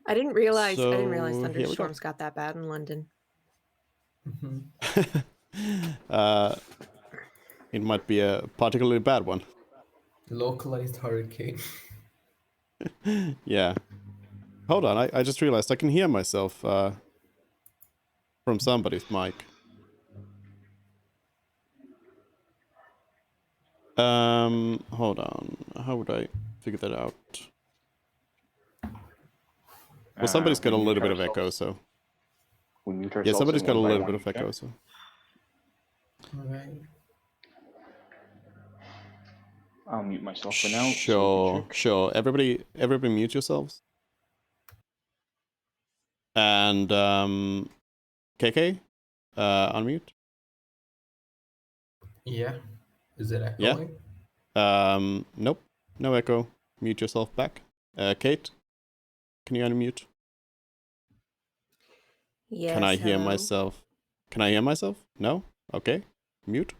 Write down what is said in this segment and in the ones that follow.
I didn't realize So, here we go. thunderstorms got that bad in London. It might be a particularly bad one. Localized hurricane. Yeah. Hold on, I just realized I can hear myself from somebody's mic. Hold on. How would I figure that out? Well, somebody's got a little bit of echo, so... We mute ourselves. Yeah, somebody's got a one by little one bit of each, echo, yeah? so... Alright. I'll mute myself for now. Sure. Everybody mute yourselves. And, KK, unmute. Yeah. Is it echoing? Nope. No echo. Mute yourself back. Kate, can you unmute? Yes. Can I hear hello? myself? Can I hear myself? No? Okay. Mute.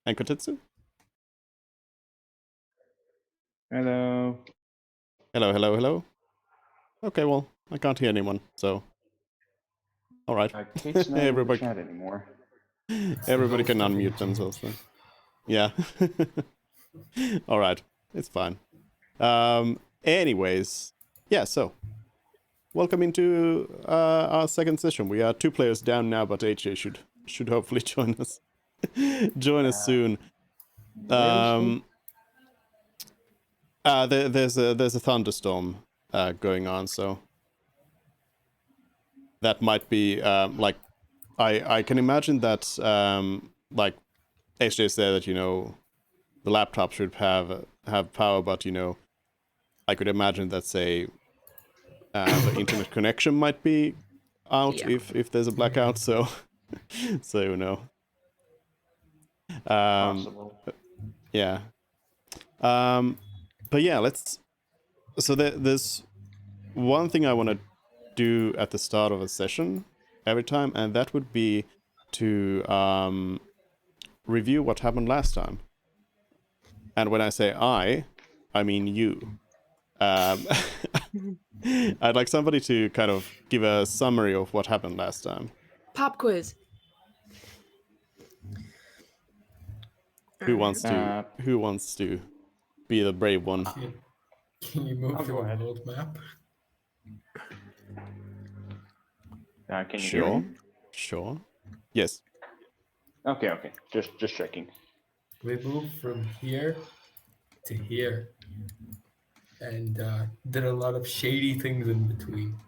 And Kotetsu? Hello. Hello. Okay, well, I can't hear anyone, so... Alright. Kate's not in the Everybody, chat anymore. everybody can Ghost of unmute Egypt. themselves then. Yeah. Alright. It's fine. Anyways. Yeah, so... Welcome into our second session. We are 2 players down now, but AJ should hopefully join us. Join us soon. There's a thunderstorm going on, so that might be like I can imagine that like AJ said that the laptop should have power, but I could imagine that say the internet connection might be out Yeah. if there's a blackout. So Possible. yeah. But yeah, so there's one thing I want to do at the start of a session every time, and that would be to review what happened last time. And when I say I mean you. I'd like somebody to kind of give a summary of what happened last time. Pop quiz. Who wants to be the brave one? Can you move I'll to go a ahead. world map? Can you hear me? Sure. Yes. Okay. Just checking. We moved from here to here. And did a lot of shady things in between.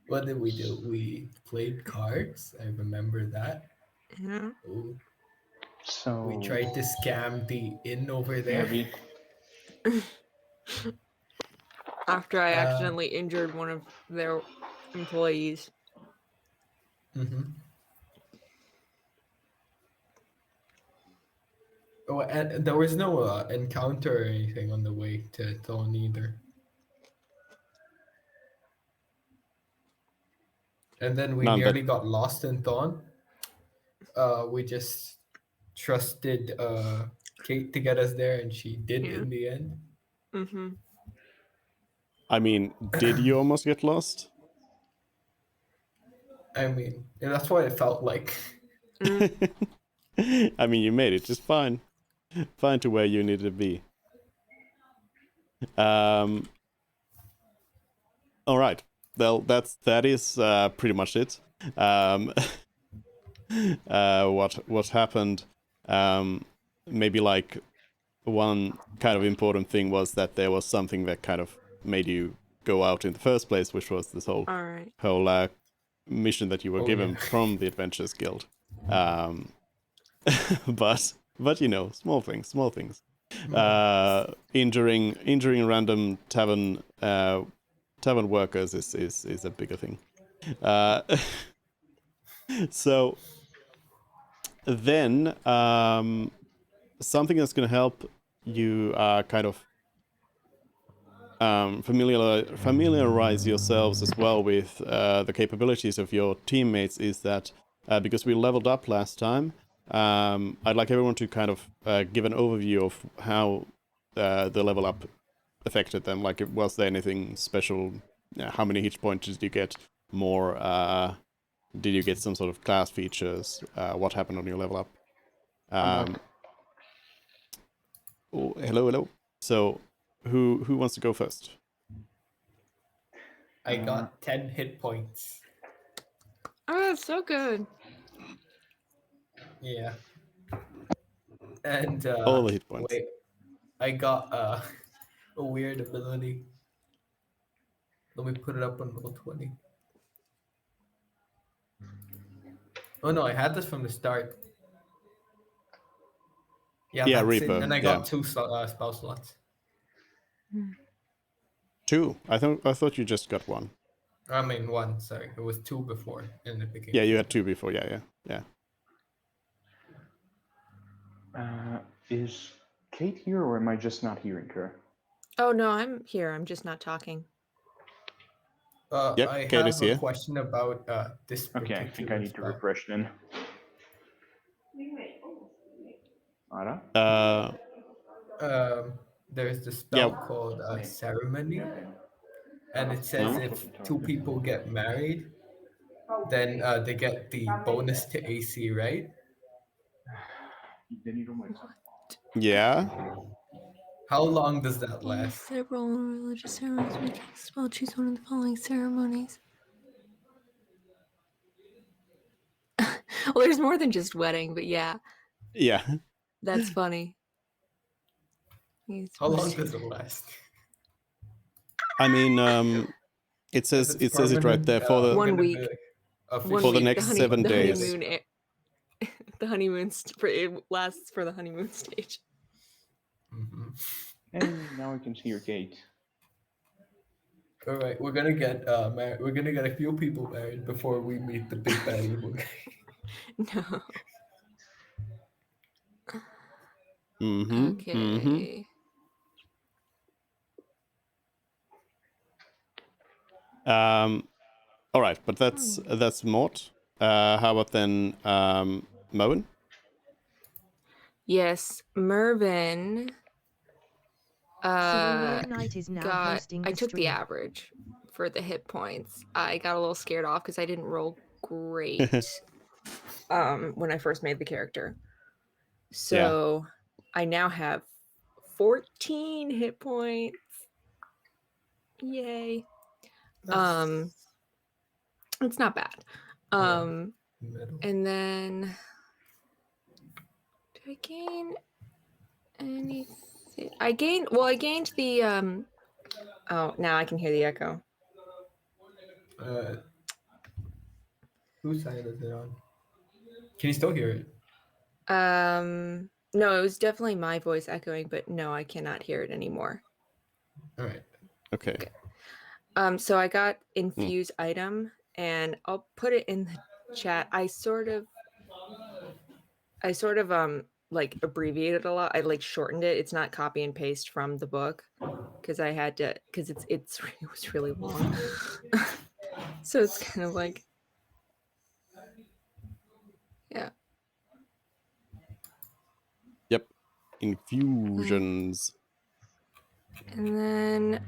What did we do? We played cards. I remember that. Yeah. Ooh. So We tried to scam the inn over there. heavy. After I Uh, accidentally injured one of their employees. Mhm. Oh, and there was no encounter or anything on the way to Thorn either. And then we None that nearly got lost in Thorn. We just trusted Kate to get us there, and she did Yeah. in the end. Mm-hmm. I mean, did you almost get lost? I mean, and that's what it felt like. I mean, you made it just fine. Fine to where you needed to be. All right. Well, that is pretty much it. What happened? Maybe like one kind of important thing was that there was something that kind of made you go out in the first place, which was this whole All right. mission that you were Oh, given yeah. from the Adventurers Guild. But you know, small things. Injuring random tavern workers is a bigger thing. So then something that's going to help you kind of familiarize yourselves as well with the capabilities of your teammates is that because we leveled up last time, I'd like everyone to kind of give an overview of how the level up affected them. Like, was there anything special? How many hit points did you get? More? Did you get some sort of class features? What happened on your level up? Oh, hello. So, who wants to go first? I got 10 hit points. Oh, that's so good. Yeah. And All the hit points. wait, I got a weird ability. Let me put it up on Roll20. Oh no, I had this from the start. Yeah, Yeah, that's it. Reaper. And I Yeah, got two spell slots. 2. I thought you just got 1. I mean, one. Sorry, it was two before, and it became. Yeah, you three. had 2 before. Yeah. Is Kate here, or am I just not hearing her? Oh no, I'm here. I'm just not talking. Yep, I Kate is have a here. question about this Okay, I particular think I need to spell. refresh then. Ara? There's the Yeah. spell called ceremony, and it says if two people get married, then they get the bonus to AC, right? Yeah. What? How long does that In last? several religious ceremonies, when you cast a spell, choose one of the following ceremonies. Well, there's more than just wedding, but yeah, Yeah. that's funny. How long does it last? I mean, it If says it's it right permanent, there for we're the 1 gonna week. be 1 For the week. next 7 the days. honeymoon. The honeymoon. It lasts for the honeymoon stage. Mhm. And now I can see your Kate. All right, we're gonna get married. We're gonna get a few people married before we meet the big bad evil guy. No. Mm-hmm. Okay. Mm-hmm. All right, but that's Mort. How about then Moen? Yes, Mervin. Cerulean Knight is now got. hosting I the took the stream. average for the hit points. I got a little scared off because I didn't roll great when I first made the character. So I now have 14 hit points. Yay. It's not bad. Middle. And then did I gain anything? I gained the oh, now I can hear the echo. Whose side is it on? Can you still hear it? No, it was definitely my voice echoing, but no, I cannot hear it anymore. All right. Okay. So I got infuse item, and I'll put it in the chat. I sort of like abbreviated a lot. I like shortened it. It's not copy and paste from the book because I had to, because it was really long. So it's kind of like, yeah. Yep. Infusions. And then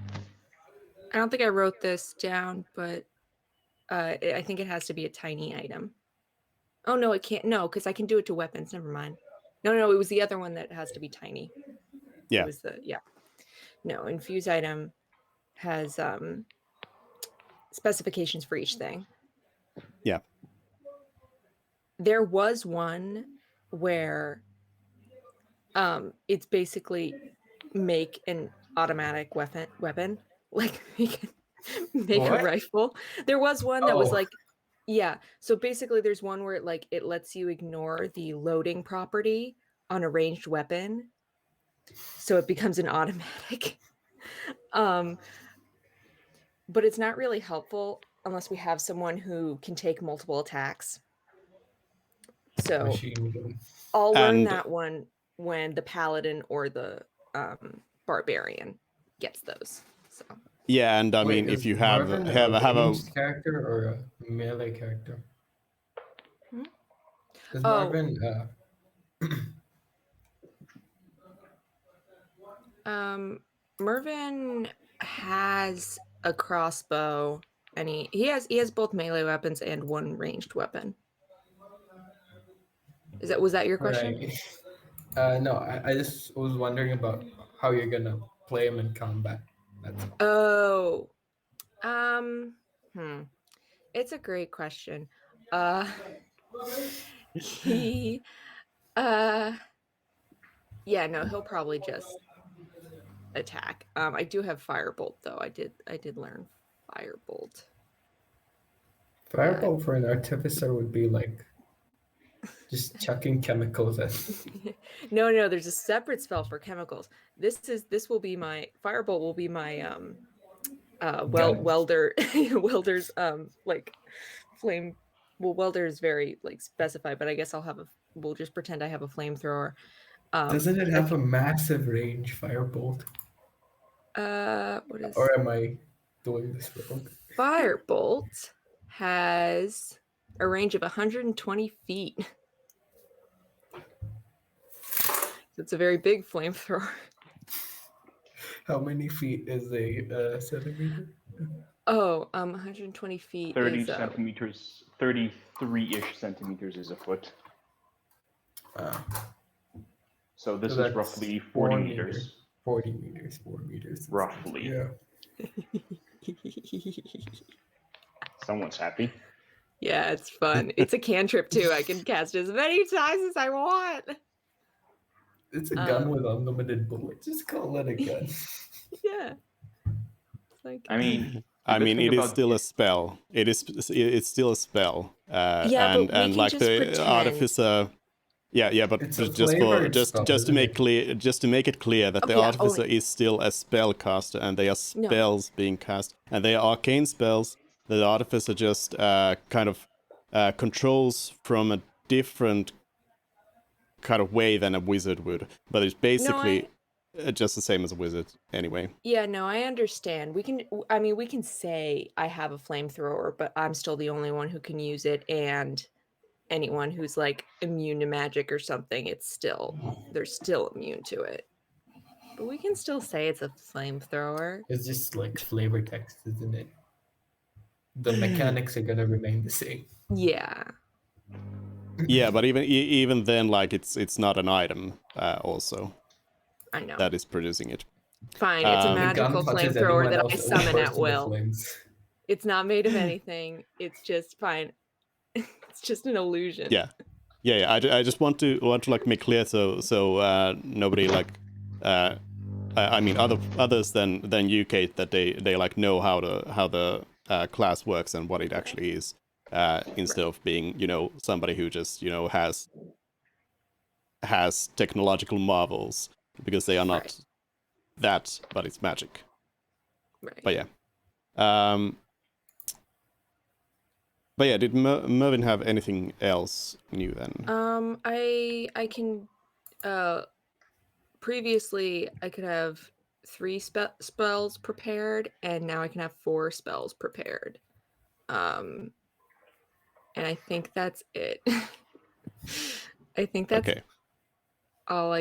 I don't think I wrote this down, but I think it has to be a tiny item. Oh no, it can't. No, because I can do it to weapons. Never mind. No, it was the other one that has to be tiny. Yeah. It was No, infuse item has specifications for each thing. Yeah. There was one where it's basically make an automatic weapon like make a rifle. There was one that was like, yeah, so basically there's one where it lets you ignore the loading property on a ranged weapon, so it becomes an automatic. But it's not really helpful unless we have someone who can take multiple attacks. So I'll learn that one when the paladin or the barbarian gets those. So yeah, and I mean, if you have Marvin a character or a melee character, is Oh. Marvin? Mervin has a crossbow, and he has both melee weapons and one ranged weapon. Was that your question? Right. No, I just was wondering about how you're gonna play him in combat. That's all. It's a great question. He yeah, no, he'll probably just attack. I do have firebolt though. I did learn firebolt. Firebolt for an artificer would be like just chucking chemicals at. No, there's a separate spell for chemicals. This will be my firebolt. Will be my welder's like flame. Well, welder is very like specified, but I guess we'll just pretend I have a flamethrower. Doesn't it have a massive range, firebolt? What is? Or am I doing this wrong? Firebolt has a range of 120 feet. It's a very big flamethrower. How many feet is a centimeter? Oh, 120 feet 30 is, centimeters, 33-ish centimeters is a foot. So this is roughly 40 meters. 40 meters, 4 meters. Roughly. Yeah. Someone's happy. Yeah, it's fun. It's a cantrip too. I can cast as many times as I want. It's a gun with unlimited bullets. Just call it a gun. Yeah. It's like, I mean, it is still a spell. It's still a spell. Yeah, and but we and can like just the pretend. artificer. Yeah, but It's a just flavored spell, to make it clear that the artificer is still a spellcaster, and they are spells being cast, and they are arcane spells. The artificer just kind of controls from a different kind of way than a wizard would, but it's basically just the same as a wizard anyway. Yeah, no, I understand. We can say I have a flamethrower, but I'm still the only one who can use it, and anyone who's like immune to magic or something, they're still immune to it. But we can still say it's a flamethrower. It's just like flavor text, isn't it? The mechanics are gonna remain the same. Yeah. Yeah, but even then, like it's not an item. Also, I know that is producing it. Fine, it's a magical flamethrower that I summon at will. It's not made of anything. It's just fine. It's just an illusion. Yeah. I just want to like make clear so nobody like I mean others than you, Kate, that they like know how the class works and what it actually is, instead of being somebody who just has has technological marvels because they are not Right. that, but it's magic. Right. But yeah. But yeah, did Mervin have anything else new then? I can previously I could have 3 spells prepared, and now I can have 4 spells prepared. And I think that's it. I think that's Okay. all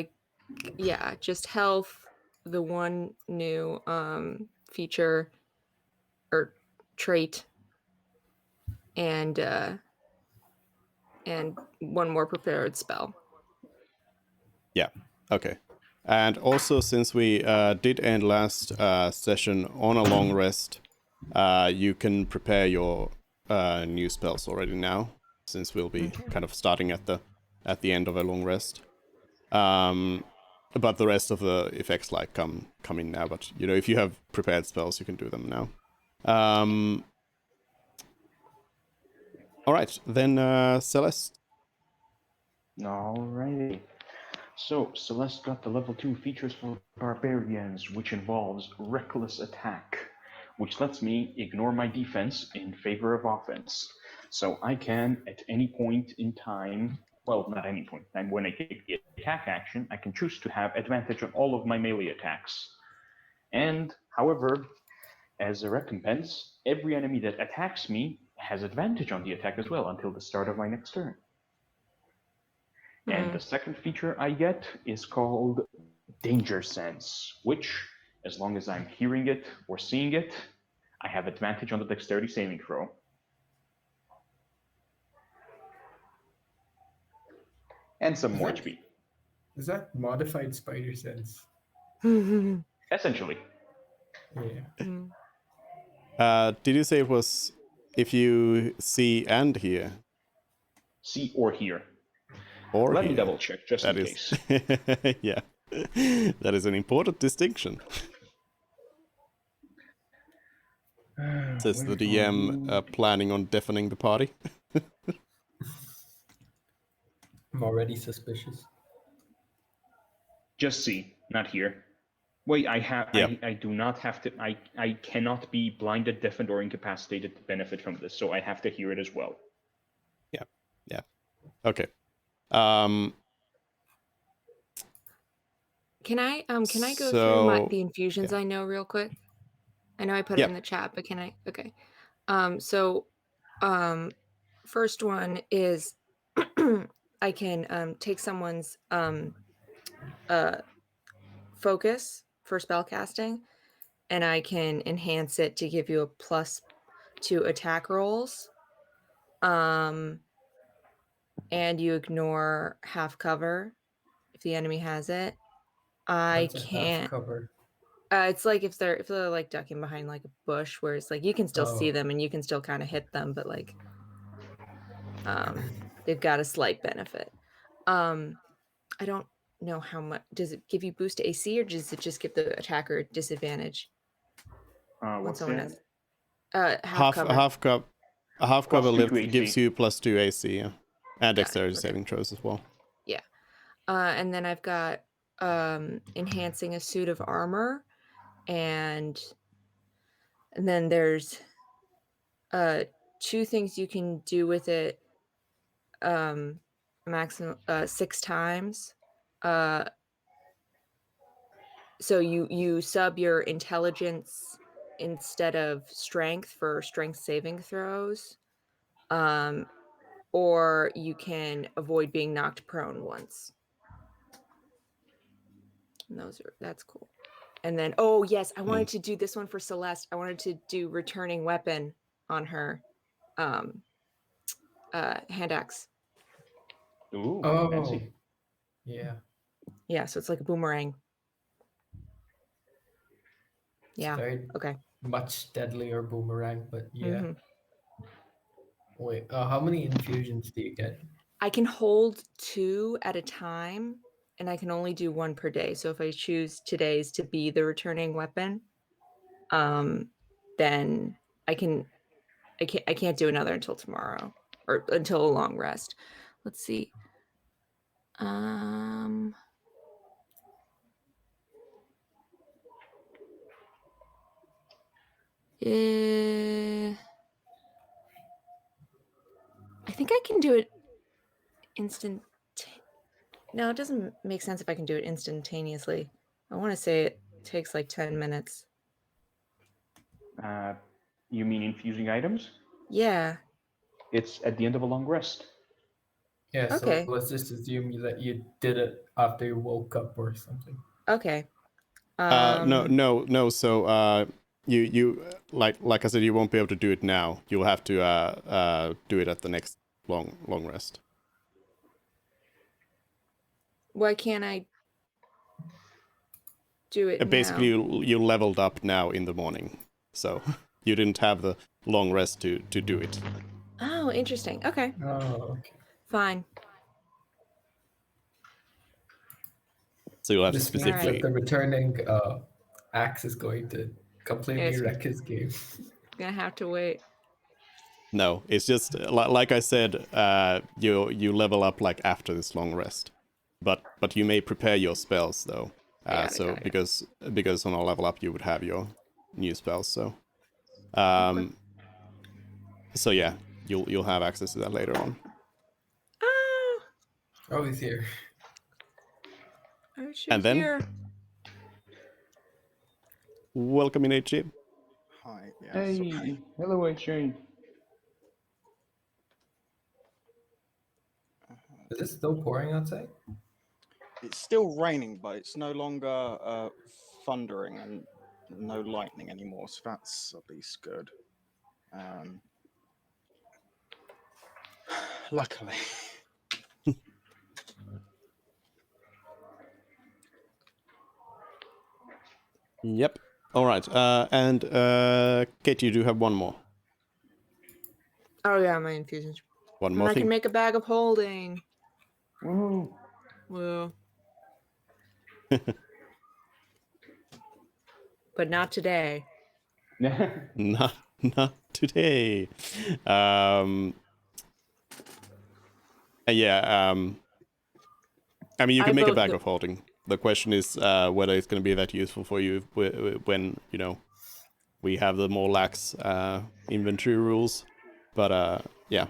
just health, the one new feature or trait, and one more prepared spell. Yeah. Okay. And also, since we did end last session on a long rest, you can prepare your new spells already now, since we'll be kind of starting at the end of a long rest. But the rest of the effects come in now. But if you have prepared spells, you can do them now. All right, then Celeste. Alrighty. So, Celeste got the level 2 features for Barbarians, which involves Reckless Attack, which lets me ignore my defense in favor of offense. So I can, at any point in time, well, not any point in time, when I take the attack action, I can choose to have advantage on all of my melee attacks. And, however, as a recompense, every enemy that attacks me has advantage on the attack as well until the start of my next turn. And the second feature I get is called Danger Sense, which, as long as I'm hearing it or seeing it, I have advantage on the dexterity saving throw. And some more HP. Is that modified spider sense? Essentially. Yeah. Did you say it was if you see and hear? See or hear. Or Let hear. me double check, just That in is, case. yeah. That is an important distinction. Says the DM planning on deafening the party. I'm already suspicious. Just see, not hear. Wait, I do not have to. I cannot be blinded, deafened, or incapacitated to benefit from this, so I have to hear it as well. Yeah. Okay. Can I go through the infusions I know real quick? I know I put it in the chat, but can I? Okay. First one is I can take someone's focus for spell casting, and I can enhance it to give you a +2 attack rolls. And you ignore half cover if the enemy has it. I can't. Half cover. It's like if they're like ducking behind like a bush, where it's like you can still see them and you can still kind of hit them, but like they've got a slight benefit. I don't know how much. Does it give you boost to AC, or does it just give the attacker disadvantage? What's that? Half cover. Half cover lift gives you +2 AC, yeah. And dexterity saving throws as well. Yeah. And then I've got enhancing a suit of armor, and then there's 2 things you can do with it, maximum 6 times. So you sub your intelligence instead of strength for strength saving throws, or you can avoid being knocked prone once. And that's cool. And then, oh yes, I wanted to do this one for Celeste. I wanted to do returning weapon on her hand axe. Ooh, fancy. Yeah. Yeah, so it's like a boomerang. Yeah. Okay. Much deadlier boomerang, but yeah. Wait, how many infusions do you get? I can hold 2 at a time, and I can only do 1 per day. So if I choose today's to be the returning weapon, then I can't do another until tomorrow or until a long rest. Let's see. I think I can do it instant. No, it doesn't make sense if I can do it instantaneously. I want to say it takes like 10 minutes. You mean infusing items? Yeah. It's at the end of a long rest. Yeah, so Okay. let's just assume that you did it after you woke up or something. Okay. No. So you like I said, you won't be able to do it now. You'll have to do it at the next long rest. Why can't I do it Basically, now? you leveled up now in the morning, so you didn't have the long rest to do it. Oh, interesting. Okay. Oh, okay. Fine. So you'll have to This means that specifically. the returning axe is going to completely Yes. wreck his game. Gonna have to wait. No, it's just like I said. You level up like after this long rest, but you may prepare your spells though. Got it. Because on a level up you would have your new spells. So Okay. so yeah, you'll have access to that later on. Oh, he's here. Oh, she's And then here. welcome in, HG. Hi. Yeah. Hey, hello, HJ. Is it still pouring outside? It's still raining, but it's no longer thundering and no lightning anymore. So that's at least good. Luckily. Yep. All right. And Katie, you do have one more. Oh yeah, my infusions. One more I thing. can make a bag of holding. Woo. Well. But not today. not today. Yeah. I mean, you can make a bag of holding. The question is whether it's going to be that useful for you when we have the more lax inventory rules. But yeah,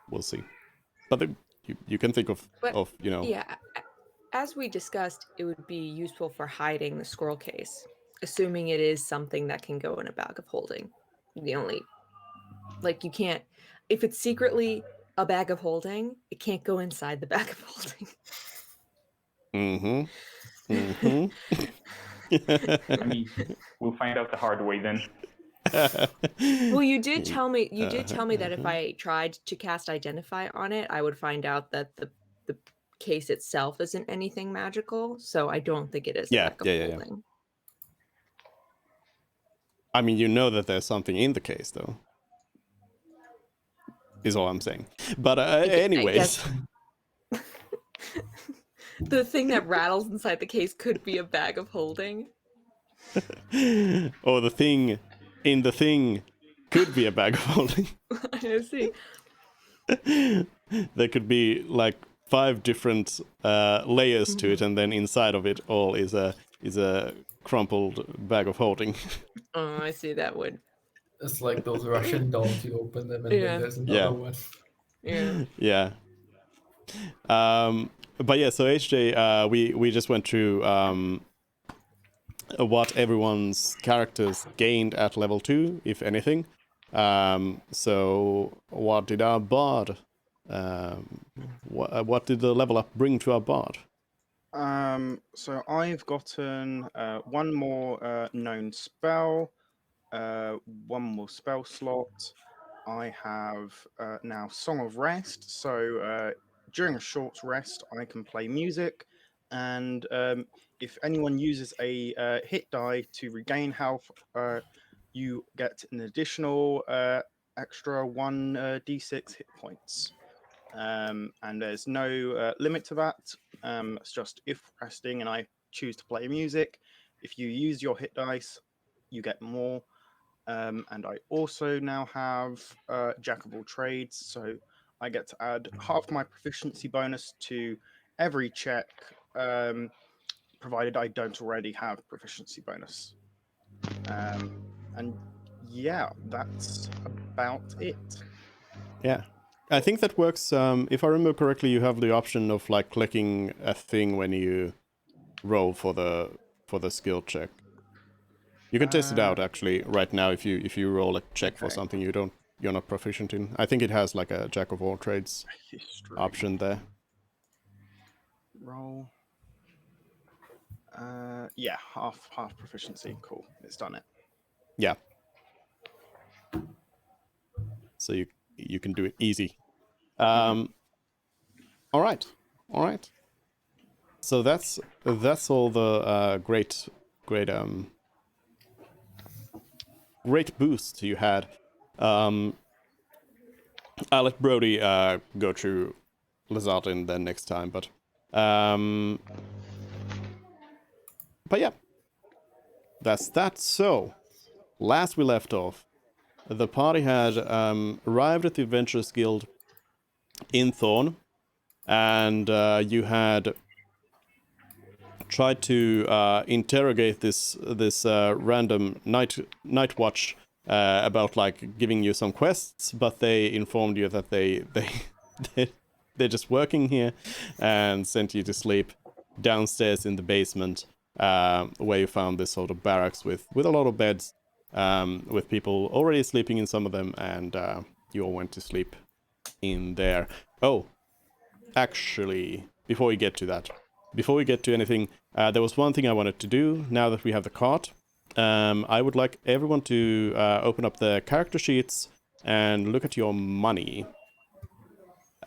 we'll see. But you can think of Yeah, as we discussed, it would be useful for hiding the scroll case, assuming it is something that can go in a bag of holding. The only, you can't, if it's secretly a bag of holding, it can't go inside the bag of holding. I mean, we'll find out the hard way then. Well, you did tell me that if I tried to cast Identify on it, I would find out that the case itself isn't anything magical, so I don't think it is a bag of holding. Yeah. I mean, you know that there's something in the case, though. Is all I'm saying. But anyways. The thing that rattles inside the case could be a bag of holding. Or the thing in the thing could be a bag of holding. I see. There could be like 5 different layers to it, and then inside of it all is a crumpled bag of holding. Oh, I see. That would. It's like those Russian dolls. You open them and then there's another one. Yeah. Yeah. But yeah, so HJ, we just went through what everyone's characters gained at level 2, if anything. So what did our bard? What did the level up bring to our bard? So I've gotten one more known spell, one more spell slot. I have now Song of Rest. So during a short rest, I can play music, and if anyone uses a hit die to regain health, you get an additional extra 1d6 hit points. And there's no limit to that. It's just if resting and I choose to play music, if you use your hit dice, you get more. And I also now have Jack of all trades, so I get to add half my proficiency bonus to every check, provided I don't already have proficiency bonus. And yeah, that's about it. Yeah. I think that works. If I remember correctly, you have the option of like clicking a thing when you roll for the skill check. You can test it out actually right now if you roll a check for Okay. something you're not proficient in. I think it has like a jack of all trades History. option there. Roll. Yeah, half proficiency. Cool. It's done it. Yeah. So you can do it easy. All right. So that's all the great boost you had. I'll let Brody go through Lazardin then next time, but yeah, that's that. So last we left off, the party had arrived at the Adventurers Guild in Thorn, and you had tried to interrogate this random night watch about like giving you some quests, but they informed you that they're just working here and sent you to sleep downstairs in the basement, where you found this sort of barracks with a lot of beds, with people already sleeping in some of them, and you all went to sleep in there. Oh, actually, before we get to anything, there was one thing I wanted to do now that we have the cart. I would like everyone to open up their character sheets and look at your money.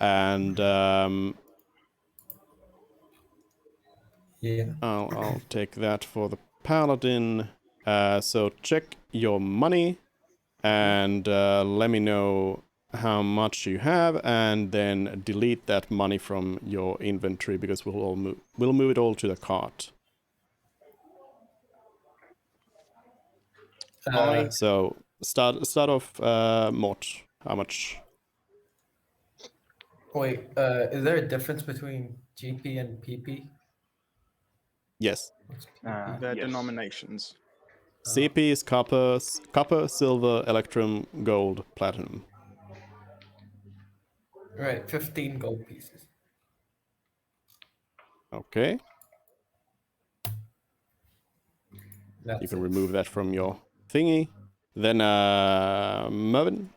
And Yeah. I'll take that for the paladin. So check your money and let me know how much you have, and then delete that money from your inventory because we'll move it all to the cart. So start off, Mort. How much? Wait, is there a difference between GP and PP? Yes. What's PP? Their Yes. denominations. CP is copper, silver, electrum, gold, platinum. Right, 15 gold pieces. Okay. That's You can it. remove that from your thingy. Then Mervin.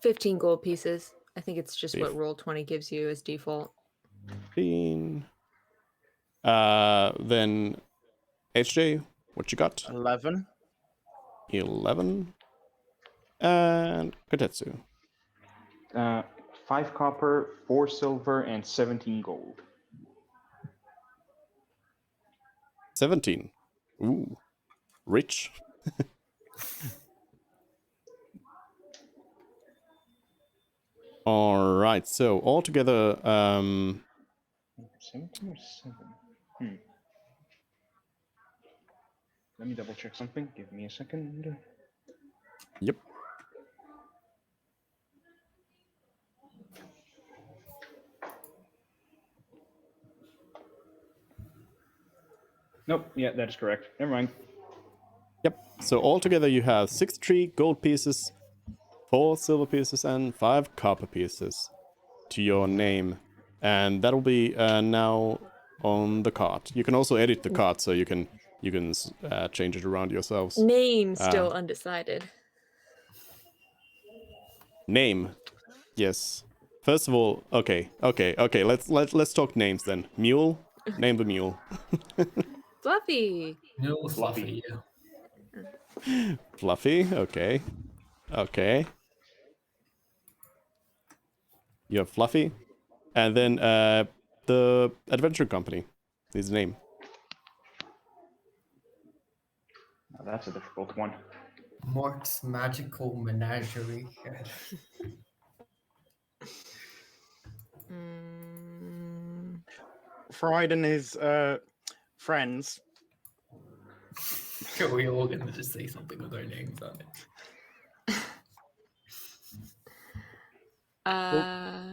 15 gold pieces. I think it's just what Beef. Roll20 gives you as default. 15. Then HJ, what you got? 11. 11. And Kotetsu. 5 copper, 4 silver, and 17 gold. 17. Ooh. Rich. All right. So altogether, 17 or 7? Let me double check something. Give me a second. Yep. Nope. Yeah, that is correct. Never mind. Yep. So altogether you have 63 gold pieces, 4 silver pieces, and 5 copper pieces to your name. And that'll be now on the cart. You can also edit the cart so you can change it around yourselves. Name still undecided. Name. Yes. First of all, okay. Let's talk names then. Mule. Name the mule. Fluffy. No, Fluffy, yeah. Fluffy. Okay. You have Fluffy, and then the adventure company. His name. Now that's a difficult one. Mort's Magical Menagerie. Fried and his friends. Are we all gonna just say something with our names on it? Uh,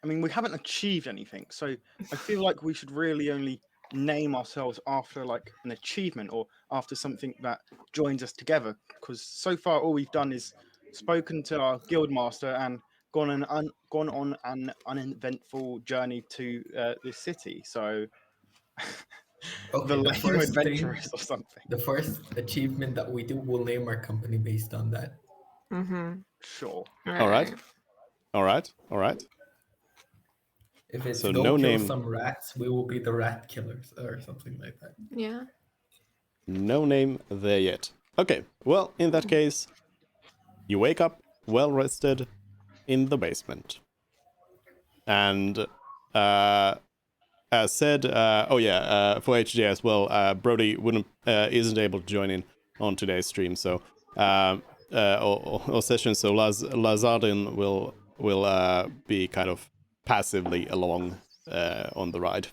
I I mean, we haven't achieved anything, so I feel like we should really only name ourselves after like an achievement or after something that joins us together. Because so far, all we've done is spoken to our guild master and gone on an uneventful journey to this city. So Okay, the the lame first thing, adventurers or something. the first achievement that we do, we'll name our company based on that. Mm-hmm. Sure. All right. All right. All right. If it's So go no kill name. some rats, we will be the rat killers or something like that. Yeah. No name there yet. Okay. Well, in that case, you wake up well rested in the basement. And as said, for HJ as well, Brody isn't able to join in on today's stream, so or session. So Lazardin will be kind of passively along on the ride.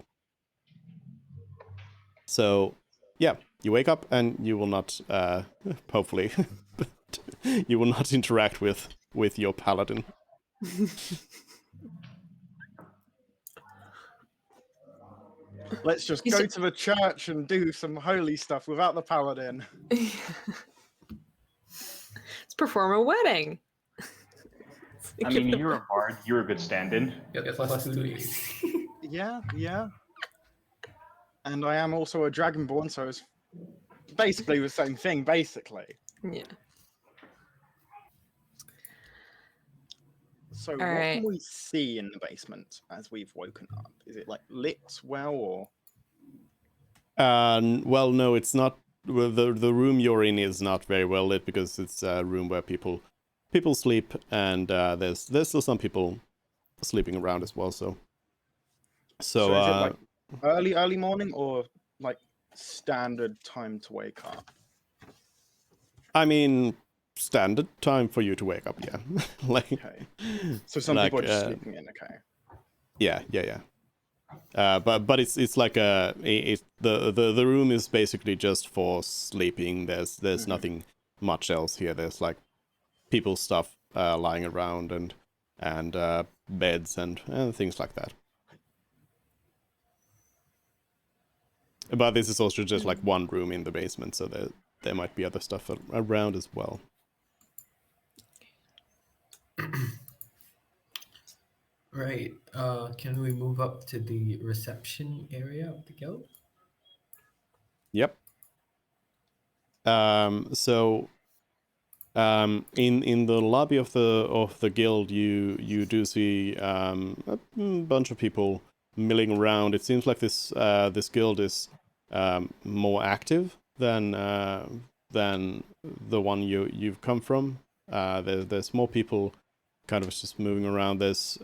So yeah, you wake up and you will not hopefully you will not interact with your paladin. Let's just Is go it- to the church and do some holy stuff without the paladin. Let's perform a wedding. I mean, you're a bard. You're a good stand-in. Get plus 2 days. Yeah, yeah. And I am also a dragonborn, so it's basically the same thing, basically. Yeah. So what right. can we see in the basement as we've woken up? Is it like lit well or? Well, no, it's not. Well, the room you're in is not very well lit because it's a room where people sleep, and there's still some people sleeping around as well. So Is it like early morning or like standard time to wake up? I mean, standard time for you to wake up. Yeah, like Okay. So some people are just sleeping in. Okay. Yeah. But it's like the room is basically just for sleeping. There's nothing much else here. There's like people's stuff lying around and beds and things like that. But this is also just like one room in the basement, so there might be other stuff around as well. Right. Can we move up to the reception area of the guild? Yep. So in the lobby of the guild, you do see a bunch of people milling around. It seems like this guild is more active than the one you've come from. There's more people kind of just moving around. There's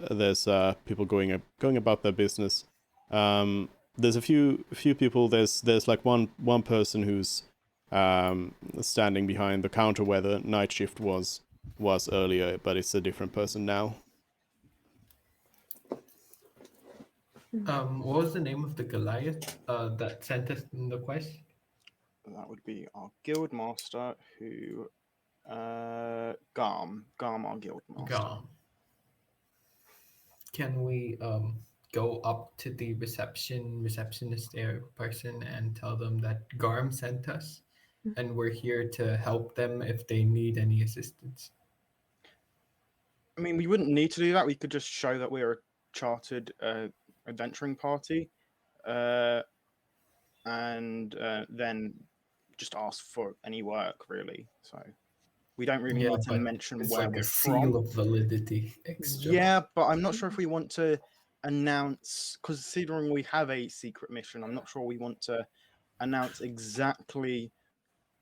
people going about their business. There's a few people. There's like one person who's standing behind the counter where the night shift was earlier, but it's a different person now. What was the name of the Goliath that sent us in the quest? That would be our guild master, who Garm, our guild master. Gone. Can we go up to the receptionist there person and tell them that Garm sent us and we're here to help them if they need any assistance? I mean, we wouldn't need to do that. We could just show that we're a chartered adventuring party, and then just ask for any work, really. So we don't really need to mention it's where like we're a seal from. of validity extra. Yeah, but I'm not sure if we want to announce, considering we have a secret mission, I'm not sure we want to announce exactly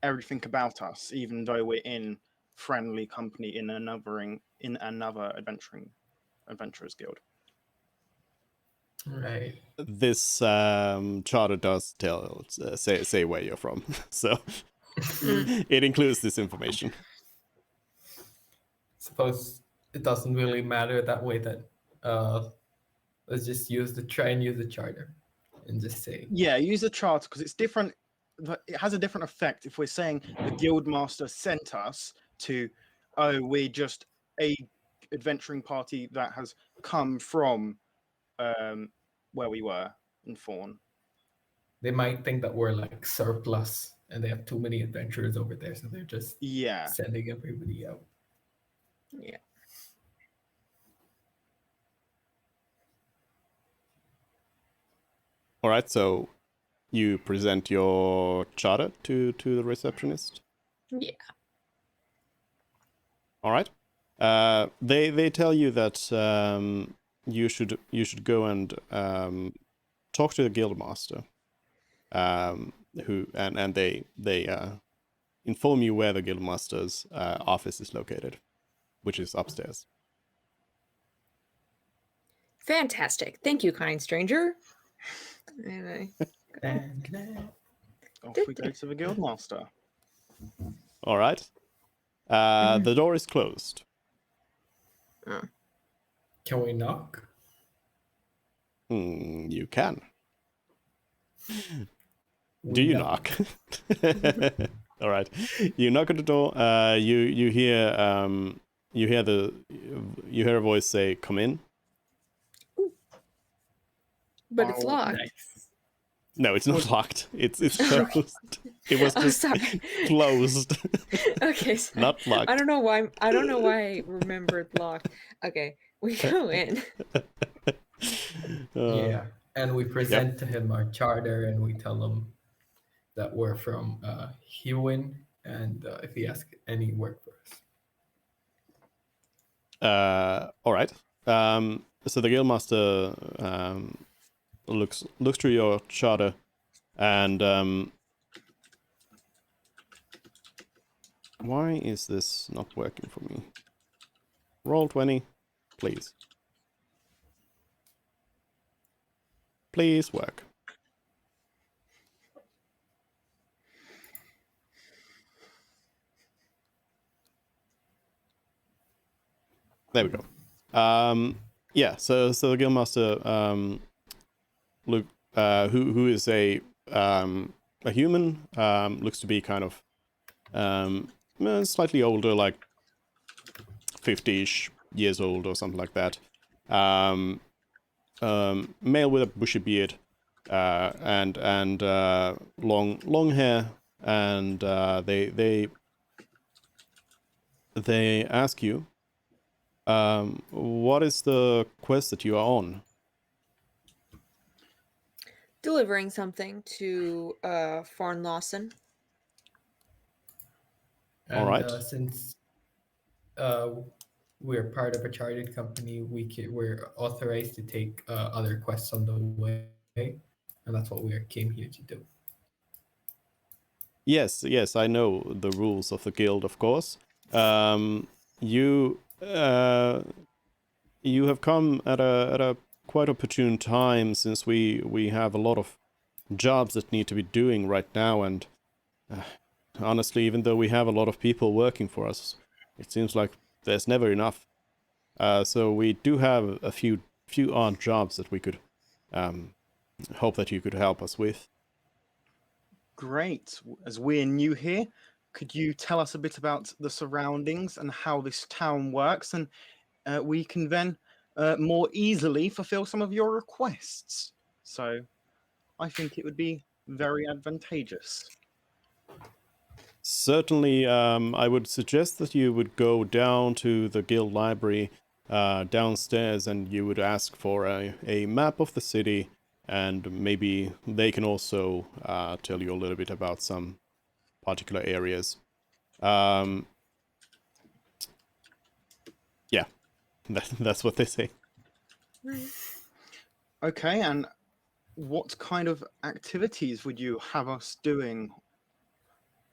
everything about us, even though we're in friendly company in another adventurers guild. Right. This charter does say where you're from, so it includes this information. Suppose it doesn't really matter that way. That let's just try and use the charter, and just say use the charter because it's different. It has a different effect if we're saying the guild master sent us to, we're just a adventuring party that has come from where we were in Fawn. They might think that we're like surplus and they have too many adventurers over there, so they're just Yeah. sending everybody out. Yeah. All right, so you present your charter to the receptionist. Yeah. All right. They tell you that you should go and talk to the guildmaster. And they inform you where the guildmaster's office is located, which is upstairs. Fantastic. Thank you, kind stranger. And Off we go to the guildmaster. All right. The door is closed. Can we knock? You can. We Do you knock? All right. You knock at the door. You hear a voice say, "Come in." But it's locked. Nice. No, it's not locked. It's closed. It was just sorry. closed. Okay, sorry. Not locked. I don't know why I remembered locked. Okay, we go in. Yeah, and we present to him our charter, and we tell him that we're from Hewin, and if he asks any work for us. All right. So the guildmaster looks through your charter, and why is this not working for me? Roll 20, please. Please work. There we go. Yeah. So the guildmaster, who is a human, looks to be kind of slightly older, like 50-ish years old or something like that. Male with a bushy beard, and long hair, and they ask you, what is the quest that you are on? Delivering something to Farn Lawson. And All right. Since we're part of a chartered company, we're authorized to take other quests on the way, and that's what we came here to do. Yes, I know the rules of the guild, of course. You have come at a quite opportune time, since we have a lot of jobs that need to be doing right now, and honestly, even though we have a lot of people working for us, it seems like there's never enough. So we do have a few odd jobs that we could hope that you could help us with. Great. As we're new here, could you tell us a bit about the surroundings and how this town works, and we can then more easily fulfill some of your requests? So I think it would be very advantageous. Certainly, I would suggest that you would go down to the guild library downstairs, and you would ask for a map of the city, and maybe they can also tell you a little bit about some particular areas. Yeah, that's what they say. Okay, and what kind of activities would you have us doing?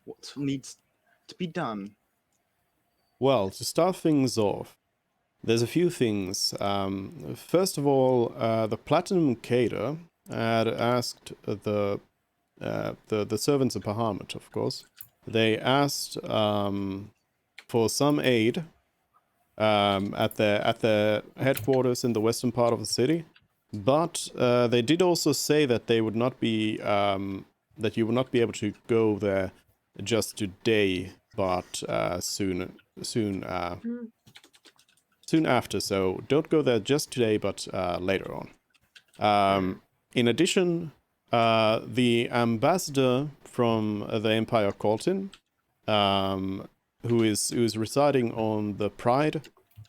What needs to be done? Well, to start things off, there's a few things. First of all, the Platinum Cater had asked the servants of Bahamut, of course. They asked for some aid at the headquarters in the western part of the city, but they did also say that they would not be that you would not be able to go there just today, but soon soon after, so don't go there just today, but later on. In addition, the ambassador from the Empire Colton, who is residing on the Pride,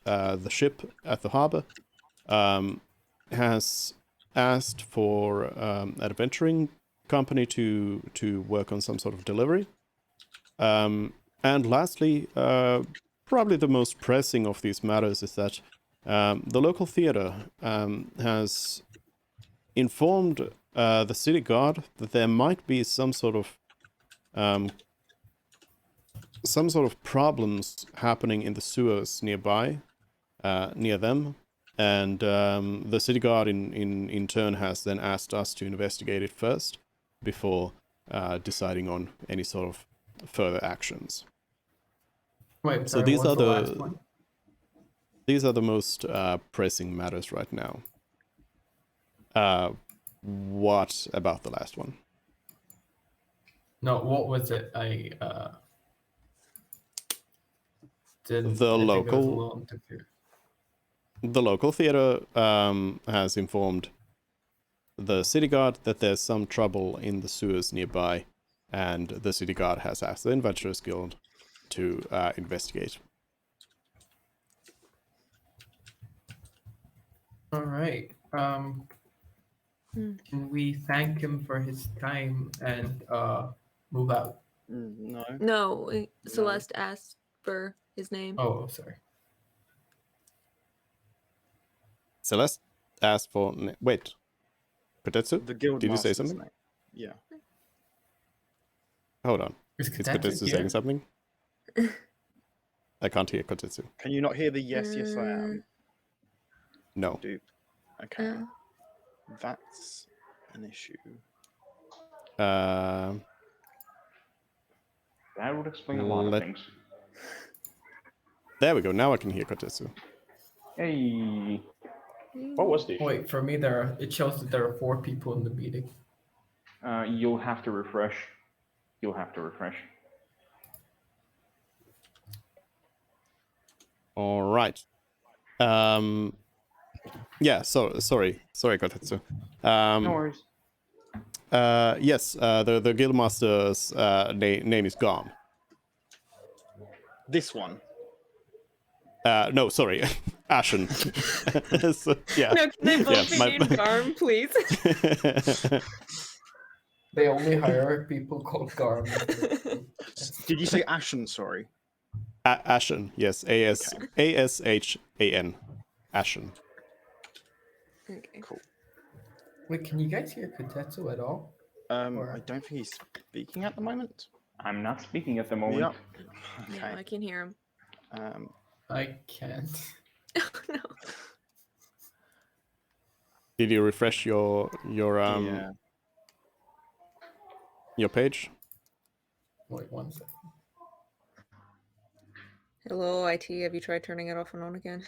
the ship at the harbor, has asked for an adventuring company to work on some sort of delivery. And lastly, probably the most pressing of these matters is that the local theater has informed the city guard that there might be some sort of problems happening in the sewers nearby, near them, and the city guard in turn has then asked us to investigate it first before deciding on any sort of further actions. Wait, So sorry, these what's are the last one? these are the most pressing matters right now. What about the last one? No, what was it? I didn't. The I think it was a local little interfere. the local theater has informed the city guard that there's some trouble in the sewers nearby, and the city guard has asked the Adventurers Guild to investigate. All right. Can we thank him for his time and move out? No. No, Celeste asked for his name. Oh, sorry. Celeste asked for... Wait. Kotetsu? The guild Did you say master's something? name. Yeah. Hold on. Is Is Kotetsu Kotetsu here? saying something? I can't hear Kotetsu. Can you not hear the yes, yes, I am? No. Dupe. Okay. That's an issue. Uh, That would explain a lot of things. There we go. Now I can hear Kotetsu. Hey, what was the issue? Wait, for me, it shows that there are 4 people in the meeting. You'll have to refresh. You'll have to refresh. All right. Yeah. So sorry, Kotetsu. No worries. Yes. The guildmaster's name is gone. This one. No, sorry, Ashen. So, yeah. No, can they both be my- named Garm, please? They only hire people called Garm. Did you say Ashen? Sorry. Ashen. Yes. ASHAN. Ashen. Okay. Cool. Wait, can you guys hear Kotetsu at all? Or- I don't think he's speaking at the moment. I'm not speaking at the moment. Yep. No, Okay. I can hear him. I can't. Oh, no. Did you refresh your Yeah. your page? Wait 1 second. Hello, IT. Have you tried turning it off and on again?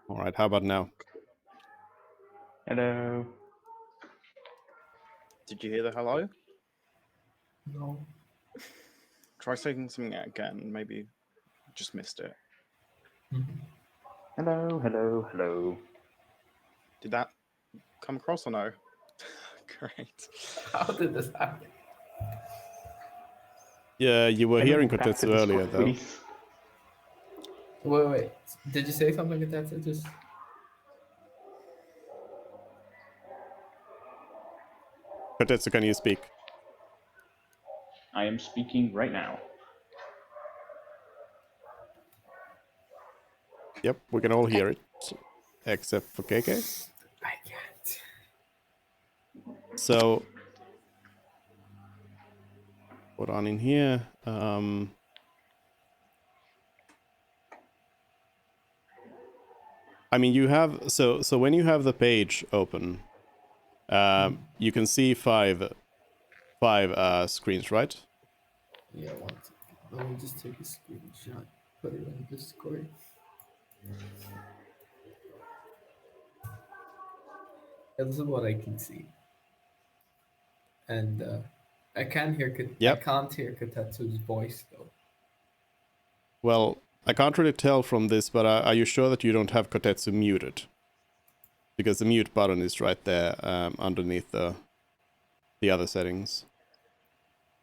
All right. How about now? Hello. Did you hear the hello? No. Try saying something again. Maybe you just missed it. Hello, hello, hello. Did that come across or no? Great. How did this happen? Yeah, you were hearing Back to Kotetsu Discord, earlier, though. please. Wait. Did you say something Kotetsu? Just Kotetsu, can you speak? I am speaking right now. Yep, we can all hear it, except for KK. I can't. So, put on in here. I mean, you have so when you have the page open, you can see five screens, right? Yeah, 1 second. Let me just take a screenshot. Put it in Discord. This is what I can see. And I can't hear Yep. I can't hear Kotetsu's voice though. Well, I can't really tell from this, but are you sure that you don't have Kotetsu muted? Because the mute button is right there underneath the other settings.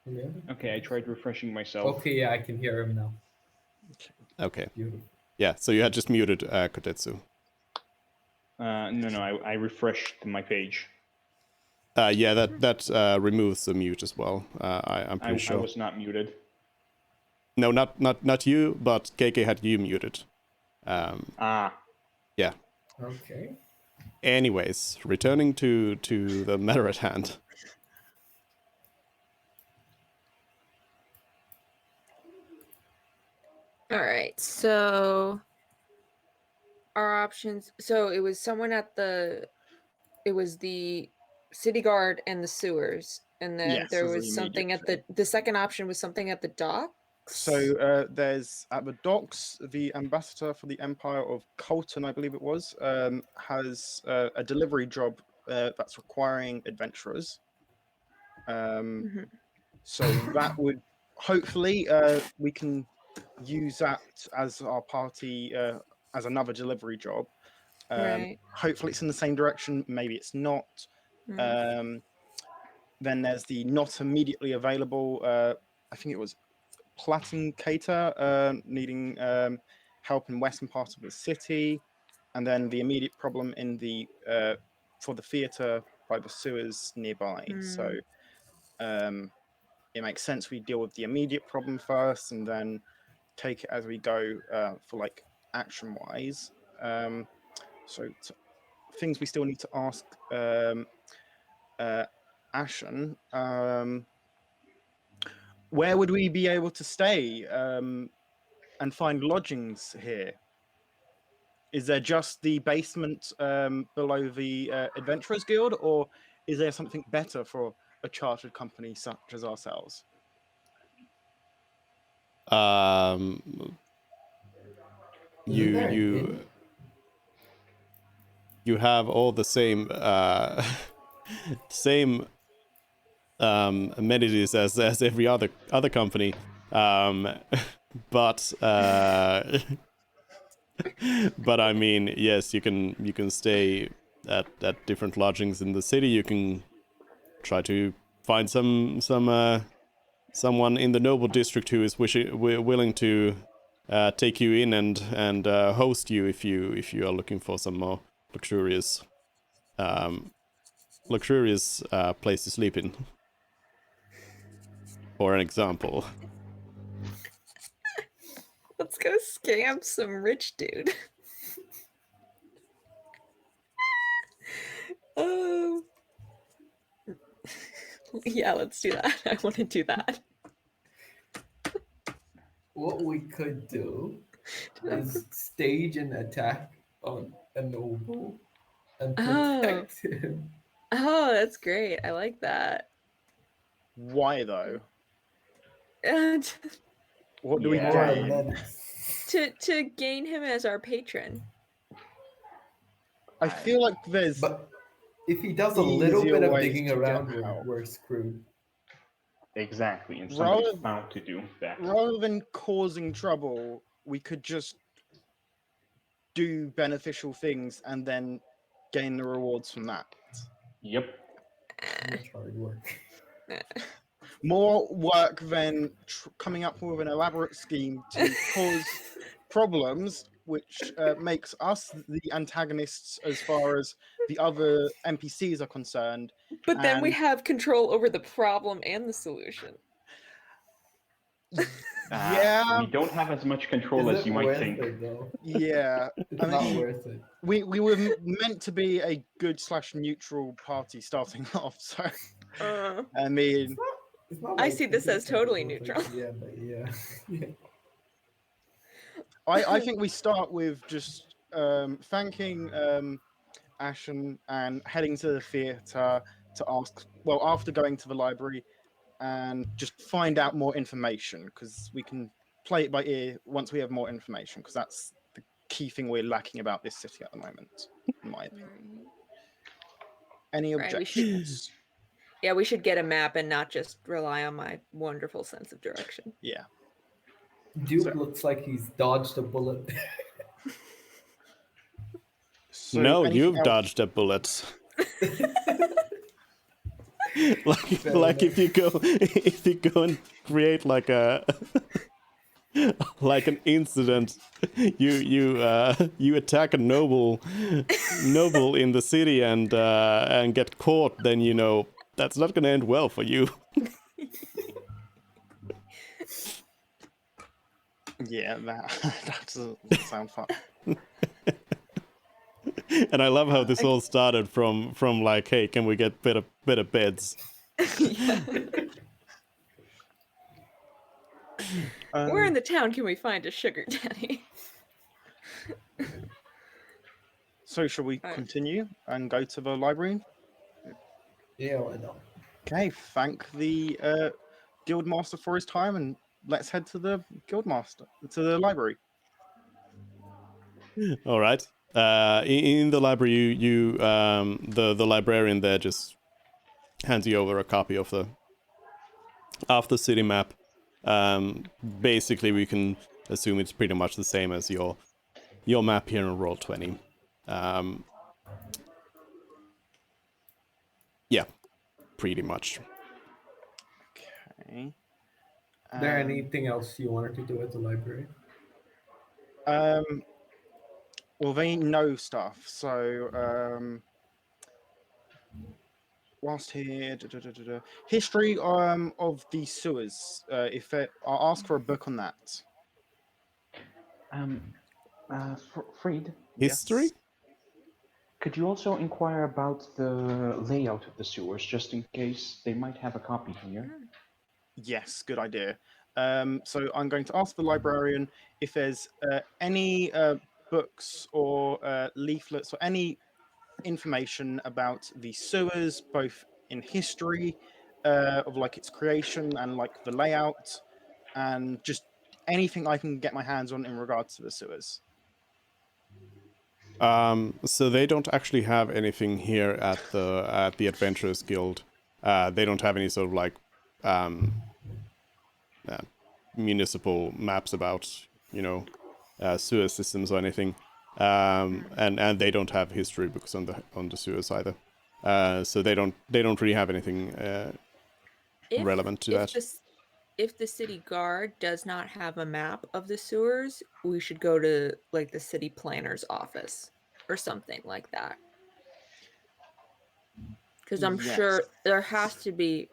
Yeah. Okay, I tried refreshing myself. Okay, yeah, I can hear him now. Okay. Beautiful. Yeah, so you had just muted Kotetsu. No, I refreshed my page. Yeah, that removes the mute as well. I'm pretty sure. I was not muted. No, not you, but KK had you muted. Yeah. Okay. Anyways, returning to the matter at hand. All right, so our options. So it was someone at the. It was the city guard and the sewers, and then Yes, there as the was something immediate at the second option was something at the docks. So there's at the docks, the ambassador for the Empire of Colton, I believe it was, has a delivery job that's requiring adventurers. Mhm. So that would hopefully we can use that as our party as another delivery job. Right. Hopefully it's in the same direction. Maybe it's not. Mm. Then there's the not immediately available. I think it was Platin Cater needing help in western part of the city, and then the immediate problem in the for the theatre by the sewers nearby. So it makes sense we deal with the immediate problem first, and then take it as we go for like action wise. So things we still need to ask Ashen. Where would we be able to stay and find lodgings here? Is there just the basement below the Adventurers Guild, or is there something better for a chartered company such as ourselves? Isn't there an inn? You have all the same same amenities as every other company, but but I mean, yes, you can stay at different lodgings in the city. You can try to find someone in the noble district who is willing to take you in and host you if you are looking for some more luxurious place to sleep in. For an example. Let's go scam some rich dude. Oh. Yeah, let's do that. I want to do that. What we could do is stage an attack on a noble and protect him. Oh, that's great. I like that. Why though? And What do we Yeah. gain? to gain him as our patron. I feel like there's. But if he does a little easier bit of ways digging to get around, help. we're screwed. Exactly, and somebody's Rather- bound to do that. Rather than causing trouble, we could just do beneficial things and then gain the rewards from that. Yep. Much hard work. More work than coming up with an elaborate scheme to cause problems, which makes us the antagonists as far as the other NPCs are concerned. But then we and- have control over the problem and the solution. Yeah, We don't have as much control Is as it you might worth think. it though? yeah. It's I not mean, worth it. we were meant to be a good/neutral party starting off, so I mean, It's not I like see this as totally neutral. Yeah, but yeah. Yeah. I think we start with just thanking Ashen and heading to the theatre to ask, well, after going to the library, and just find out more information, because we can play it by ear once we have more information, because that's the key thing we're lacking about this city at the moment, in my opinion. Any Right, we should- objections? Yeah, we should get a map and not just rely on my wonderful sense of direction. Yeah. Duke So- looks like he's dodged a bullet. So No, anything you've else? dodged a bullet. like Fair like enough. if you go and create like a like an incident, you attack a noble in the city and get caught, then you know that's not gonna end well for you. Yeah, that doesn't sound fun. And I love how this all started from like, hey, can we get better beds? Where in the town can we find a sugar daddy? So shall we Alright. continue and go to the library? Yeah, why not? Okay, thank the guild master for his time, and let's head to the guild master to the library. All right. In the library, the librarian there just hands you over a copy of the city map. Basically, we can assume it's pretty much the same as your map here in Roll20. Yeah, pretty much. Okay. Is there anything else you wanted to do at the library? Well, they know stuff, so whilst here, history of the sewers. I'll ask for a book on that. Freed, History? Yes. could you also inquire about the layout of the sewers, just in case they might have a copy here? Yes, good idea. So I'm going to ask the librarian if there's any books or leaflets or any information about the sewers, both in history of like its creation and like the layout, and just anything I can get my hands on in regards to the sewers. So they don't actually have anything here at the Adventurers Guild. They don't have any sort of like municipal maps about sewer systems or anything. And they don't have history books on the sewers either. So they don't really have anything relevant to that. If the city guard does not have a map of the sewers, we should go to like the city planner's office or something like that. Because I'm Yes. sure there has to be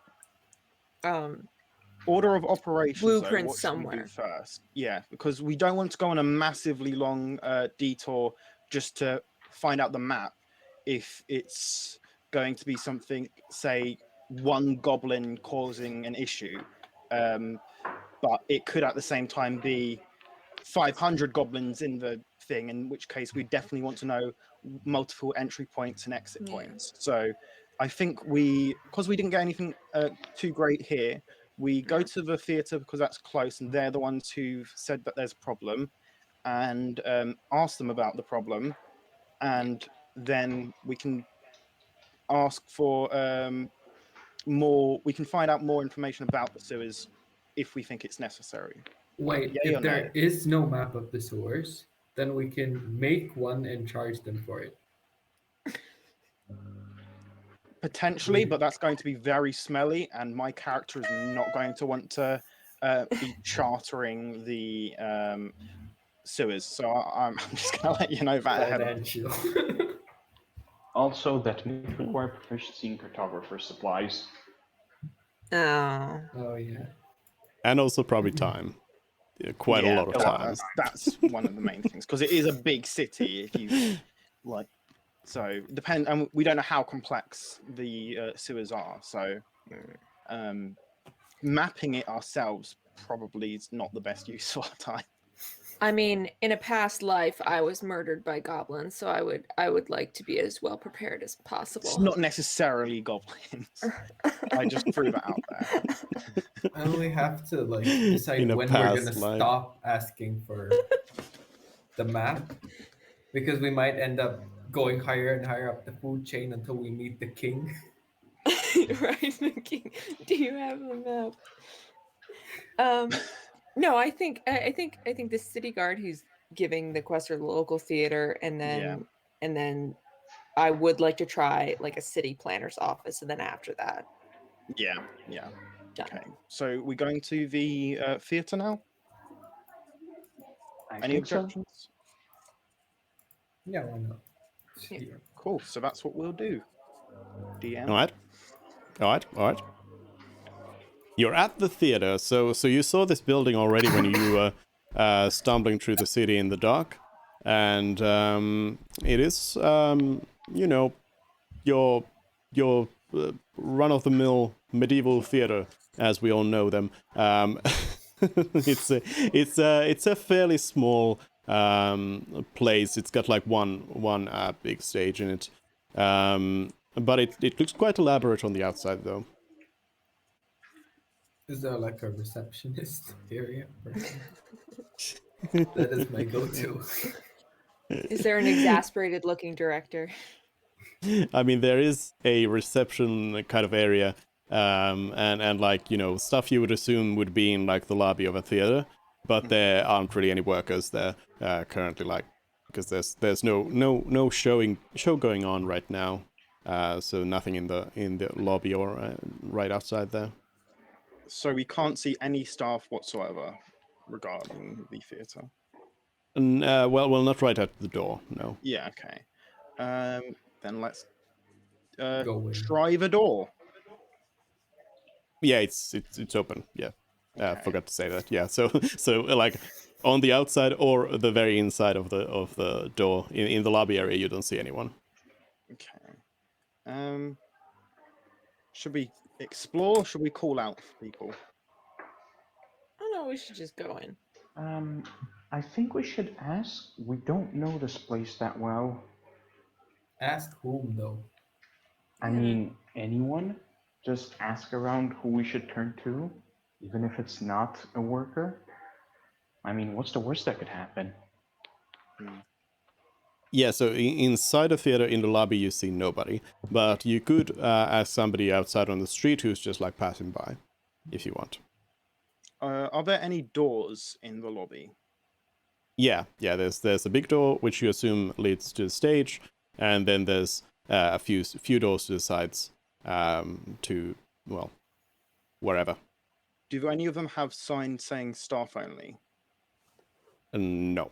Order of operations. Blueprints what should we somewhere. do first? Yeah, because we don't want to go on a massively long detour just to find out the map. If it's going to be something, say, one goblin causing an issue, but it could at the same time be 500 goblins in the thing, in which case we definitely want to know multiple entry points and exit Yeah. points. So I think because we didn't get anything too great here, we go to the theatre because that's close, and they're the ones who said that there's a problem, and ask them about the problem, and then we can ask for more. We can find out more information about the sewers if we think it's necessary. Wait, Yay or if there nay? is no map of the sewers, then we can make one and charge them for it. Potentially, but that's going to be very smelly, and my character is not going to want to be chartering the sewers. So I'm just going to let you know that ahead. Financial. Also, that may require proficiency in cartographer supplies. Oh. Oh yeah. And also probably time. Yeah, quite a lot of time. That's one of the main things, because it is a big city. If you like, so and we don't know how complex the sewers are. So mapping it ourselves probably is not the best use of our time. I mean, in a past life, I was murdered by goblins, so I would like to be as well prepared as possible. It's not necessarily goblins. I just threw that out there. I only have to like decide In a when we're gonna past life. stop asking for the map, because we might end up going higher and higher up the food chain until we meet the king. Right, King. Do you have the map? No, I think the city guard who's giving the quest or the local theater, and then I would like to try like a city planner's office, and then after that, Yeah. done. Okay. So we're going to the theatre now. I Any think so. objections? Yeah, why not? Yeah. Here. Cool. So that's what we'll do. DM. All right. You're at the theater, so you saw this building already when you were stumbling through the city in the dark, and it is your run-of-the-mill medieval theater as we all know them. It's a fairly small place. It's got like one big stage in it, but it looks quite elaborate on the outside though. Is there like a receptionist area? That is my go-to. Is there an exasperated looking director? I mean, there is a reception kind of area, and like stuff you would assume would be in like the lobby of a theater, but there aren't really any workers there currently, like because there's no show going on right now, so nothing in the lobby or right outside there. So we can't see any staff whatsoever regarding the theatre. Well, not right at the door, no. Yeah. Okay. Then let's Go in. try the door. Yeah, it's open. Yeah, Okay. forgot to say that. Yeah, so like on the outside or the very inside of the door in the lobby area, you don't see anyone. Okay. Should we explore? Or should we call out people? Oh no, we should just go in. I think we should ask. We don't know this place that well. Ask whom though? I mean, anyone? Just ask around who we should turn to, even if it's not a worker. I mean, what's the worst that could happen? Yeah, so inside the theater in the lobby you see nobody, but you could ask somebody outside on the street who's just like passing by, if you want. Are there any doors in the lobby? Yeah. There's a big door which you assume leads to the stage, and then there's a few doors to the sides, to wherever. Do any of them have signs saying staff only? No.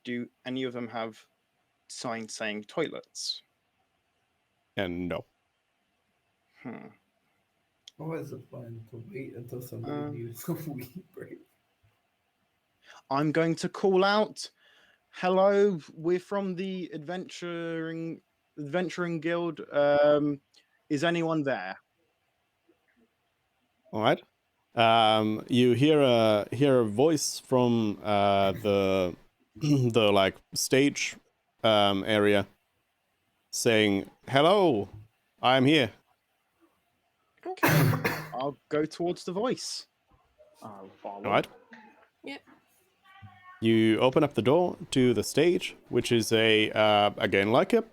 Do any of them have signs saying toilets? And no. Always a plan to wait until somebody needs a wee break. I'm going to call out. Hello, we're from the Adventuring Guild. Is anyone there? All right. You hear a voice from the the like stage area saying, "Hello, I'm here." Okay. I'll go towards the voice. I'll follow. All right. Yep. You open up the door to the stage, which is again like a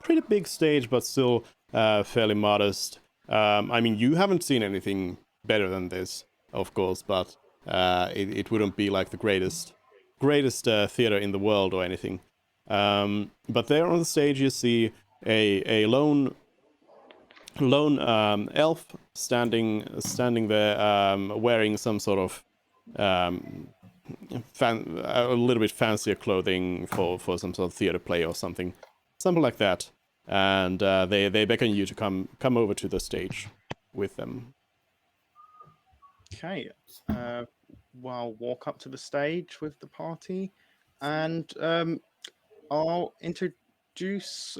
pretty big stage, but still fairly modest. I mean, you haven't seen anything better than this, of course, but it wouldn't be like the greatest theater in the world or anything. But there on the stage you see a lone elf standing there, wearing some sort of a little bit fancier clothing for some sort of theater play or something like that. And they beckon you to come over to the stage with them. Okay. I'll walk up to the stage with the party, and I'll introduce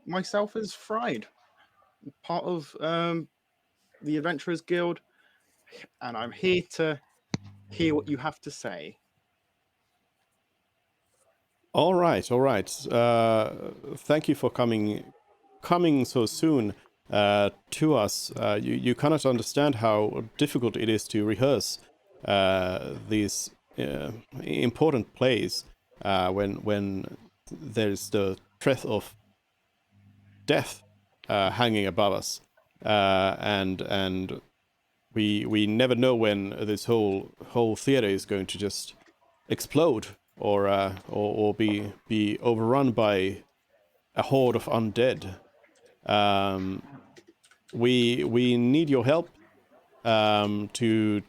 myself as Fried, part of the Adventurers Guild, and I'm here to hear what you have to say. All right. Thank you for coming so soon to us. You cannot understand how difficult it is to rehearse these important plays when there's the threat of death hanging above us, and we never know when this whole theater is going to just explode or be overrun by a horde of undead. We need your help to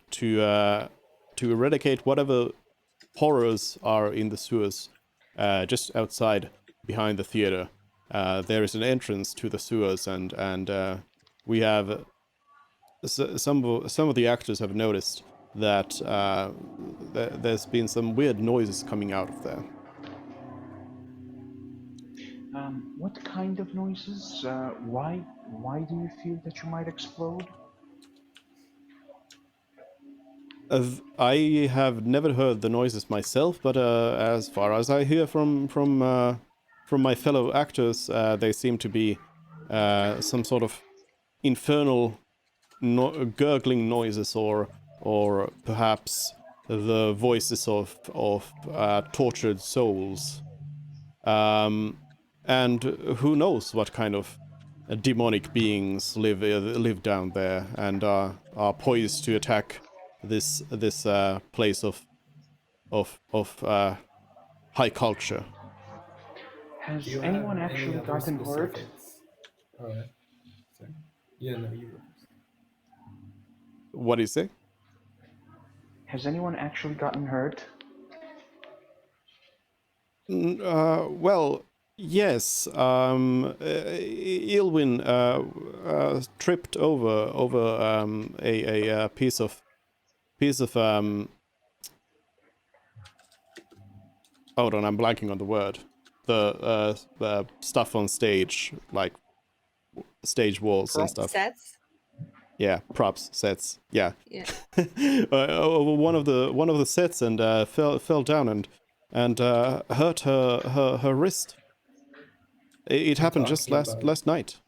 eradicate whatever horrors are in the sewers just outside behind the theater. There is an entrance to the sewers, and we have some of the actors have noticed that there's been some weird noises coming out of there. What kind of noises? Why do you feel that you might explode? I have never heard the noises myself, but as far as I hear from my fellow actors, they seem to be some sort of infernal gurgling noises, or perhaps the voices of tortured souls. And who knows what kind of demonic beings live down there and are poised to attack this place of high culture. Has Do you anyone have any actually other gotten hurt? specifics? Sorry. Yeah, no, you go first. What do you say? Has anyone actually gotten hurt? Well, yes. Ilwin tripped over a piece of hold on, I'm blanking on the word. The stuff on stage, like stage walls and stuff. Sets? Yeah, props, sets. Yeah. Yeah. Over one of the sets, and fell down and hurt her wrist. It happened just last night.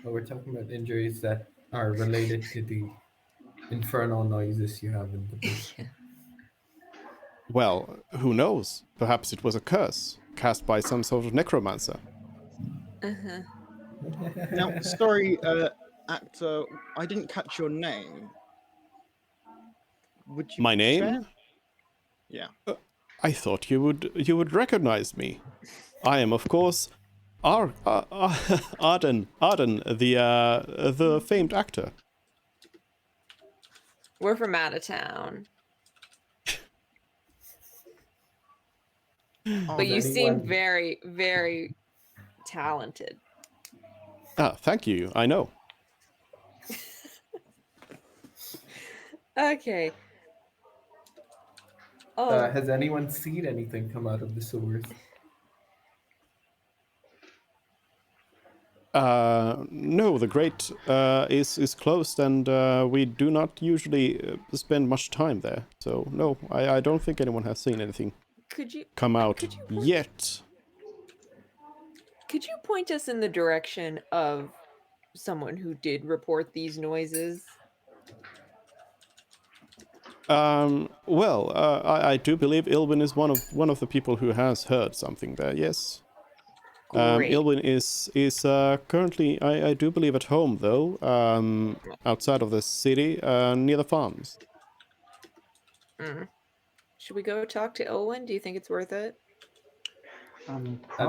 We're talking about injuries that are related to the infernal noises you have in the booth. Well, who knows? Perhaps it was a curse cast by some sort of necromancer. Uh-huh. Now, sorry, actor, I didn't catch your name. Would you My share? name? Yeah. I thought you would recognize me. I am, of course, Arden, the famed actor. We're from out of town. But you seem very, very talented. Thank you. I know. Okay. Oh, Has anyone seen anything come out of the sewers? No, the grate is closed, and we do not usually spend much time there. So no, I don't think anyone has seen anything come out yet. Could you point us in the direction of someone who did report these noises? Well, I do believe Ilwin is one of the people who has heard something there. Yes. Great. Ilwin is currently, I do believe, at home though, outside of the city, near the farms. Should we go talk to Ilwin? Do you think it's worth it? I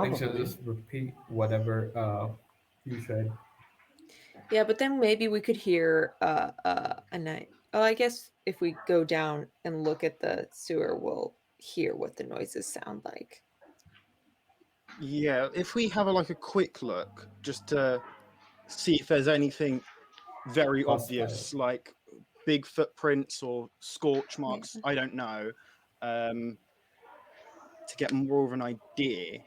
think she'll just repeat whatever you said. Yeah, but then maybe we could hear a night. Oh, I guess if we go down and look at the sewer, we'll hear what the noises sound like. Yeah, if we have a quick look, just to see if there's anything very obvious, like big footprints or scorch marks, I don't know, to get more of an idea.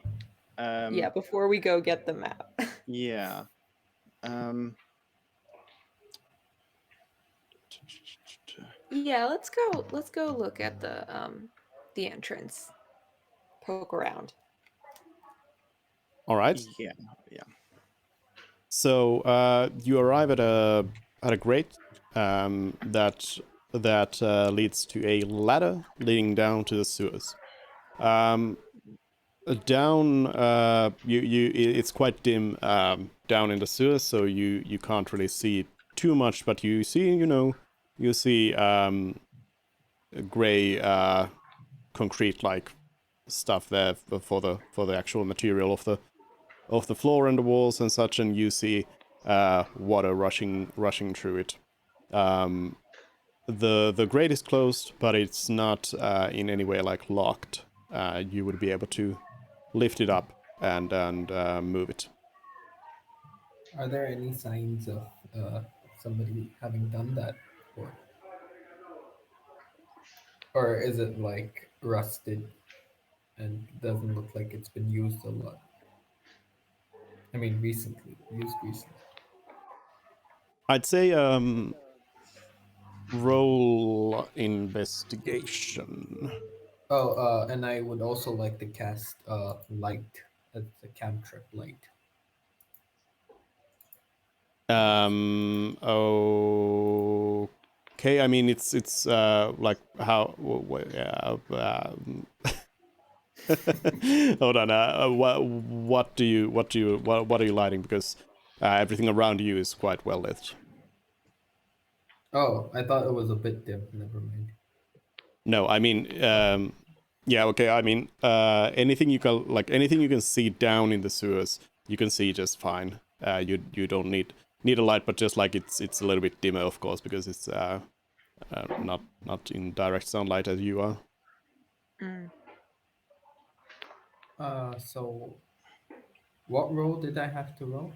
Yeah, before we go get the map. Yeah. Yeah, let's go look at the entrance. Poke around. All right. Yeah. So you arrive at a grate that leads to a ladder leading down to the sewers. down, it's quite dim down in the sewers, so you can't really see too much, but you see, you see gray concrete like stuff there for the actual material of the floor and the walls and such, and you see water rushing through it. The grate is closed, but it's not in any way like locked. You would be able to lift it up and move it. Are there any signs of somebody having done that before? Or is it like rusted and doesn't look like it's been used a lot? I mean, used recently. I'd say roll investigation. Oh, and I would also like to cast light as a cantrip light. Okay. I mean, it's like how. Hold on. What are you lighting? Because everything around you is quite well lit. Oh, I thought it was a bit dim. Never mind. No, I mean, yeah, okay. I mean, anything you can see down in the sewers, you can see just fine. You don't need a light, but just like it's a little bit dimmer, of course, because it's not in direct sunlight as you are. So what roll did I have to roll?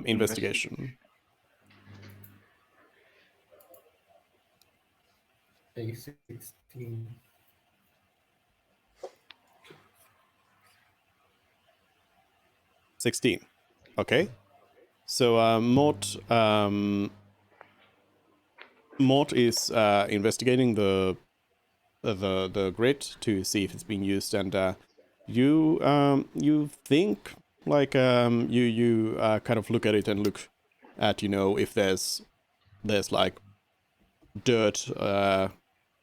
Investigation. A 16. 16. Okay. So Mort is investigating the grid to see if it's being used, and you think like you kind of look at it and look at if there's like dirt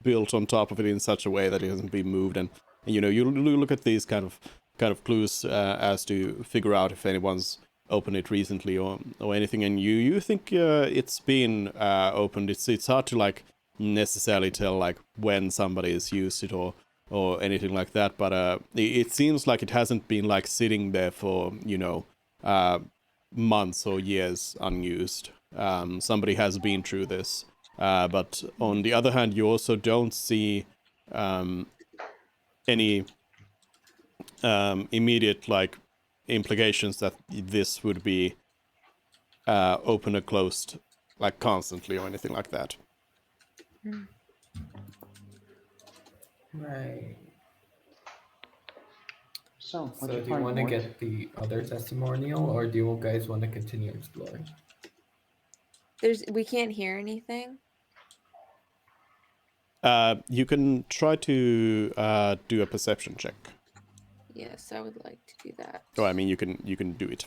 built on top of it in such a way that it hasn't been moved, and you look at these kind of clues as to figure out if anyone's opened it recently or anything, and you think it's been opened. It's hard to like necessarily tell like when somebody has used it or anything like that, but it seems like it hasn't been like sitting there for months or years unused. Somebody has been through this, but on the other hand, you also don't see any immediate like implications that this would be open or closed like constantly or anything like that. Right. So, So do you want to get the other testimonial, or do you guys want to continue exploring? We can't hear anything. You can try to do a perception check. Yes, I would like to do that. Oh, I mean, you can do it.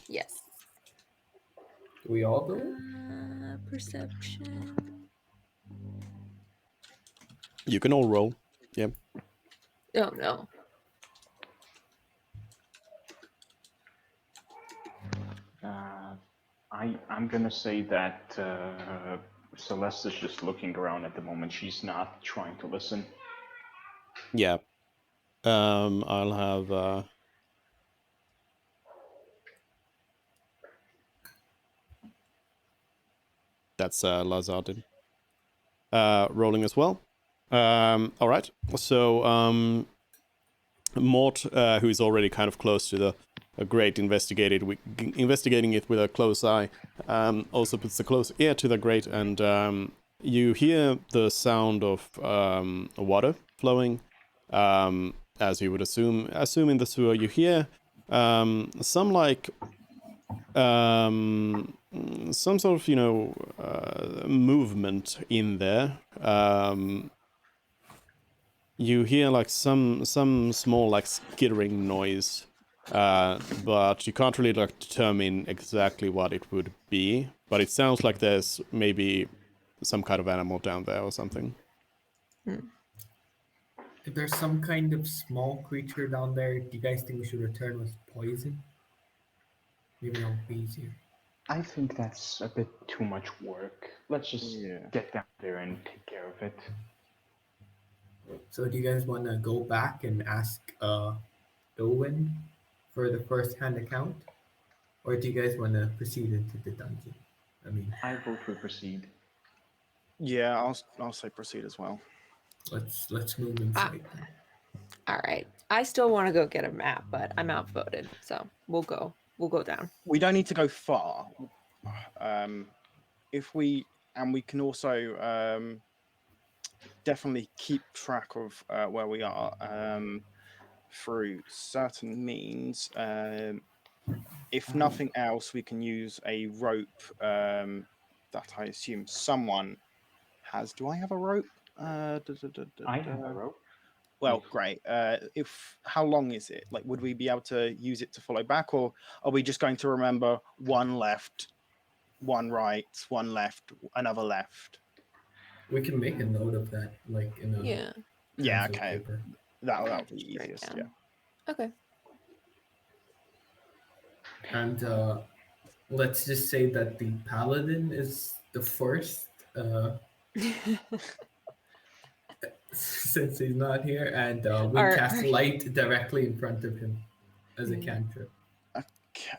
Yes. Do we all do it? Perception. You can all roll. Yeah. Oh no. I'm gonna say that Celeste is just looking around at the moment. She's not trying to listen. Yeah. I'll have that's Lazardin rolling as well. All right. So Mort, who is already kind of close to the grate, investigating it with a close eye, also puts a close ear to the grate, and you hear the sound of water flowing, as you would assume in the sewer. You hear some like some sort of movement in there. You hear like some small like skittering noise, but you can't really like determine exactly what it would be. But it sounds like there's maybe some kind of animal down there or something. If there's some kind of small creature down there, do you guys think we should return with poison? Maybe that would be easier. I think that's a bit too much work. Let's just get down there and take care of it. So do you guys want to go back and ask Owen for the first-hand account? Or do you guys want to proceed into the dungeon? I mean, I vote we proceed. Yeah, I'll say proceed as well. let's move inside then. All right. I still want to go get a map, but I'm outvoted, so we'll go. We'll go down. We don't need to go far. If we can also definitely keep track of where we are through certain means. If nothing else, we can use a rope that I assume someone has. Do I have a rope? I have a rope. Well, great. How long is it? Like, would we be able to use it to follow back, or are we just going to remember one left, one right, one left, another left? We can make a note of that, like in a Yeah. pencil Okay. paper. That'll be easiest. Yeah. Okay. And let's just say that the paladin is the first, since he's not here, and we cast light directly in front of him as a cantrip. Okay.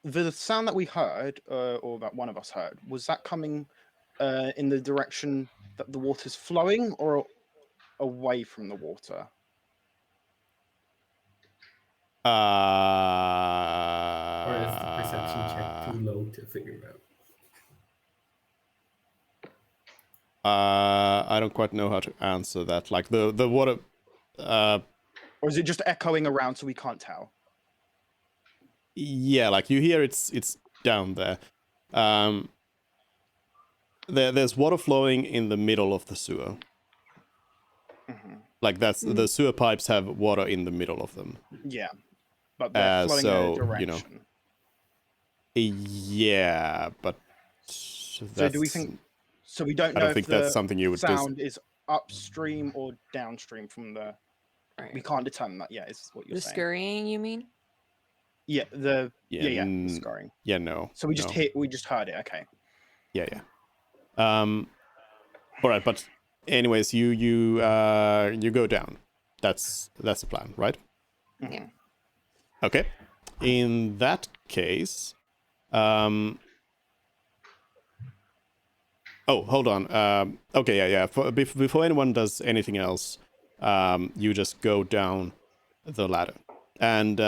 The sound that we heard, or that one of us heard, was that coming in the direction that the water's flowing, or away from the water? Or is the perception check too low to figure out? I don't quite know how to answer that. Like the water. Or is it just echoing around so we can't tell? Yeah, like you hear it's down there. There's water flowing in the middle of the sewer. Mm-hmm. Like that's the sewer pipes have water in the middle of them. Yeah, but they're flowing in a direction. Yeah, but so do we think? So we don't know. I don't think that's something you would. Sound is upstream or downstream from the. Right. We can't determine that yet. Is what you're saying? The scurrying, you mean? Yeah. The scurrying. Yeah. No. So we just heard it. Okay. Yeah. All right, but anyways, you go down. That's the plan, right? Yeah. Okay. In that case, oh, hold on. Okay, yeah. Before anyone does anything else, you just go down the ladder, and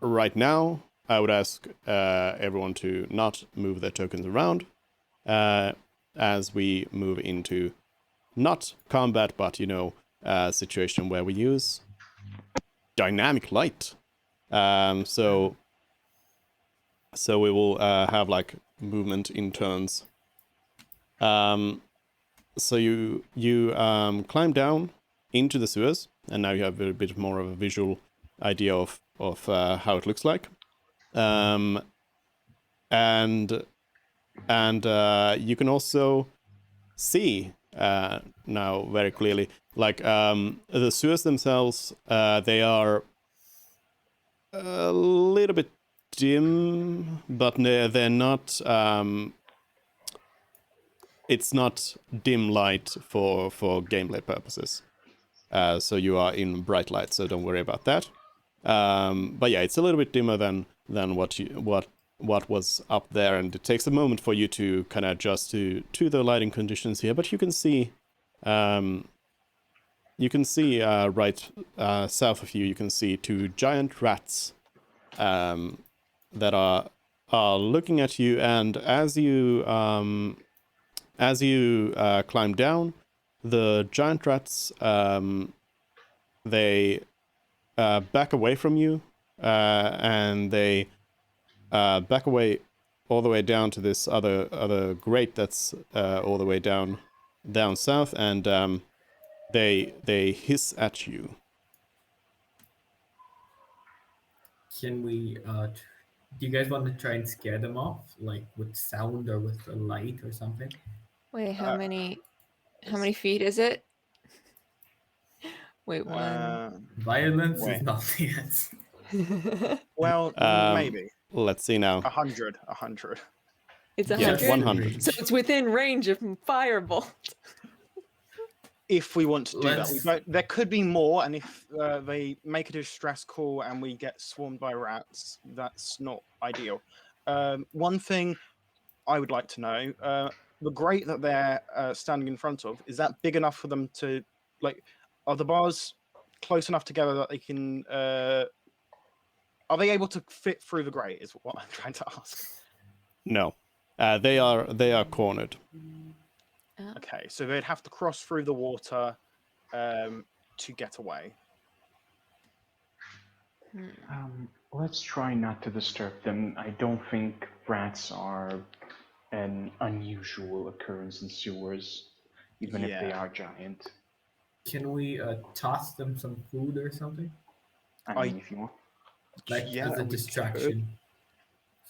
right now, I would ask everyone to not move their tokens around, as we move into not combat, but a situation where we use dynamic light. So we will have like movement in turns. So you climb down into the sewers, and now you have a bit more of a visual idea of how it looks like. And you can also see now very clearly, like the sewers themselves, they are a little bit dim, but they're not. It's not dim light for gameplay purposes. So you are in bright light, so don't worry about that. But yeah, it's a little bit dimmer than what was up there, and it takes a moment for you to kind of adjust to the lighting conditions here. But you can see right south of you. You can see two giant rats that are looking at you, and as you climb down, the giant rats they back away from you, and they back away all the way down to this other grate that's all the way down south, and they hiss at you. Can we? Do you guys want to try and scare them off, like with sound or with a light or something? Wait, how many feet is it? Wait, one. Violence Wait. is not the answer. Well, maybe Let's see now. 100. 100. It's Yeah, 100. 100. So it's within range of firebolt. If we want to do that, we Let's- don't. There could be more, and if they make a distress call and we get swarmed by rats, that's not ideal. One thing I would like to know: the grate that they're standing in front of, is that big enough for them to, like, are the bars close enough together that they can? Are they able to fit through the grate? Is what I'm trying to ask. No. They are cornered. Okay, so they'd have to cross through the water to get away. Let's try not to disturb them. I don't think rats are an unusual occurrence in sewers, even if they Yeah. are giant. Can we toss them some food or something? I mean, if you want. Like Yeah, as a we distraction.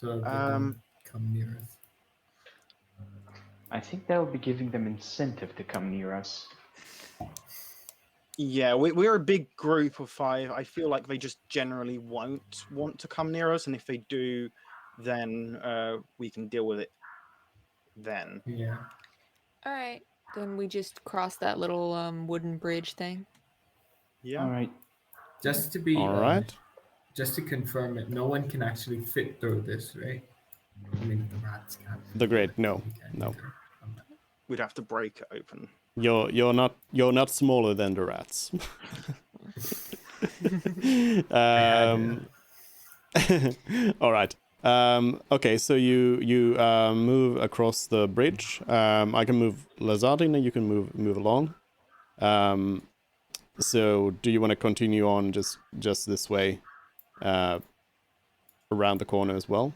So they don't come near us. I think that would be giving them incentive to come near us. Yeah, we're a big group of 5. I feel like they just generally won't want to come near us, and if they do, then we can deal with it then. Yeah. All right. Then we just cross that little wooden bridge thing. Yeah. All right. Just to be All right. just to confirm it, no one can actually fit through this, right? I mean, the rats can't. The grate, no, We can't no. either. We'd have to break it open. You're not smaller than the rats. All right. Okay, so you move across the bridge. I can move Lazardine, you can move along. So do you want to continue on just this way, around the corner as well?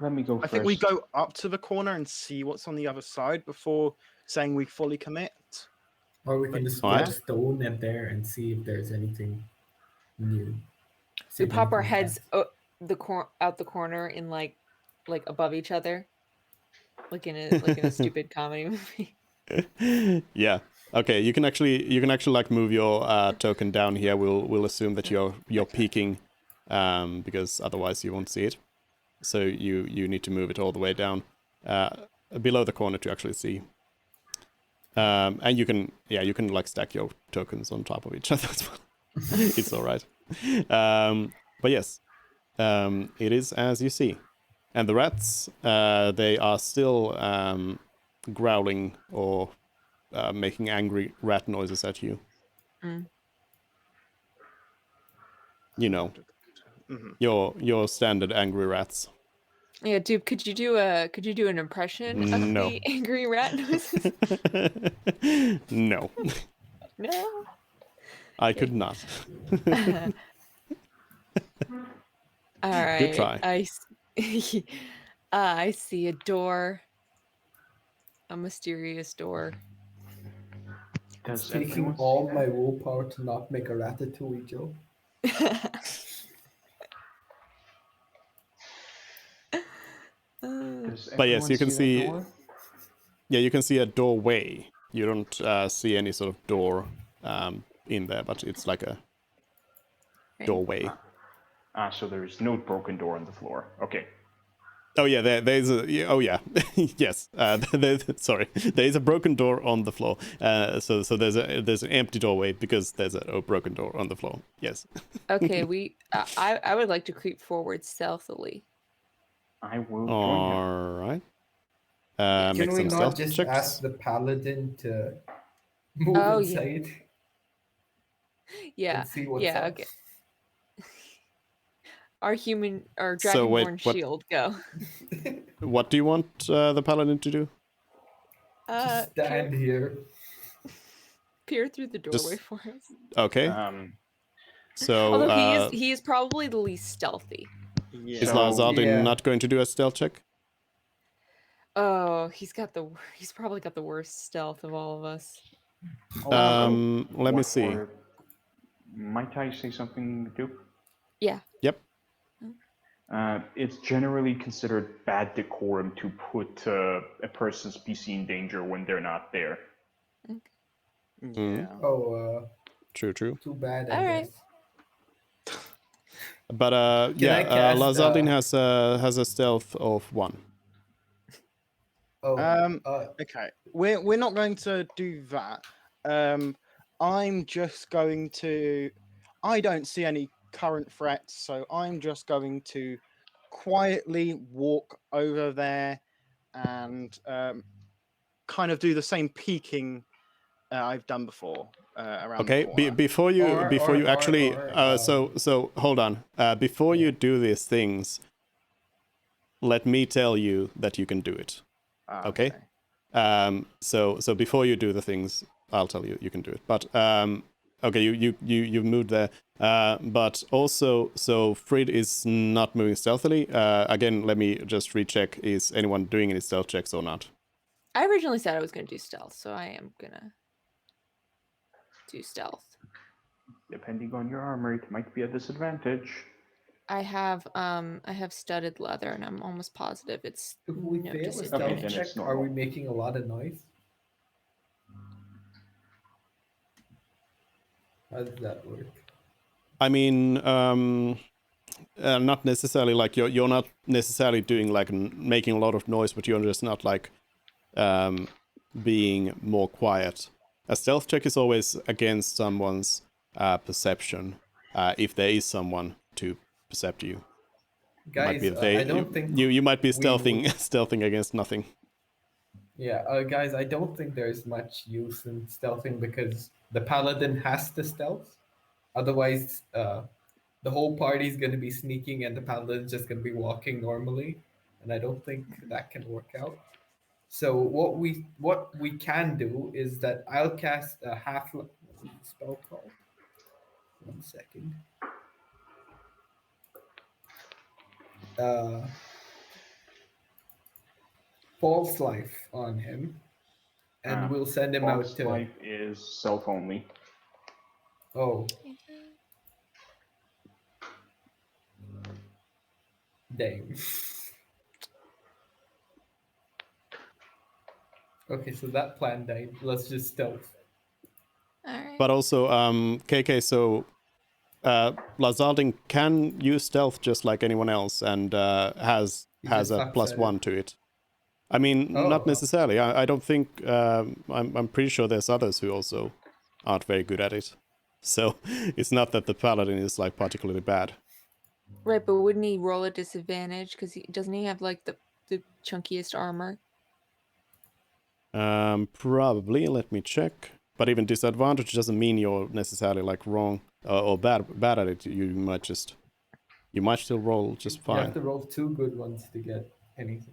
Let me go I first. think we go up to the corner and see what's on the other side before saying we fully commit. Or we can just Alright. put a stone in there and see if there's anything new. See We if pop our anything heads out the corner in like above each other, like in a stupid comedy movie. Yeah. Okay. You can actually like move your token down here. We'll assume that you're peeking, because otherwise you won't see it. So you need to move it all the way down, below the corner to actually see. And you can like stack your tokens on top of each other as well. It's all right. But yes, it is as you see. And the rats, they are still growling or making angry rat noises at you. Mm. You know, Mhm. your standard angry rats. Yeah, dude, could you do an impression of No. the angry rat noises? No, No. I could not. All right. Good try. I see a door. A mysterious door. Does taking everyone see all that? my willpower to not make a ratatouille joke. Does But yes, everyone you can that see- door? Yeah, you can see a doorway. You don't see any sort of door in there, but it's like a Right. doorway. So there's no broken door on the floor. Okay. Oh yeah, there's a. Oh yeah, yes. Sorry, there is a broken door on the floor. So there's an empty doorway because there's a broken door on the floor. Yes. Okay, I would like to creep forward stealthily. I will join you. All right. Can Make we some not stealth just checks. ask the paladin to move Oh, yeah. inside Yeah. and see what's Yeah. up? Okay. Our So wait, dragonborn what- shield go. What do you want the paladin to do? Just stand here. Peer through the doorway Just- for us. Okay. So Although he is probably the least stealthy. Yeah. is So- Lazardin Yeah. not going to do a stealth check? Oh, he's probably got the worst stealth of all of us. Let me What see. for- Might I say something, Duke? Yeah. Yep. It's generally considered bad decorum to put a person's PC in danger when they're not there. Yeah. Oh, True. too bad, I All right. guess. But Can I cast, Lazaldin has a stealth of 1. Oh, Okay. We're not going to do that. I'm just going to. I don't see any current threats, so I'm just going to quietly walk over there and kind of do the same peeking I've done before around the Okay, corner. before you actually so hold on. Before you do these things, let me tell you that you can do it. Okay. So before you do the things, I'll tell you can do it. But okay, you moved there. But also, so Frid is not moving stealthily. Again, let me just recheck: is anyone doing any stealth checks or not? I originally said I was going to do stealth, so I am gonna do stealth. Depending on your armor, it might be a disadvantage. I have studded leather, and I'm almost positive it's if we no fail a disadvantage. stealth Okay, then check, it's are we normal. making a lot of noise? How does that work? I mean, not necessarily like you're not necessarily doing like making a lot of noise, but you're just not like being more quiet. A stealth check is always against someone's perception, if there is someone to percept you. Guys, I don't think you might be we stealthing would- stealthing against nothing. Yeah, guys, I don't think there's much use in stealthing because the paladin has to stealth. Otherwise, the whole party's going to be sneaking and the paladin's just going to be walking normally, and I don't think that can work out. So what we can do is that I'll cast a what's the spell called? 1 second. False life on him, and we'll send him out False to. life is self only. Oh, dang. Okay, so that plan died. Let's just stealth. All right. But also, KK, so Lazarding can use stealth just like anyone else, and has He a just sucks at +1 it. to it. I mean, not Oh. necessarily. I don't think. I'm pretty sure there's others who also aren't very good at it. So it's not that the paladin is like particularly bad. Right, but wouldn't he roll a disadvantage? Because doesn't he have like the chunkiest armor? Probably. Let me check. But even disadvantage doesn't mean you're necessarily like wrong or bad at it. You might still roll just You have fine. to roll 2 good ones to get anything.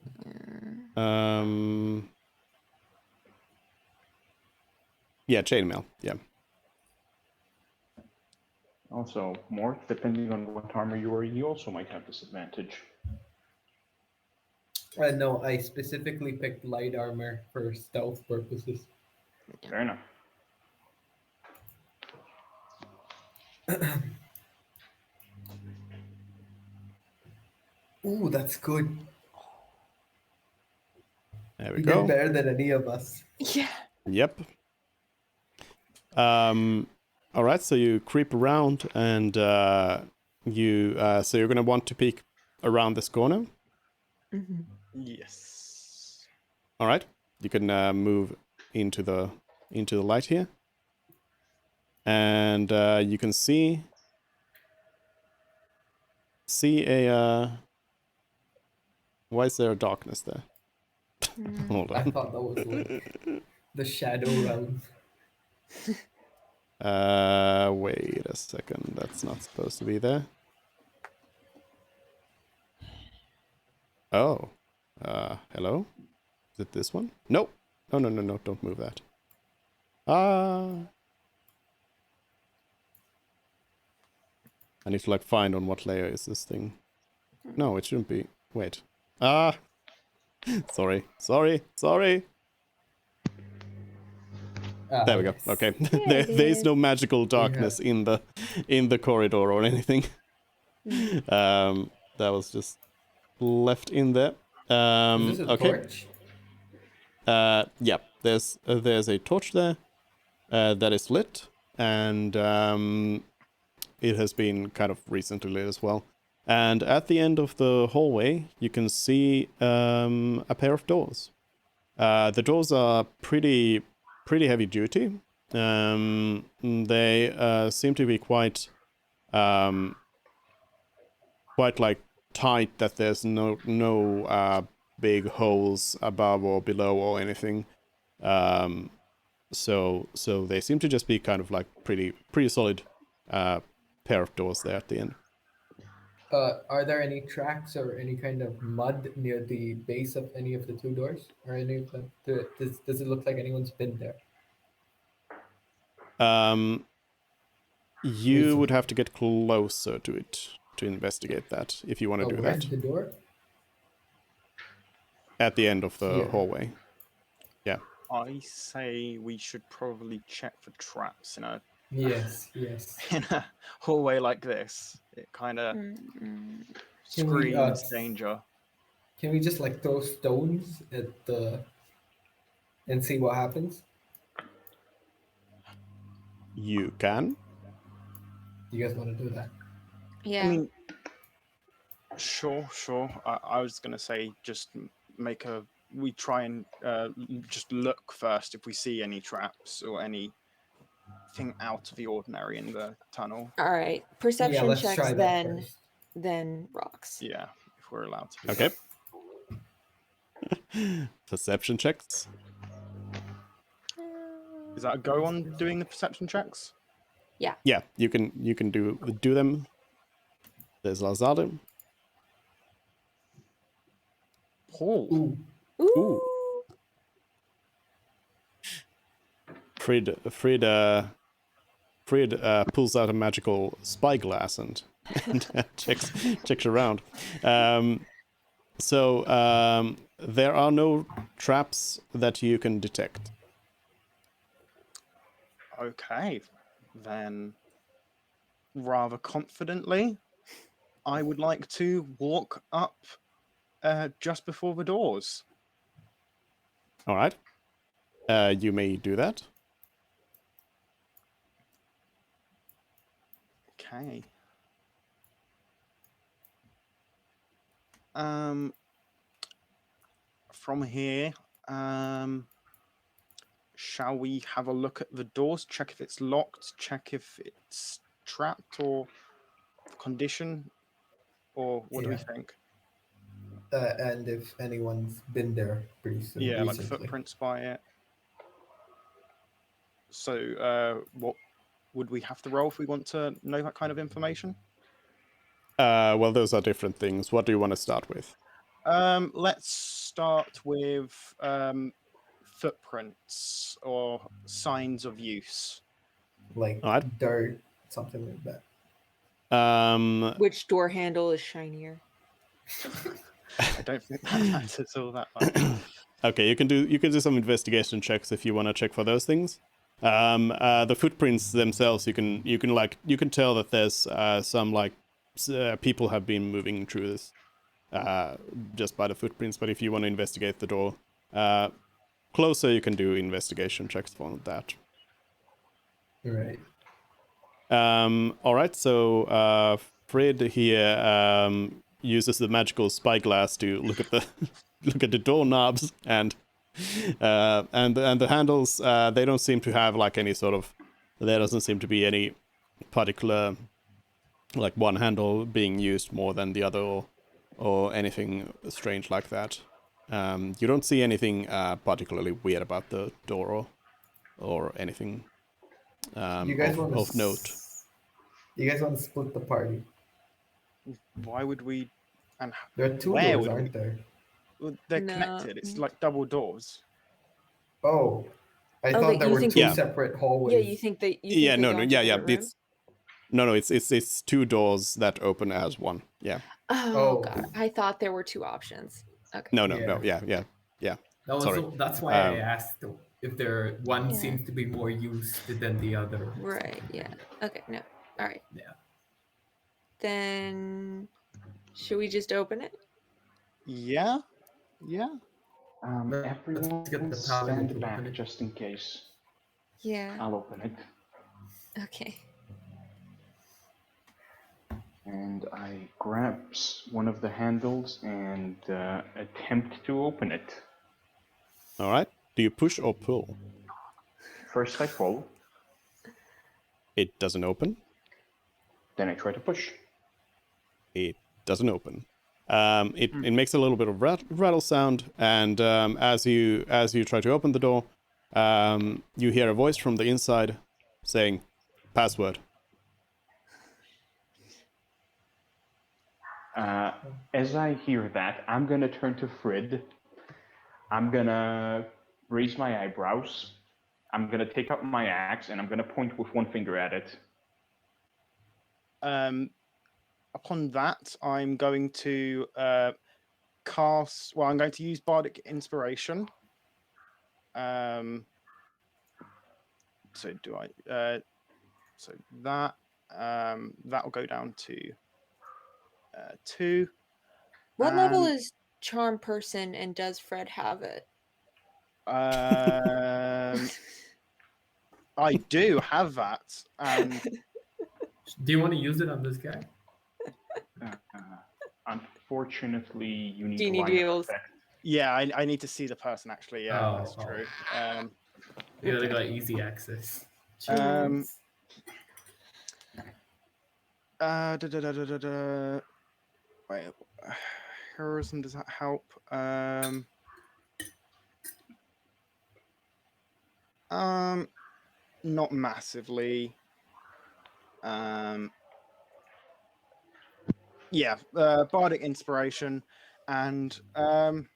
Yeah, chainmail. Yeah. Also, Mork, depending on what armor you are, you also might have disadvantage. No, I specifically picked light armor for stealth purposes. Fair enough. Ooh, that's good. There we He go. did better than any of us. Yeah. Yep. All right. So you creep around, and so you're gonna want to peek around this corner. Mm-hmm. Yes. All right. You can move into the light here, and you can see a. Why is there a darkness there? Hold I on. thought that was like the shadow realm. Wait a second. That's not supposed to be there. Oh. Hello? Is it this one? Nope. No. Don't move that. I need to like find on what layer is this thing. No, it shouldn't be. Wait. Sorry. There we go. Yes. Okay. Yeah, there is no magical darkness in the corridor or anything. That was just left in there. Is this a Okay. torch? Yeah. There's a torch there. that is lit, and it has been kind of recently lit as well. And at the end of the hallway, you can see a pair of doors. The doors are pretty heavy duty. They seem to be quite like tight, that there's no big holes above or below or anything. So they seem to just be kind of like pretty solid pair of doors there at the end. Are there any tracks or any kind of mud near the base of any of the two doors, or any of them? Does it look like anyone's been there? You would have to get closer to it to investigate that if you want to do where's that. the door? At the end of the Here. hallway. Yeah. I say we should probably check for traps in a Yes. in a hallway like this. It kind of Mm-mm. Can we, screams danger. Can we just like throw stones at the and see what happens? You can. You guys want to do that? Yeah. I mean, sure. I was gonna say just make a. We try and just look first if we see any traps or anything out of the ordinary in the tunnel. All right. Perception let's checks, try that first. then rocks. Yeah, if we're allowed to. Do Okay. that. Perception checks. Is that a go on doing the perception checks? Yeah, you can do them. There's Lazada. Oh, Ooh. Ooh. Frid pulls out a magical spyglass and checks around. So there are no traps that you can detect. okay. Then, rather confidently, I would like to walk up just before the doors. All right. You may do that. Okay. From here, shall we have a look at the doors, check if it's locked, check if it's trapped or condition, or what do we Yeah. think? And if anyone's been there recently. Yeah, like footprints by it. So, what would we have to roll if we want to know that kind of information? Well, those are different things. What do you want to start with? Let's start with footprints or signs of use. Like All right. dirt, something like that. Which door handle is shinier? I don't think that matters all that much. Okay, you can do some investigation checks if you want to check for those things. The footprints themselves, you can tell that there's some people have been moving through this just by the footprints. But if you want to investigate the door closer, you can do investigation checks for that. Right. All right, so Fred here uses the magical spyglass to look at the doorknobs and the handles. They don't seem to have like any sort of. There doesn't seem to be any particular like one handle being used more than the other or anything strange like that. You don't see anything particularly weird about the door or anything You guys want of note. You guys want to split the party? Why would we? And There are two Where doors, would aren't there? well, they're No. connected. It's like double doors. Oh, I Oh, thought that there you were think two Yeah. separate hallways. Yeah, you think they Yeah, go into yeah. different rooms? It's two doors that open as one. Yeah. Oh, Oh. god. I thought there were two options. Okay. No. Yeah. Yeah. Sorry. Sorry. That's why I Um, asked if there one Yeah. seems to be more used than the other. Right, yeah. Okay, no. All right. Yeah. Then should we just open it? Yeah. Let's get Everyone the paladin to stand open back it. just in case. Yeah. I'll open it. Okay. And I grab one of the handles and attempt to open it. All right. Do you push or pull? First I pull, It doesn't open. then I try to push. It doesn't open. It makes a little bit of rattle sound, and as you try to open the door, you hear a voice from the inside saying, "Password." As I hear that, I'm gonna turn to Frid. I'm gonna raise my eyebrows. I'm gonna take out my axe and I'm gonna point with one finger at it. Upon that, I'm going to cast. Well, I'm going to use Bardic Inspiration. So do I? So that that will go down to 2. What level And- is Charm Person, and does Fred have it? I do have that, and Do you want to use it on this guy? Unfortunately, you need Do you need to line be of able to- effect. yeah, I need to see the person actually. Yeah, Oh, that's true. You gotta got easy access. Um, Wait, heroism, does that help? Not massively. Yeah, Bardic Inspiration, and I'm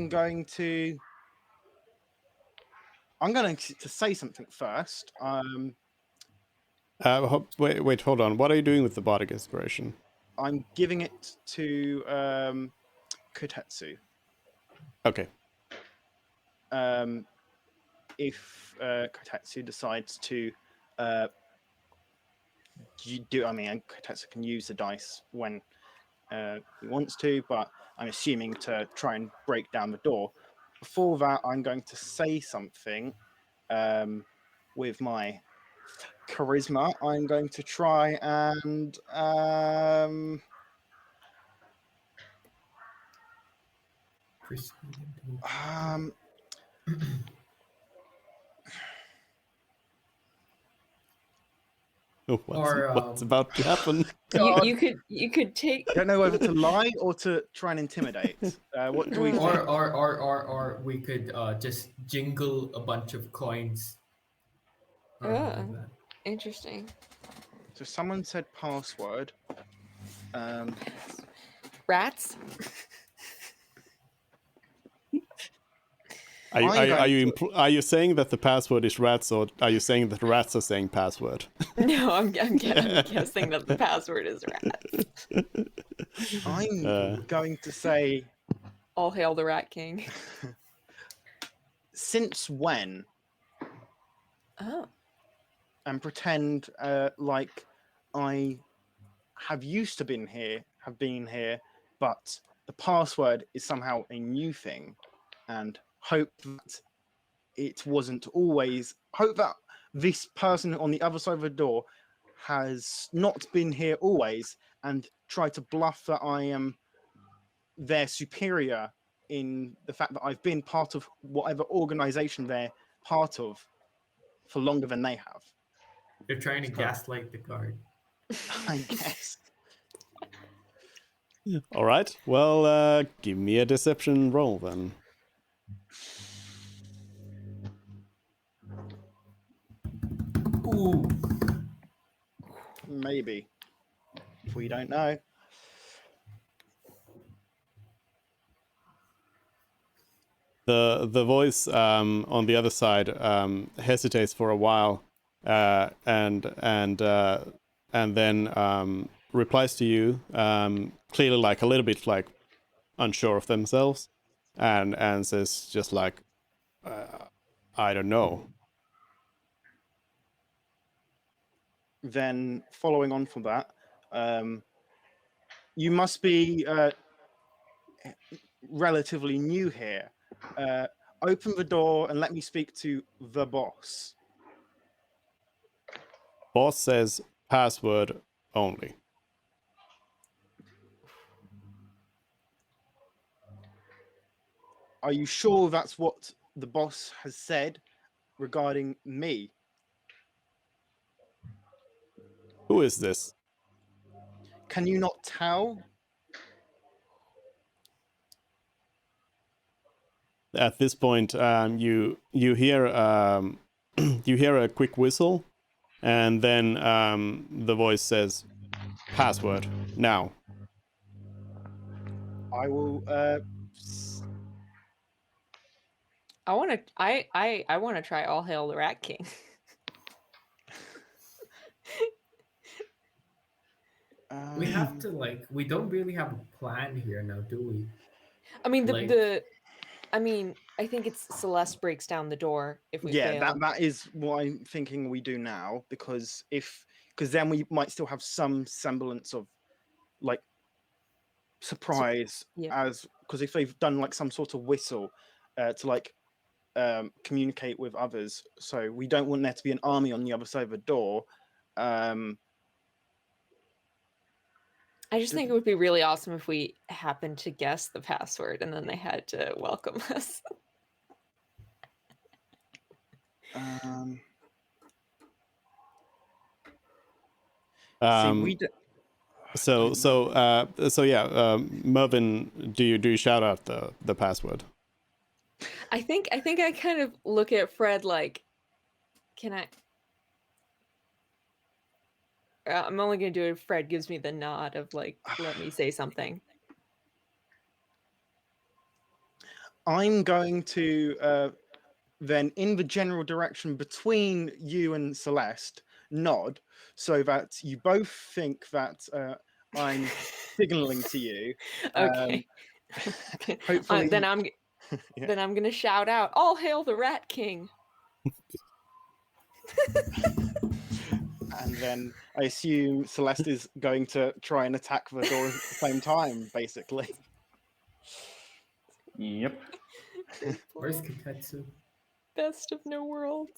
going to say something first. Wait, hold on. What are you doing with the Bardic Inspiration? I'm giving it to Kotetsu. Okay. If Kotetsu decides to do, I mean, Kotetsu can use the dice when he wants to, but I'm assuming to try and break down the door. Before that, I'm going to say something with my charisma. I'm going to try and Oh, what's about to happen? You could take. I don't know whether to lie or to try and intimidate. What do we think? Or we could just jingle a bunch of coins. Oh, interesting. So someone said password. Rats. Are you saying that the password is rats, or are you saying that rats are saying password? No, I'm guessing that the password is rats. I'm going to say, all hail the Rat King. Since when? Oh. And pretend like I have used to been here, but the password is somehow a new thing, and hope that it wasn't always. Hope that this person on the other side of the door has not been here always, and try to bluff that I am their superior in the fact that I've been part of whatever organization they're part of for longer than they have. You're trying to gaslight the guard. I guess. All right. Well, give me a deception roll then. Ooh. Maybe. If we don't know. The voice on the other side hesitates for a while, and then replies to you, clearly like a little bit like unsure of themselves, and says just like, I don't know. Then following on from that, you must be relatively new here. Open the door and let me speak to the boss. Boss says password only. Are you sure that's what the boss has said regarding me? Who is this? Can you not tell? At this point, you hear you hear a quick whistle, and then the voice says, "Password now." I will. I want to. I want to try All Hail the Rat King. We have to we don't really have a plan here now, do we? I mean Like- I think it's Celeste breaks down the door if we Yeah, fail. that is what I'm thinking we do now, because then we might still have some semblance of like surprise, yeah. because if they've done like some sort of whistle to like communicate with others, so we don't want there to be an army on the other side of the door. I just think it would be really awesome if we happened to guess the password and then they had to welcome us. See, we Mervin, do you shout out the password? I think I kind of look at Fred like, can I? I'm only gonna do it if Fred gives me the nod of like, let me say something. I'm going to then, in the general direction between you and Celeste, nod so that you both think that I'm signaling to you. Okay. Hopefully, then I'm Yeah. then I'm gonna shout out, "All hail the Rat King!" And then I assume Celeste is going to try and attack the door at the same time, basically. Yep. Where's Katetsu? Best of no worlds.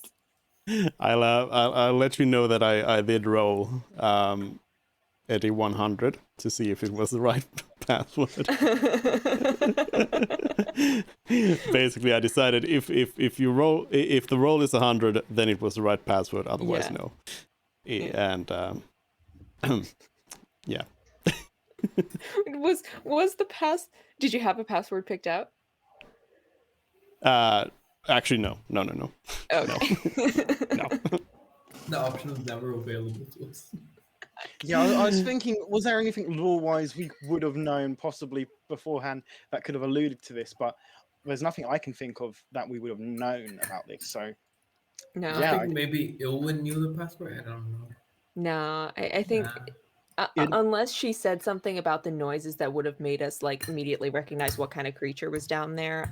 I'll let you know that I did roll Eddie 100 to see if it was the right password. Basically, I decided if the roll is 100, then it was the right password. Otherwise, Yeah. no. Yeah. And yeah. was the pass? Did you have a password picked out? Actually, no. Okay. No. The option was never available to us. Yeah, I was thinking, was there anything law-wise we would have known possibly beforehand that could have alluded to this? But there's nothing I can think of that we would have known about this. So No. I Yeah, think maybe Ilwin knew the password. I don't know. No, I think Nah. unless she said something about the noises that would have made us like immediately recognize what kind of creature was down there,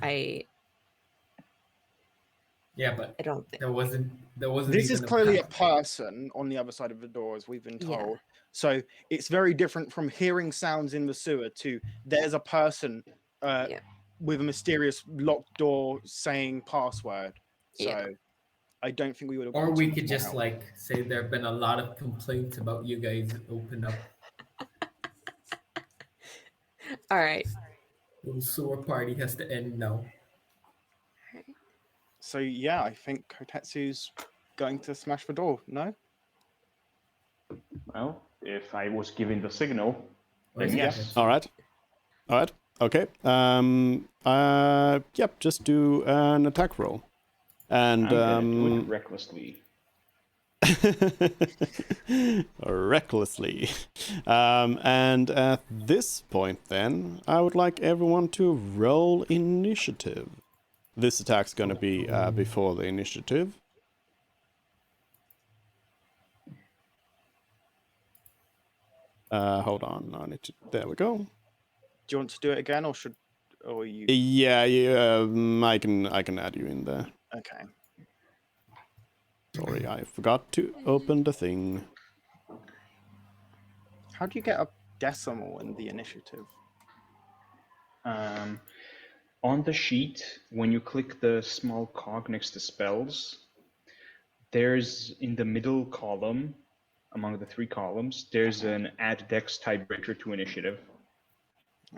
Yeah, but I don't think. there wasn't this is even clearly a path. person on the other side of the door, as we've been Yeah. told. So it's very different from hearing sounds in the sewer to there's a person Yeah. with a mysterious locked door saying password. So Yeah. I don't think we would have. Or gotten we too much could more just help. say there have been a lot of complaints about you guys open up. All right. Little sewer party has to end now. So yeah, I think Kotetsu's going to smash the door. No. Well, if I was given the signal, then Where's yes. Katetsu? All right. Okay. Yep. Just do an attack roll, and I'm gonna do it recklessly. recklessly. And at this point, then, I would like everyone to roll initiative. This attack's going to be before the initiative. Hold on, I need to. There we go. Do you want to do it again, or you? Yeah. I can add you in there. Okay. Sorry, I forgot to open the thing. How do you get a decimal in the initiative? On the sheet, when you click the small cog next to spells, there's in the middle column, among the 3 columns, there's an add dex tiebreaker to initiative.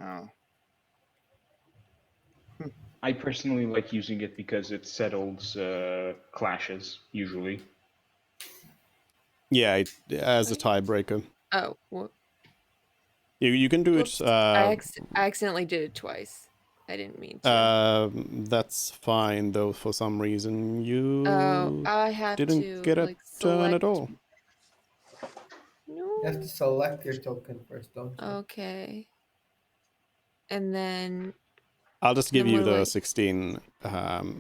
Oh. I personally like using it because it settles clashes, usually. Yeah, as a tiebreaker. Oh, well, You can do whoops. it. I accidentally did it twice. I didn't mean to. That's fine though. For some reason, Oh, you I have didn't to get a like turn at select. all. You have No. to select your token first, don't you? Okay. And then. I'll just give Then you what do the I- 16.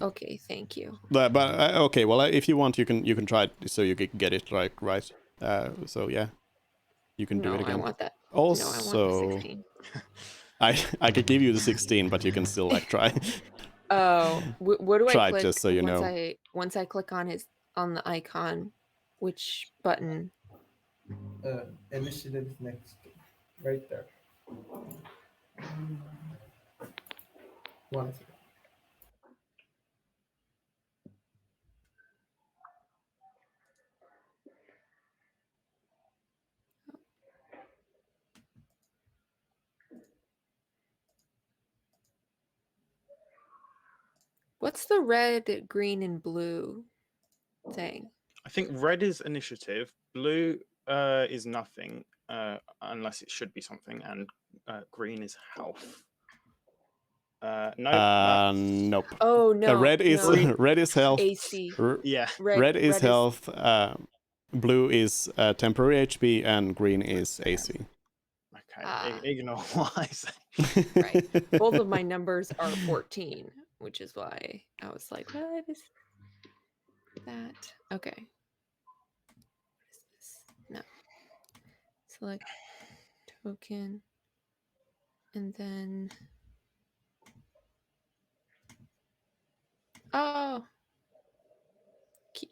Okay, thank you. But okay. Well, if you want, you can try it so you can get it right. So yeah, you can do it No, I again. want that. Also, No, I want the 16. I could give you the 16, but you can still like try. Oh, what do I Try it click just so you once know. I click on the icon? Which button? Initiative next, right there. One second. What's the red, green, and blue thing? I think red is initiative, blue is nothing, unless it should be something, and green is health. No, Nope. Oh no, Red is no. red is health. AC. yeah. Red is health. Blue is temporary HP, and green is AC. Okay, ignore what I say. Right. Both of my numbers are 14, which is why I was like, what is that? Okay. What is this? No. Select token. And then. Oh.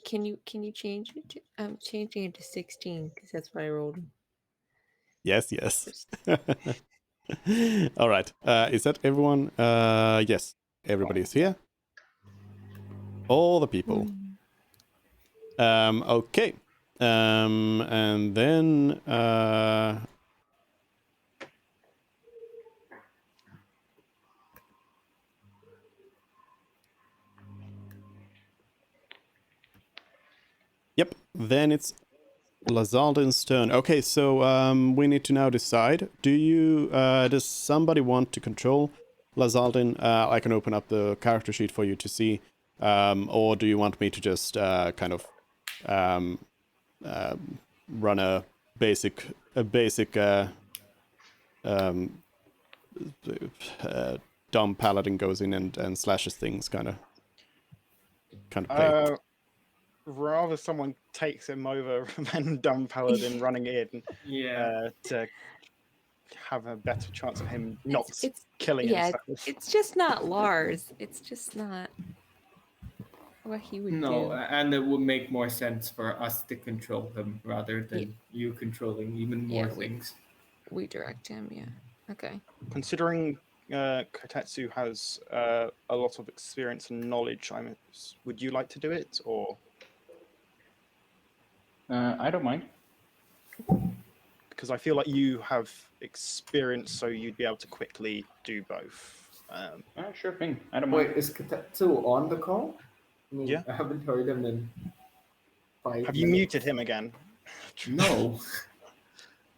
Can you change it to, I'm changing it to 16 because that's what I rolled. Yes. All right. Is that everyone? Yes. Everybody's here. All the people. Okay. And then yep. Then it's Lazaldin's turn. Okay, so we need to now decide. Does somebody want to control Lazaldin? I can open up the character sheet for you to see. Or do you want me to just kind of run a basic dumb paladin goes in and slashes things kind of play? Rather someone takes him over than dumb paladin running in to have a better chance of him not killing himself. It's just not Lars. It's just not what he would do. No, and it would make more sense for us to control him rather than you controlling even more things. We direct him, yeah. Okay. Considering Kotetsu has a lot of experience and knowledge, would you like to do it, or? I don't mind. Because I feel like you have experience, so you'd be able to quickly do both. Sure thing. I don't mind. Wait, is Kotetsu on the call? I mean, Yeah. I haven't heard him in 5 Have you muted him again? No.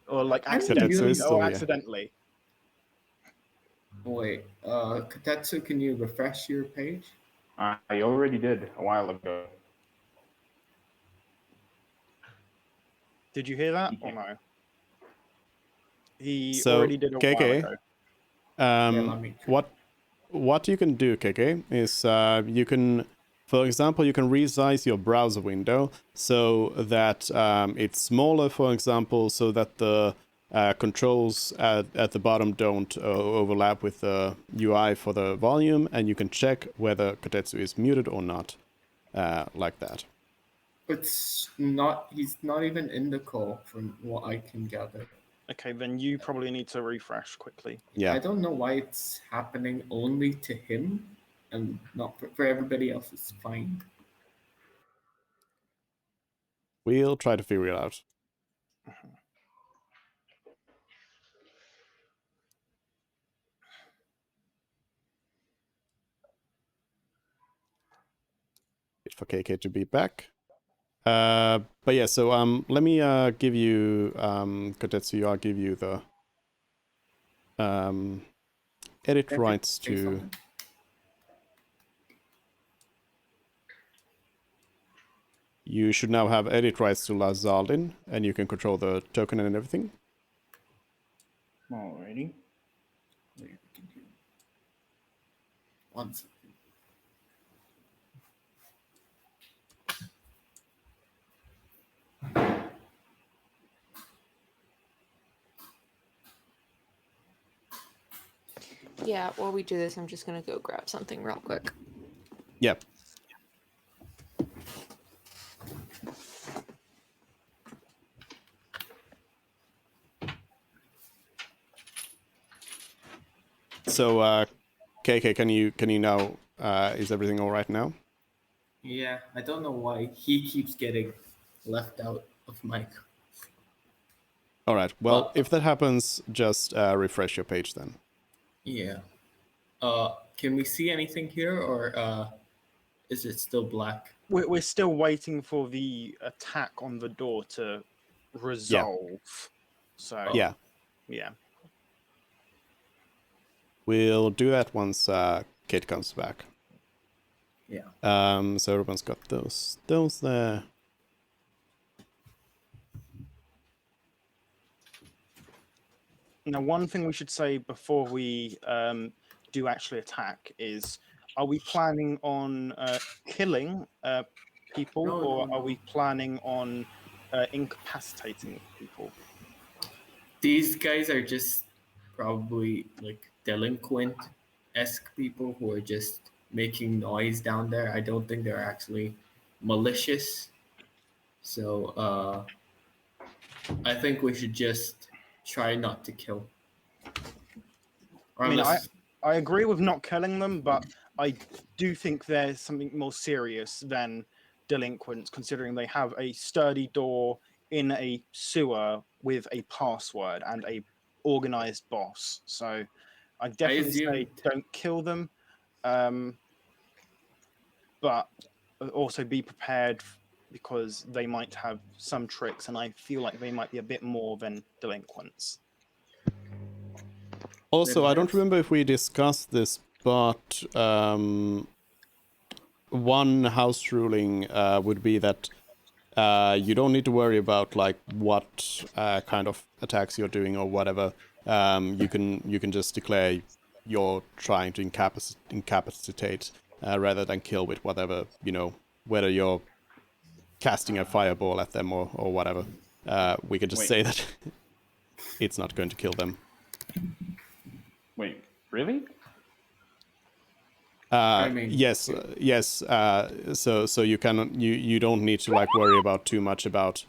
Or like Kotetsu accidentally? Wait, Kotetsu, can you refresh your page? I already did a while ago. Did you hear that or no? He So, already did a KK, while ago. What you can do, KK, is you can, for example, you can resize your browser window so that it's smaller, for example, so that the controls at the bottom don't overlap with the UI for the volume, and you can check whether Kotetsu is muted or not, like that. It's not, he's not even in the call from what I can gather. Okay, then you probably need to refresh quickly. Yeah. I don't know why it's happening only to him and not for everybody else. It's fine. We'll try to figure it out. Wait for KK to be back. But yeah, so let me give you Kotetsu, I'll give you the edit Can I rights say to. something? You should now have edit rights to Lazaldin, and you can control the token and everything. Alrighty. Wait, we can do 1 second. Yeah, while we do this, I'm just gonna go grab something real quick. Yep. So, KK, can you now? Is everything all right now? Yeah, I don't know why he keeps getting left out of my. All right. Well, Well- if that happens, just refresh your page then. Yeah. Can we see anything here, or is it still black? We're still waiting for the attack on the door to resolve. So Yeah, yeah. we'll do that once Kit comes back. Yeah. So everyone's got those there. Now, one thing we should say before we do actually attack is: are we planning on killing people, No, or no, are no. we planning on incapacitating people? These guys are just probably like delinquent-esque people who are just making noise down there. I don't think they're actually malicious. So I think we should just try not to kill. Or I mean, unless I agree with not killing them, but I do think there's something more serious than delinquents, considering they have a sturdy door in a sewer with a password and a organized boss. So I definitely say assumed- don't kill them, but also be prepared because they might have some tricks, and I feel like they might be a bit more than delinquents. Also, I don't might. remember if we discussed this, but one house ruling would be that you don't need to worry about like what kind of attacks you're doing or whatever. You can just declare you're trying to incapacitate rather than kill with whatever, whether you're casting a fireball at them or whatever. We can just Wait. say that it's not going to kill them. Wait, really? I mean- Yes. So you cannot, you don't need to like worry about too much about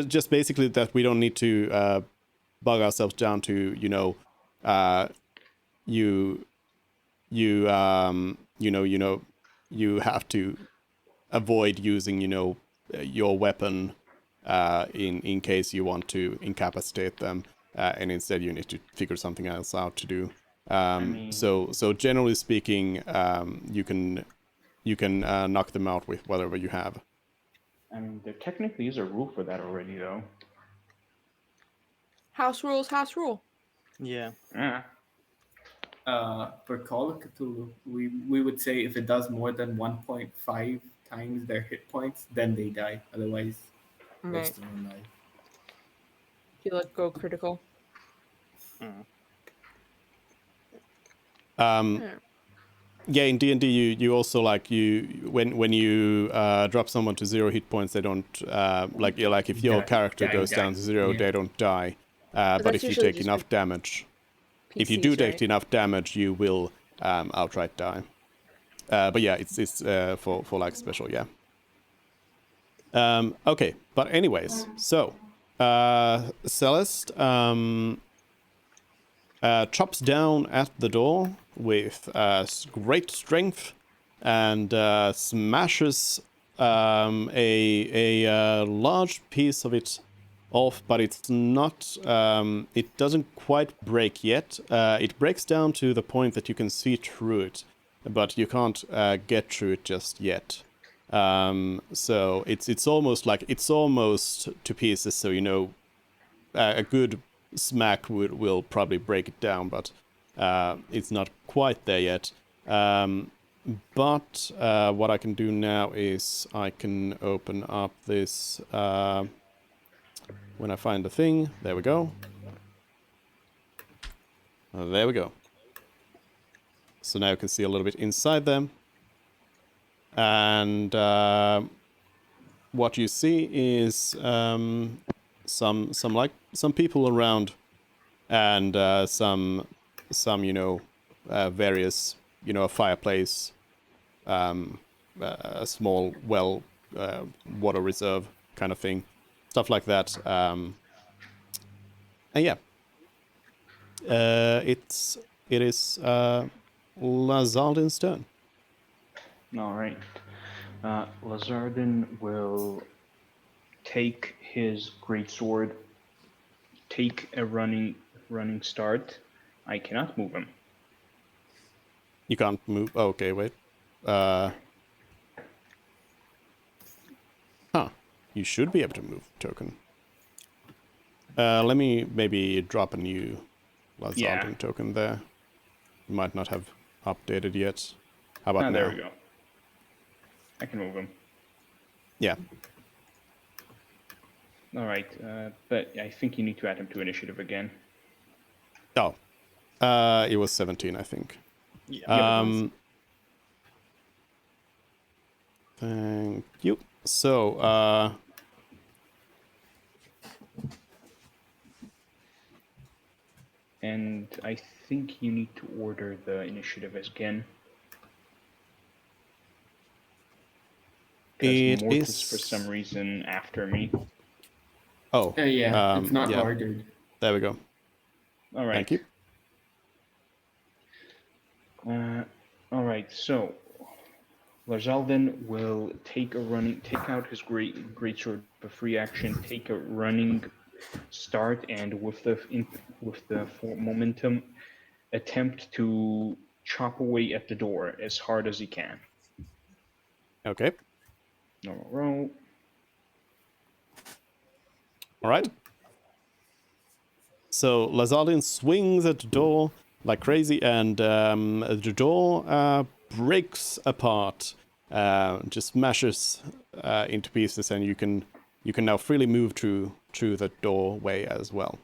just basically that we don't need to bug ourselves down to you have to avoid using your weapon in case you want to incapacitate them, and instead you need to figure something else out to do. mean- So generally speaking, you can knock them out with whatever you have. I mean, there technically is a rule for that already, though. House rules, house rule. Yeah. Yeah. For Call of Cthulhu, we would say if it does more than 1.5 times their hit points, then they die. Otherwise, they're Right. still alive. You like go critical. Mm. Yeah, in D&D, you also like when you drop someone to 0 hit points, they don't like if your Die, character die, goes die. down to 0, Yeah. they don't die. But that's if you usually take just enough for damage, if you do PCs, take right? enough damage, you will outright die. But yeah, it's for like special, yeah. Okay, but anyways, so Celeste chops down at the door with great strength and smashes a large piece of it off, but it's not. It doesn't quite break yet. It breaks down to the point that you can see through it, but you can't get through it just yet. So it's almost to pieces. So a good smack will probably break it down, but it's not quite there yet. But what I can do now is I can open up this. When I find the thing, there we go. There we go. So now you can see a little bit inside them. And what you see is some people around, and some various, a fireplace, a small well, water reserve kind of thing, stuff like that. And yeah, it is Lazardin's turn. All right. Lazardin will take his greatsword, take a running start. I cannot move him. You can't move. Oh, okay, wait. You should be able to move, token. Let me maybe drop a new Lazardin token there. You might not have updated yet. How about now? There we go. I can move him. Yeah. All right, but I think you need to add him to initiative again. Oh. It was 17, I think. Yeah. Thank you. So, and I think you need to order the initiative again. Because Mortis, for some reason, after me. Oh. Yeah, it's not yeah. ordered. There we go. All right. Thank you. All right, so Larzaldin will take out his greatsword for free action, take a running start, and with the momentum, attempt to chop away at the door as hard as he can. Okay. Normal roll. All right. So Lazardin swings at the door like crazy, and the door breaks apart, just smashes into pieces, and you can now freely move through the doorway as well.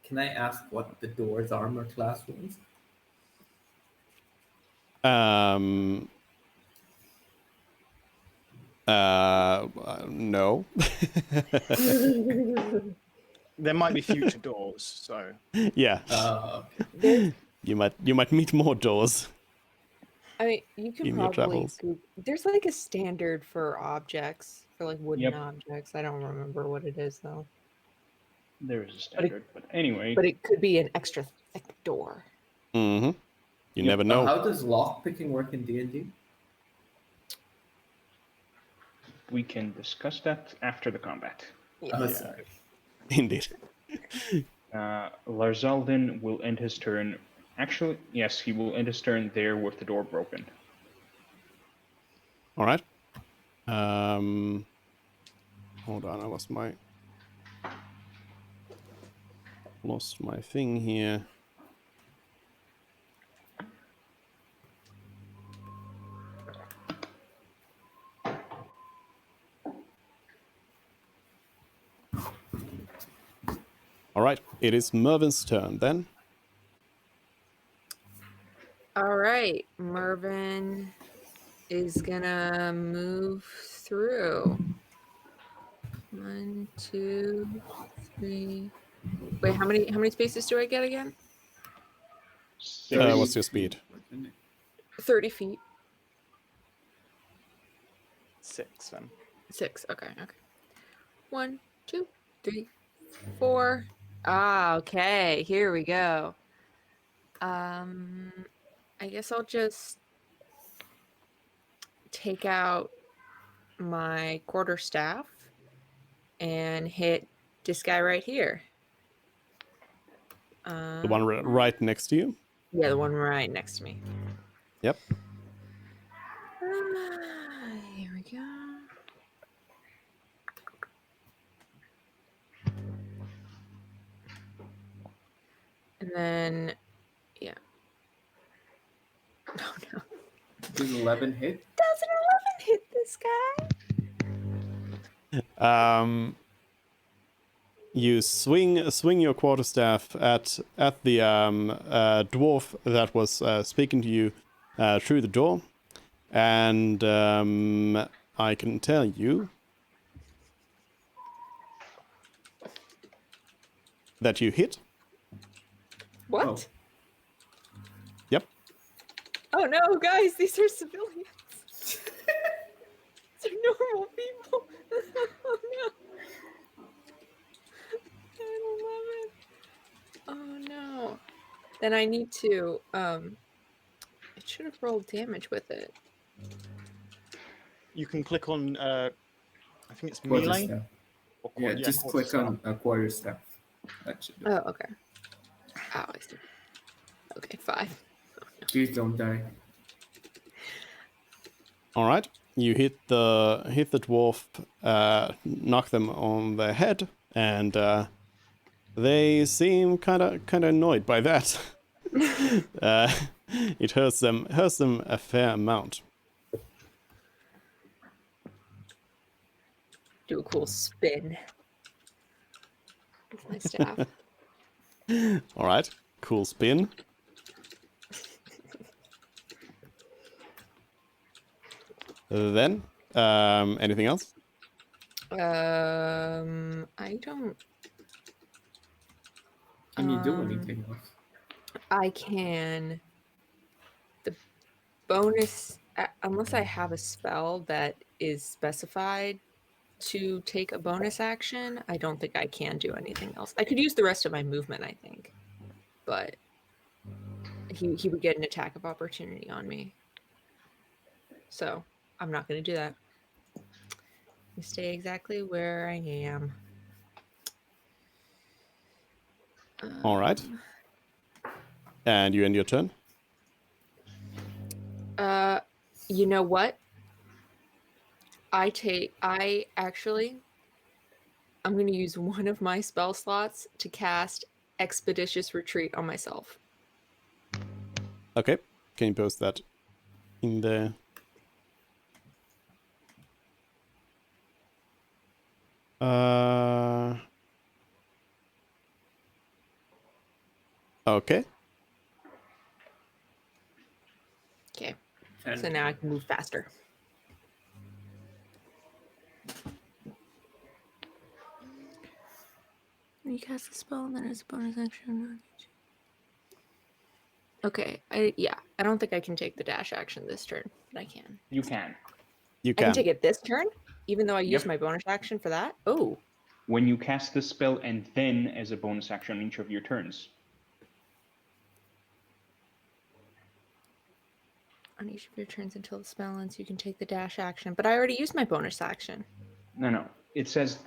Can I ask what the door's armor class was? No. There might be future doors, so Yeah. You might meet more doors. I mean, you can in your probably travels. there's like a standard for objects, for like wooden objects. I don't remember what it is though. There is a standard, but anyway. But it could be an extra thick door. Mm-hmm. You never know. How does lockpicking work in D&D? We can discuss that after the combat. Sorry. Indeed. Larzaldin will end his turn. Actually, yes, he will end his turn there with the door broken. All right. Hold on, I lost my thing here. All right, it is Mervin's turn then. All right, Mervin is gonna move through. 1, 2, 3. Wait, how many spaces do I get again? What's your speed? 30 feet. 6 then. 6. Okay. 1, 2, 3, 4. Ah, okay. Here we go. I guess I'll just take out my quarterstaff and hit this guy right here. The one right next to you. Yeah, the one right next to me. Yep. Here we go. And then, yeah. Oh no. Does 11 hit? Does an 11 hit this guy? You swing your quarterstaff at the dwarf that was speaking to you through the door, and I can tell you that you hit. What? Oh. Yep. Oh no, guys, these are civilians. These are normal people. Oh no. I don't love it. Oh no. Then I need to, it should have rolled damage with it. You can click on, I think it's melee. Quarterstaff. Or Yeah, just click quarterstaff. on a quarterstaff. That should do it. Oh, okay. Ow, I see. Okay, 5. Please don't die. All right. You hit the dwarf, knock them on the head, and they seem kind of annoyed by that. It hurts them a fair amount. Do a cool spin with my staff. All right. Cool spin. Then, anything else? I don't. Can you do anything else? I can. The bonus, unless I have a spell that is specified to take a bonus action, I don't think I can do anything else. I could use the rest of my movement, I think, but he would get an attack of opportunity on me. So I'm not going to do that. I stay exactly where I am. All right. And you end your turn? You know what? I'm going to use one of my spell slots to cast Expeditious Retreat on myself. Okay. Can you post that in the... Okay. Okay. So now I can move faster. When you cast a spell, then it's a bonus action. Okay. I don't think I can take the dash action this turn, but I can. You can. You I can. can take it this turn, even though I used Yep. my bonus action for that. Oh. When you cast the spell and then as a bonus action on each of your turns. On each of your turns until the spell ends, you can take the dash action. But I already used my bonus action. No. It says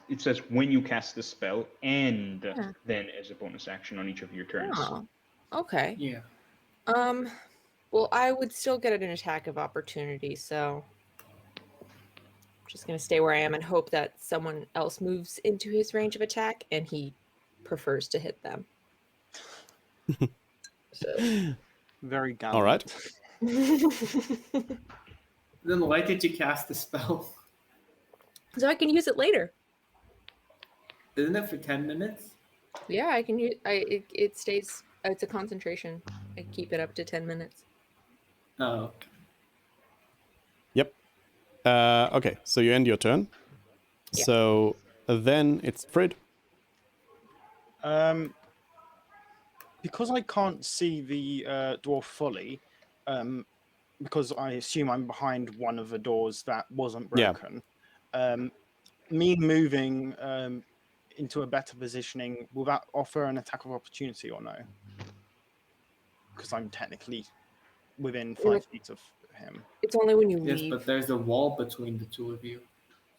when you cast the spell and Yeah. then as a bonus action on each of your turns. Oh. Okay. Yeah. Well, I would still get an attack of opportunity, so I'm just gonna stay where I am and hope that someone else moves into his range of attack and he prefers to hit them. So Very gallant. All right. Then why did you cast the spell? So I can use it later. Isn't it for 10 minutes? Yeah, I can use. It stays. It's a concentration. I keep it up to 10 minutes. Oh. Yep. Okay, so you end your turn. Yeah. So then it's Frid. Because I can't see the dwarf fully, because I assume I'm behind one of the doors that wasn't Yeah. broken. me moving into a better positioning, will that offer an attack of opportunity or no? Because I'm technically within 5 feet of him. It's only when you Yes, leave. but there's a wall between the two of you,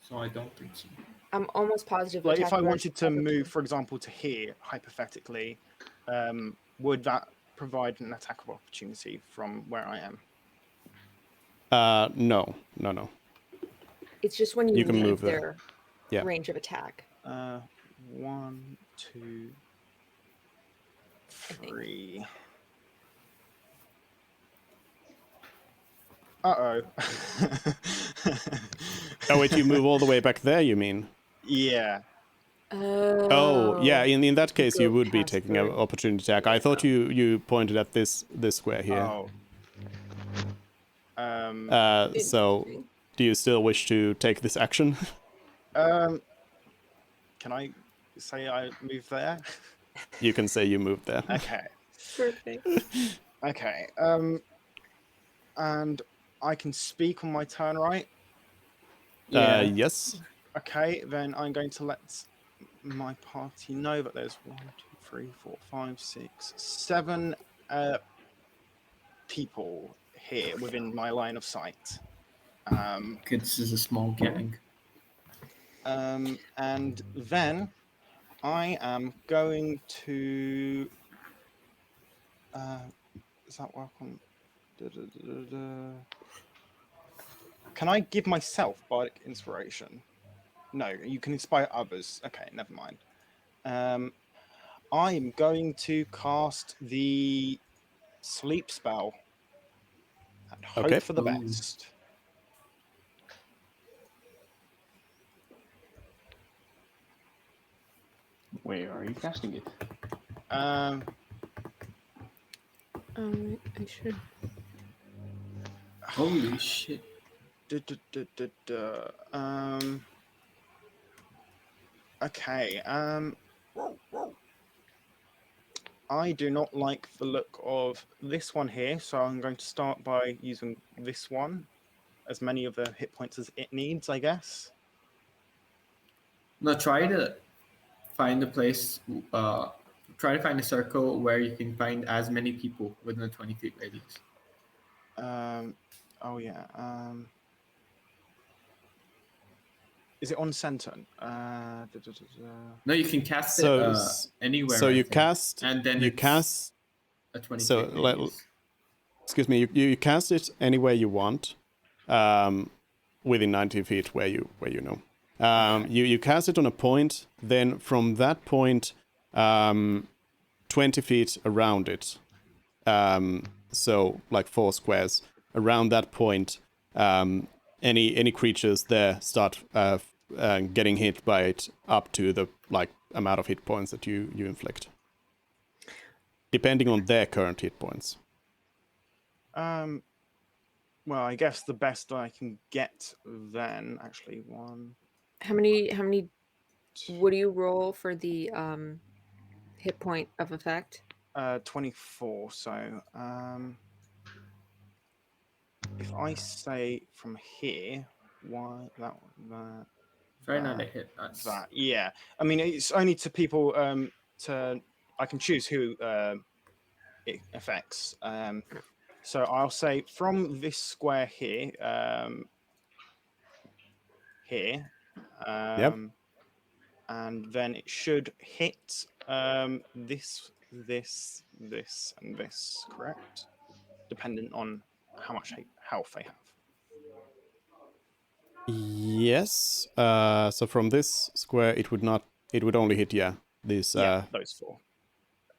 so I don't think so. I'm almost positive. Like if attack I of wanted to opportunity. move, for example, to here, hypothetically, would that provide an attack of opportunity from where I am? No. It's just when you, You can leave move there. their Yeah. range of attack. 1, 2, 3. Uh-oh. Oh, wait, you move all the way back there, you mean? Yeah. Oh, yeah, in that case, you go would be past taking an through. opportunity attack. I thought you pointed at this square here. Oh. So, Interesting. do you still wish to take this action? Can I say I move there? You can say you moved there. Okay. Perfect. Okay. And I can speak on my turn, right? Yeah. Yes. Okay, then I'm going to let my party know that there's 1, 2, 3, 4, 5, 6, 7 people here within my line of sight. This is a small gang. And then I am going to. Does that work on? Can I give myself bardic inspiration? No, you can inspire others. Okay, never mind. I'm going to cast the sleep spell and hope Okay. for the Ooh. best. Where are you casting it? I should. Holy shit. Okay. I do not like the look of this one here, so I'm going to start by using this one, as many of the hit points as it needs, I guess. Now try to find a place, try to find a circle where you can find as many people within a 20 feet radius. Oh yeah. Is it on center? No, you can cast So, it anywhere. so I you think. cast. and then you it's cast. a 20 So, feet radius. Excuse me. You cast it anywhere you want, within 90 feet where you know. You cast it on a point. Then from that point, 20 feet around it. So like 4 squares around that point. Any creatures there start getting hit by it up to the amount of hit points that you inflict, depending on their current hit points. Well, I guess the best I can get then, actually, 1. How many? What do you roll for the hit point of effect? 24. So, if I say from here, why that one, Try not to hit us. that, yeah. I mean, it's only to people. I can choose who it affects. So I'll say from this square here, here, Yep. and then it should hit this, and this, correct? Dependent on how much health they have. Yes. So from this square, it would not. It would only hit these. Those 4.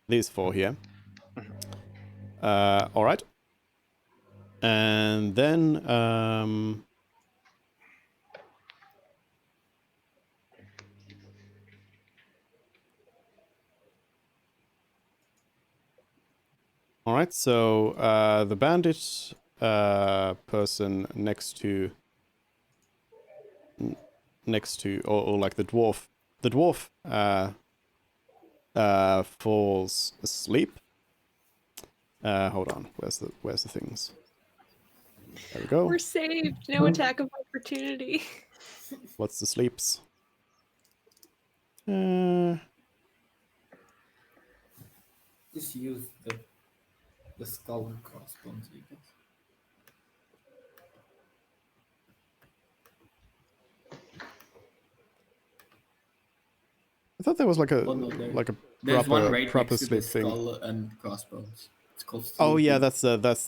These 4 here. All right. And then all right. So the bandit person next to or like the dwarf falls asleep. Hold on. Where's the things? There we go. We're saved. No attack of opportunity. What's the sleeps? Just use the skull and crossbones, I guess. I thought there was like a Oh, no, there's one right proper next to the sleep thing. skull and crossbones. It's called Oh yeah, sleeping. that's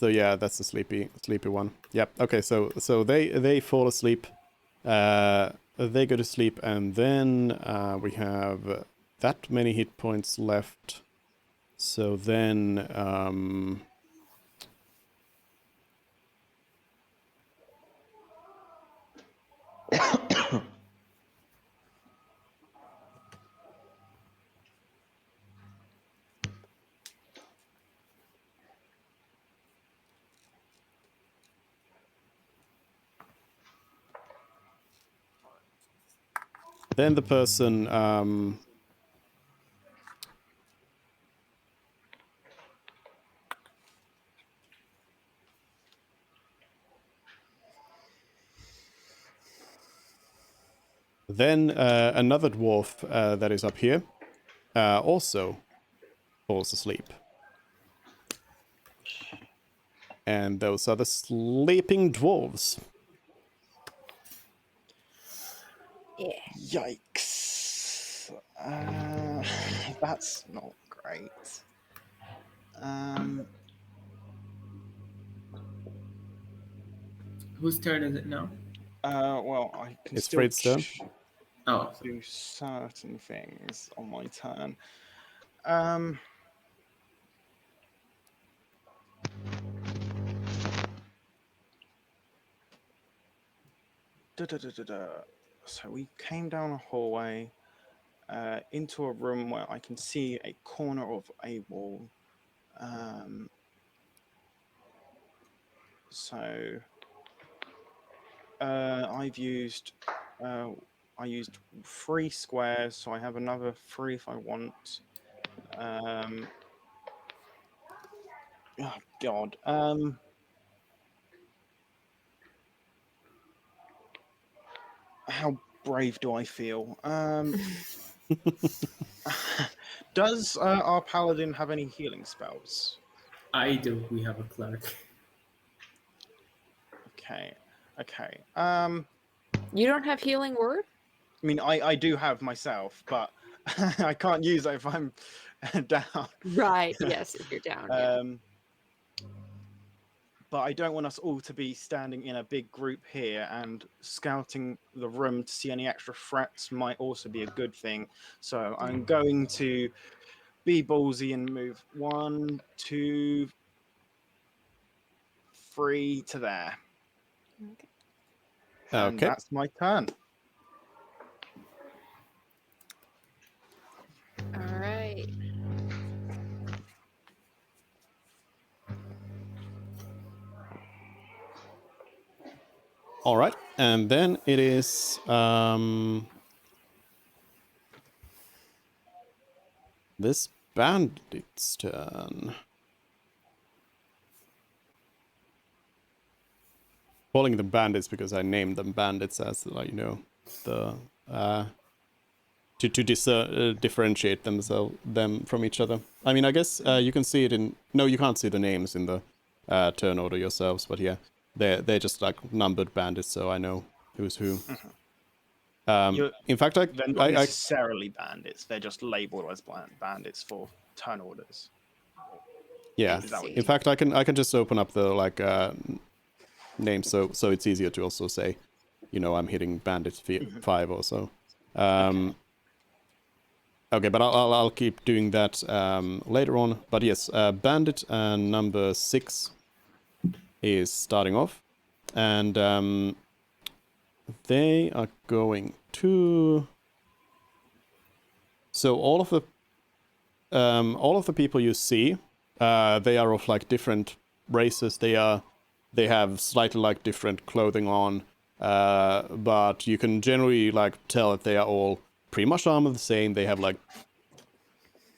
the sleepy one. Yep. Okay, so they fall asleep. They go to sleep, and then we have that many hit points left. So then then the person then another dwarf that is up here also falls asleep. And those are the sleeping dwarves. Yeah. Yikes. That's not great. Whose turn is it now? Well, I can It's still Fred's turn. Oh, do certain things on my turn. So we came down a hallway into a room where I can see a corner of a wall. So I used 3 squares, so I have another 3 if I want. Oh God. How brave do I feel? Does our paladin have any healing spells? I do. We have a cleric. Okay. You don't have healing word? I mean, I do have myself, but I can't use it if I'm down. Right. Yes, if you're down. Yeah. But I don't want us all to be standing in a big group here, and scouting the room to see any extra threats might also be a good thing. So I'm going to be ballsy and move 1, 2, 3 to there. Okay. And Okay. that's my turn. All right. All right, and then it is this bandit's turn. Calling them bandits because I named them bandits as, like, you know, the to differentiate them from each other. I mean, I guess you can see it in. No, you can't see the names in the turn order yourselves, but yeah, they're just like numbered bandits, so I know who's who. In fact, They're not necessarily bandits. They're just labeled as bandits for turn orders. Yeah. In fact, I can just open up the like name so it's easier to also say, you know, I'm hitting bandit 5 or so. Okay, but I'll keep doing that later on. But yes, bandit number 6 is starting off, and they are going to. So all of the people you see, they are of like different races. They have slightly like different clothing on, but you can generally like tell that they are all pretty much armor the same. They have like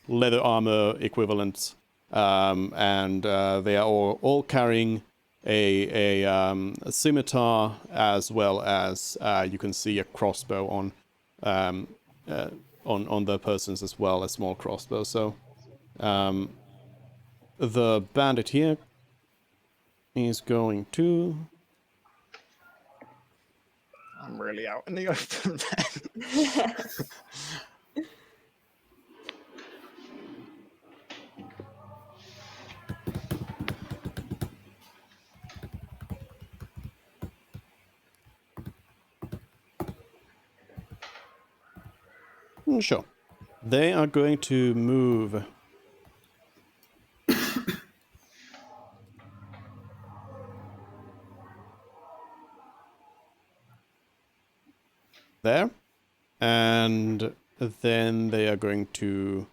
leather armor equivalents, and they are all carrying a scimitar, as well as you can see a crossbow on the persons as well, a small crossbow. So the bandit here is going to. I'm really out in the open then. Sure. They are going to move there, and then they are going to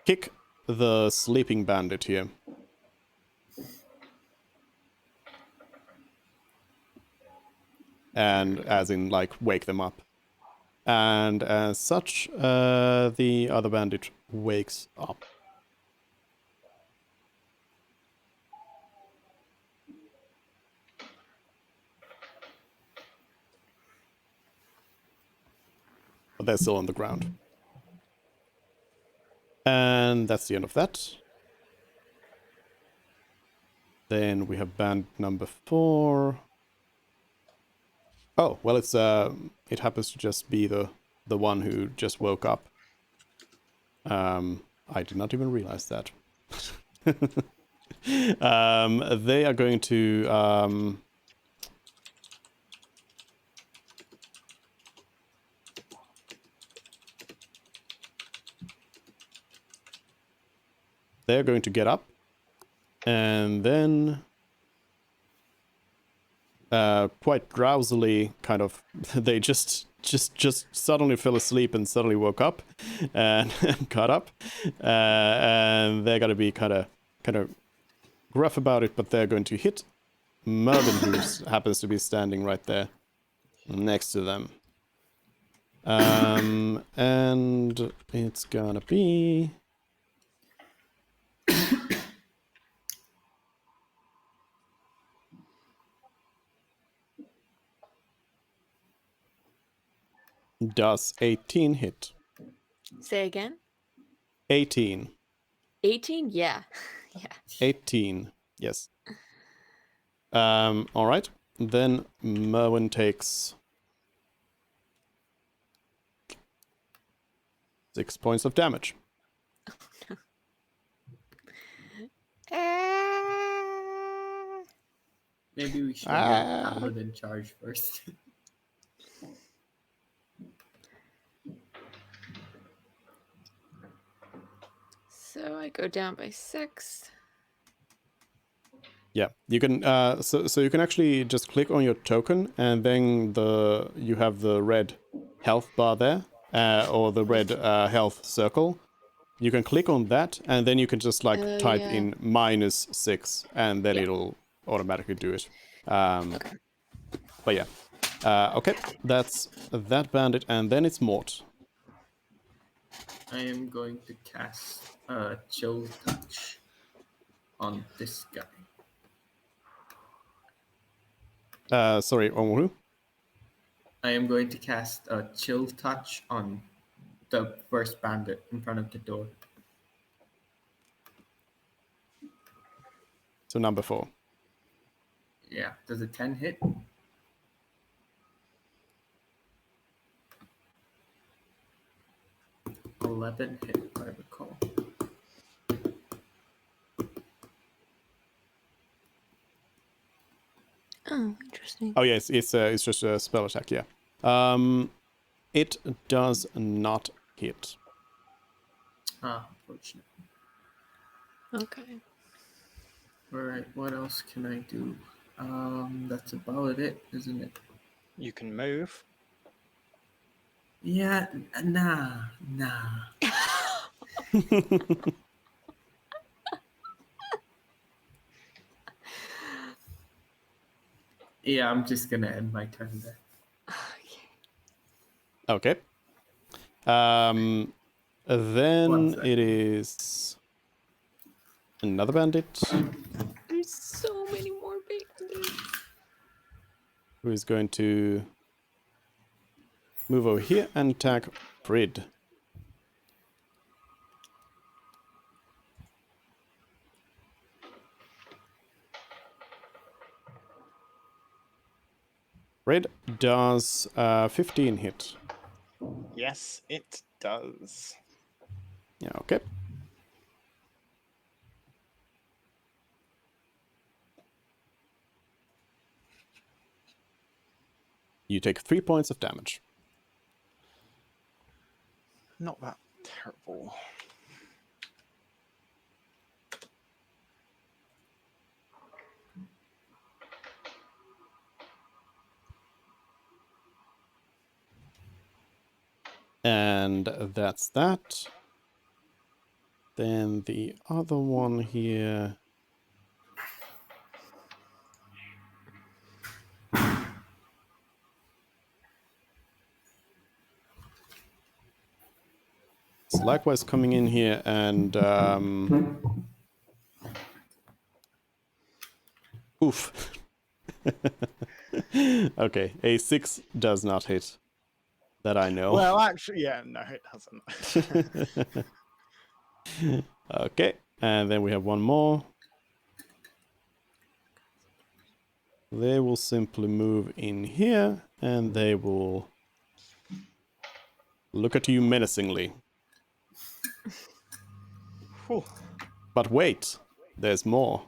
kick the sleeping bandit here. And as in, like, wake them up. And as such, the other bandit wakes up. But they're still on the ground. And that's the end of that. Then we have band number 4. Oh, well, it happens to just be the one who just woke up. I did not even realize that. They are going to they're going to get up, and then quite drowsily, kind of, they just suddenly fell asleep and suddenly woke up and got up, and they're gonna be kind of gruff about it, but they're going to hit Mervyn, who happens to be standing right there next to them. And it's gonna be does 18 hit? Say again. 18. 18? Yeah. Yeah. 18. Yes. All right. Then Merwin takes 6 points of damage. Maybe we should have Paladin charge first. So I go down by 6. Yeah, you can. So you can actually just click on your token, and then you have the red health bar there, or the red health circle. You can click on that, and then you can just type in -6, and then it'll automatically do it. Okay. But yeah, okay, that's that bandit, and then it's Mort. I am going to cast Chill Touch on this guy. Sorry, on who? I am going to cast a Chill Touch on the first bandit in front of the door. So number 4. Yeah, does a 10 hit? $11 hit, if I recall. Oh, interesting. Oh yes, it's just a spell attack. Yeah. It does not hit. Unfortunate. Okay. Alright, what else can I do? That's about it, isn't it? You can move. Yeah, nah. Yeah, I'm just gonna end my turn there. Okay. Then it is Another bandit There's so many more bandits. who is going to move over here and attack Frid. Frid does 15 hit. Yes, it does. Yeah, okay. You take 3 points of damage. Not that terrible. And that's that. Then the other one here. It's likewise coming in here and oof. Okay, a 6 does not hit. That I know. Well, actually, yeah, no, it doesn't. Okay, and then we have one more. They will simply move in here, and they will look at you menacingly. Whew. But wait, there's more.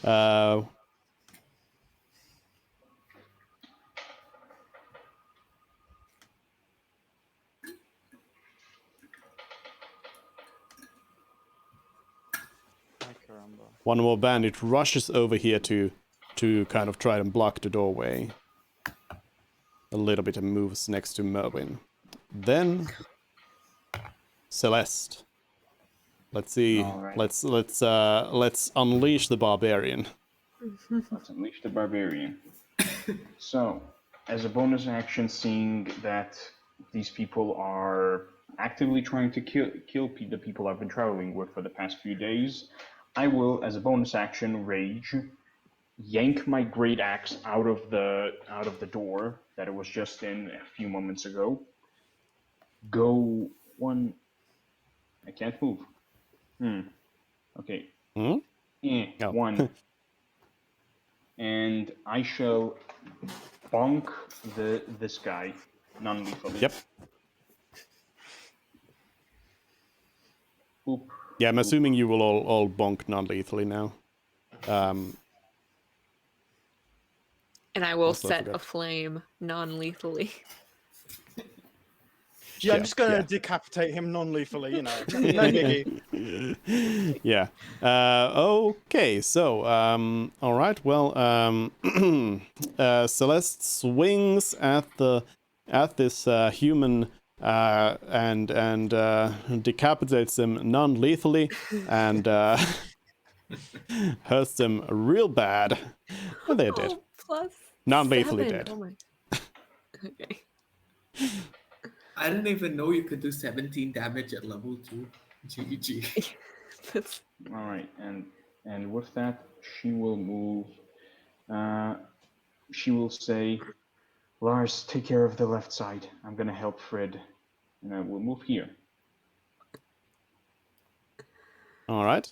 Uh, one more bandit rushes over here to kind of try and block the doorway. A little bit and moves next to Merwin. Then Celeste. Let's see. All right. Let's unleash the barbarian. Let's unleash the barbarian. So, as a bonus action, seeing that these people are actively trying to kill the people I've been traveling with for the past few days, I will, as a bonus action, rage, yank my great axe out of the door that it was just in a few moments ago. Go one. I can't move. Okay. Hmm? Oh. One. And I shall bonk this guy non-lethally. Yep. Boop. Yeah, I'm boop. assuming you will all bonk non-lethally now. And I will Also, I set forgot. a flame non-lethally. Yeah, I'm Yeah, just gonna yeah. decapitate him non-lethally, you know. No biggie. Yeah. Okay. So, all right. Well, Celeste swings at this human and decapitates them non-lethally and hurts them real bad. And they're dead. Oh, plus Non-lethally 7. dead. Oh my. Okay. I didn't even know you could do 17 damage at level 2. GG. That's All right, and with that, she will move. She will say, "Lars, take care of the left side. I'm gonna help Fred, and I will move here." All right.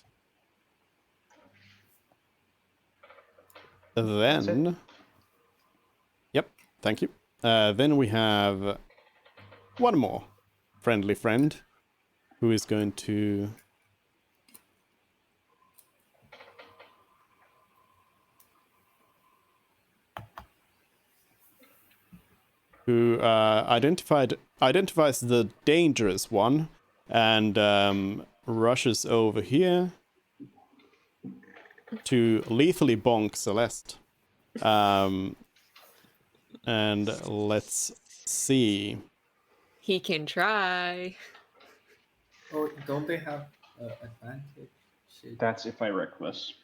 Then, yep, thank you. Then we have one more friendly friend who is going to identifies the dangerous one and rushes over here to lethally bonk Celeste. And let's see. he can try. Oh, don't they have advantage? Shit. That's if I reckless.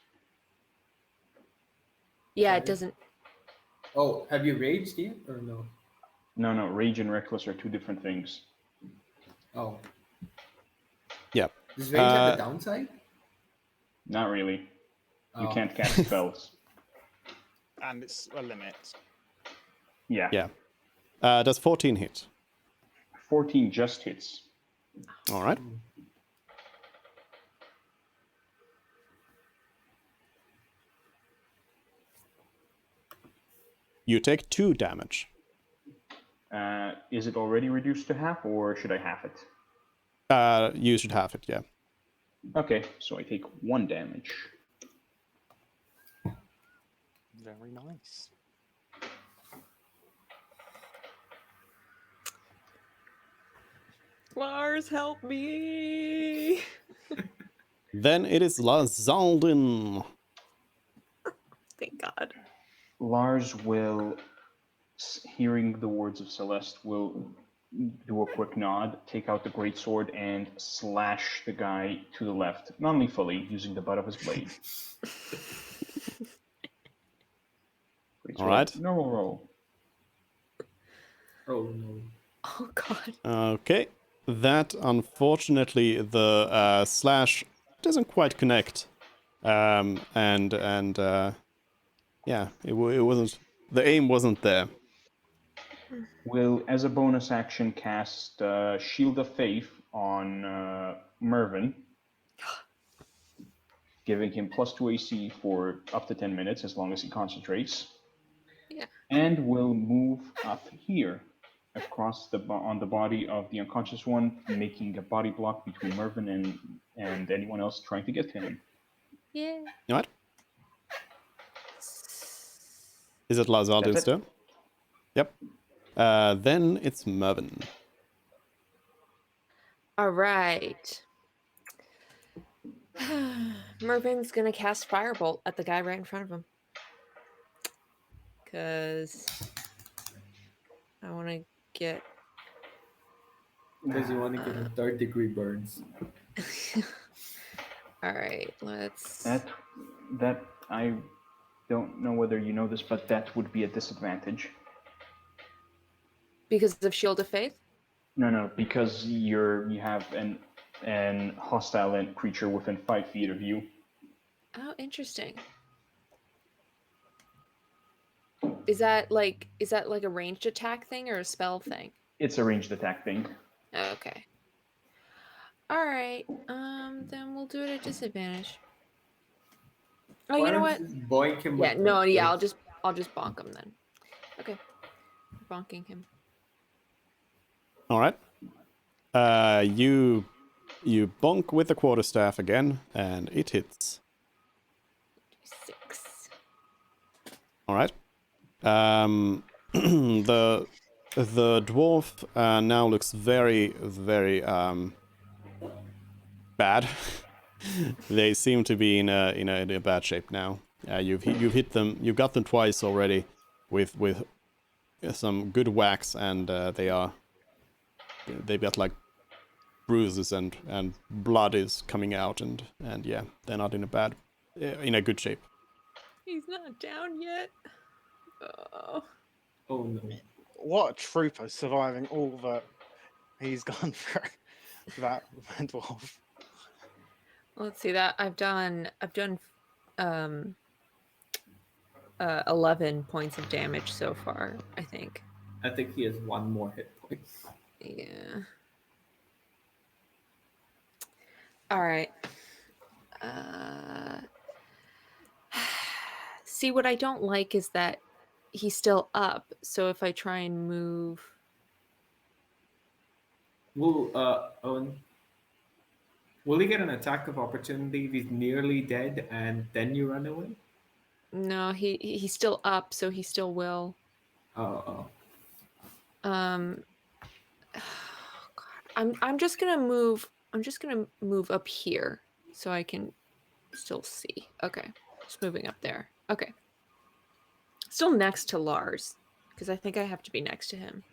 Yeah, Sorry. it doesn't. Oh, have you raged yet or no? No, rage and reckless are two different things. Oh, Yeah. Does range have a downside? Not really. You Oh. can't cast spells. And it's a limit. Yeah. Yeah. Does 14 hit? 14 just hits. All right. You take 2 damage. Is it already reduced to half, or should I half it? You should have it, yeah. Okay, so I take 1 damage. Very nice. Lars, help me! Then it is Lazaldin. Thank God. Lars will, hearing the words of Celeste, will do a quick nod, take out the greatsword, and slash the guy to the left, non-lethally, using the butt of his blade. All right. Normal roll. Oh no. Oh God. Okay. That, unfortunately, the slash doesn't quite connect. Yeah, it wasn't... The aim wasn't there. Will, as a bonus action, cast Shield of Faith on Mervyn, giving him +2 AC for up to 10 minutes as long as he concentrates. Yeah. And will move up here across on the body of the unconscious one, making a body block between Mervyn and anyone else trying to get to him. Yeah. All right. Is it Lazaldin's That's it. turn? Yep. Then it's Mervyn. All right. Mervin's gonna cast Firebolt at the guy right in front of him. Cause I want to get. Because you want to get a 3rd-degree burns. All right, let's. That I don't know whether you know this, but that would be a disadvantage. Because of Shield of Faith? No, because you have an hostile creature within 5 feet of you. Oh, interesting. Is that like a ranged attack thing or a spell thing? It's a ranged attack thing. Okay. All right. Then we'll do it at disadvantage. Oh, you know what? Boink him Yeah. with No. the Yeah. face. I'll just bonk him then. Okay. Bonking him. All right. You bonk with the quarterstaff again, and it hits. 6. All right. The dwarf now looks very, very bad. They seem to be in a bad shape now. You've hit them. You've got them twice already, with some good whacks, and they've got like bruises and blood is coming out, and yeah, they're not in a good shape. He's not down yet. Oh. Oh no. What a trooper surviving all that he's gone through. That dwarf. Let's see that I've done 11 points of damage so far, I think. I think he has 1 more hit point. Yeah. All right. See, what I don't like is that he's still up. So if I try and move, Will Owen, will he get an attack of opportunity if he's nearly dead and then you run away? no, he's still up, so he still will. Oh. Oh, God. I'm just gonna move. I'm just gonna move up here so I can still see. Okay, just moving up there. Okay, still next to Lars because I think I have to be next to him.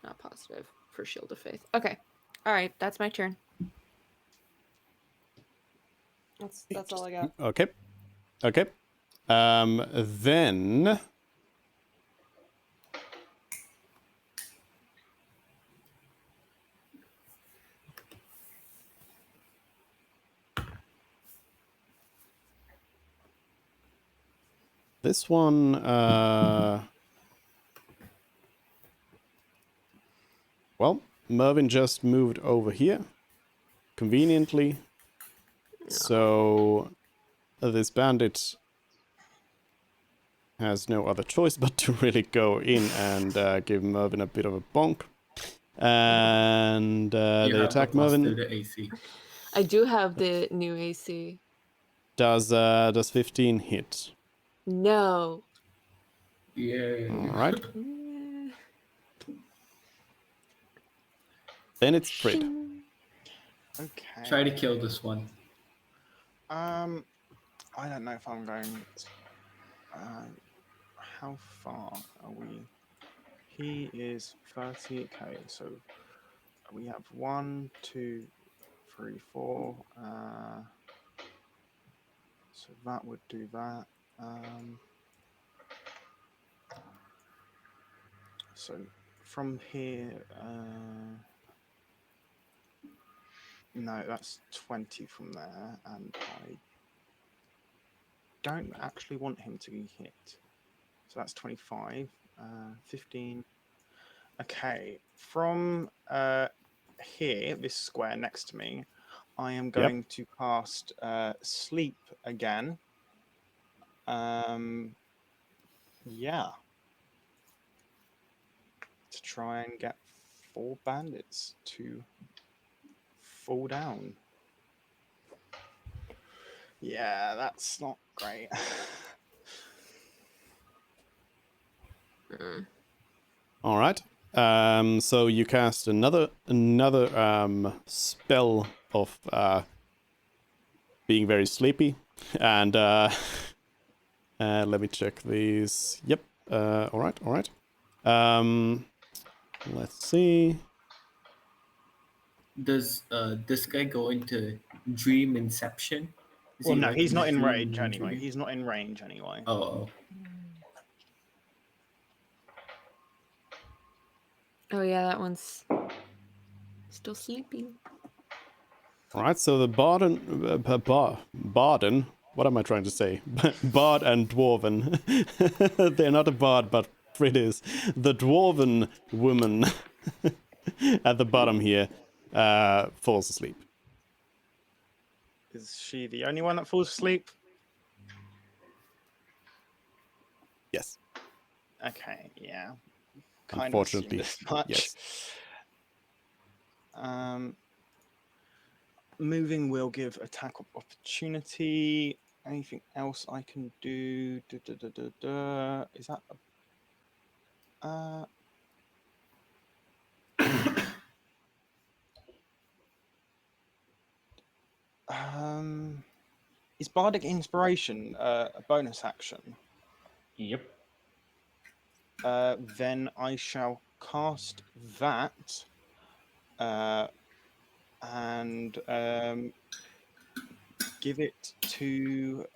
Not positive for Shield of Faith. Okay, all right, that's my turn. That's all I got. Okay. Then This one, well, Mervyn just moved over here, conveniently. So this bandit has no other choice but to really go in and give Mervyn a bit of a bonk. And You they have the attack plus to Mervyn. the AC. I do have the new AC. Does 15 hit? No. Yeah. All right. Eh. Then it's Fred. Okay. Try to kill this one. I don't know if I'm going. How far are we? He is 30. Okay, so we have 1, 2, 3, 4. So that would do that. So from here, no, that's 20 from there, and I don't actually want him to be hit. So that's 25, 15. Okay, from here, this square next to me, I am going to cast Sleep again. Yeah. To try and get 4 bandits to fall down. Yeah, that's not great. All right. So you cast another spell of being very sleepy, and let me check these. Yep. All right. All right. Let's see. Does this guy go into dream inception? Is Well, he no, like he's in a not in dream range and anyway. dream? He's not in range anyway. Oh. Oh yeah, that one's still sleeping. All right. So the Barden. What am I trying to say? Bard and Dwarven. They're not a bard, but Frid is. The Dwarven woman at the bottom here falls asleep. Is she the only one that falls asleep? Yes. Okay, yeah. Kind Unfortunately, of assumed as much. yes. Moving will give attack of opportunity. Anything else I can do? Is that is Bardic Inspiration a bonus action? Yep. Then I shall cast that and give it to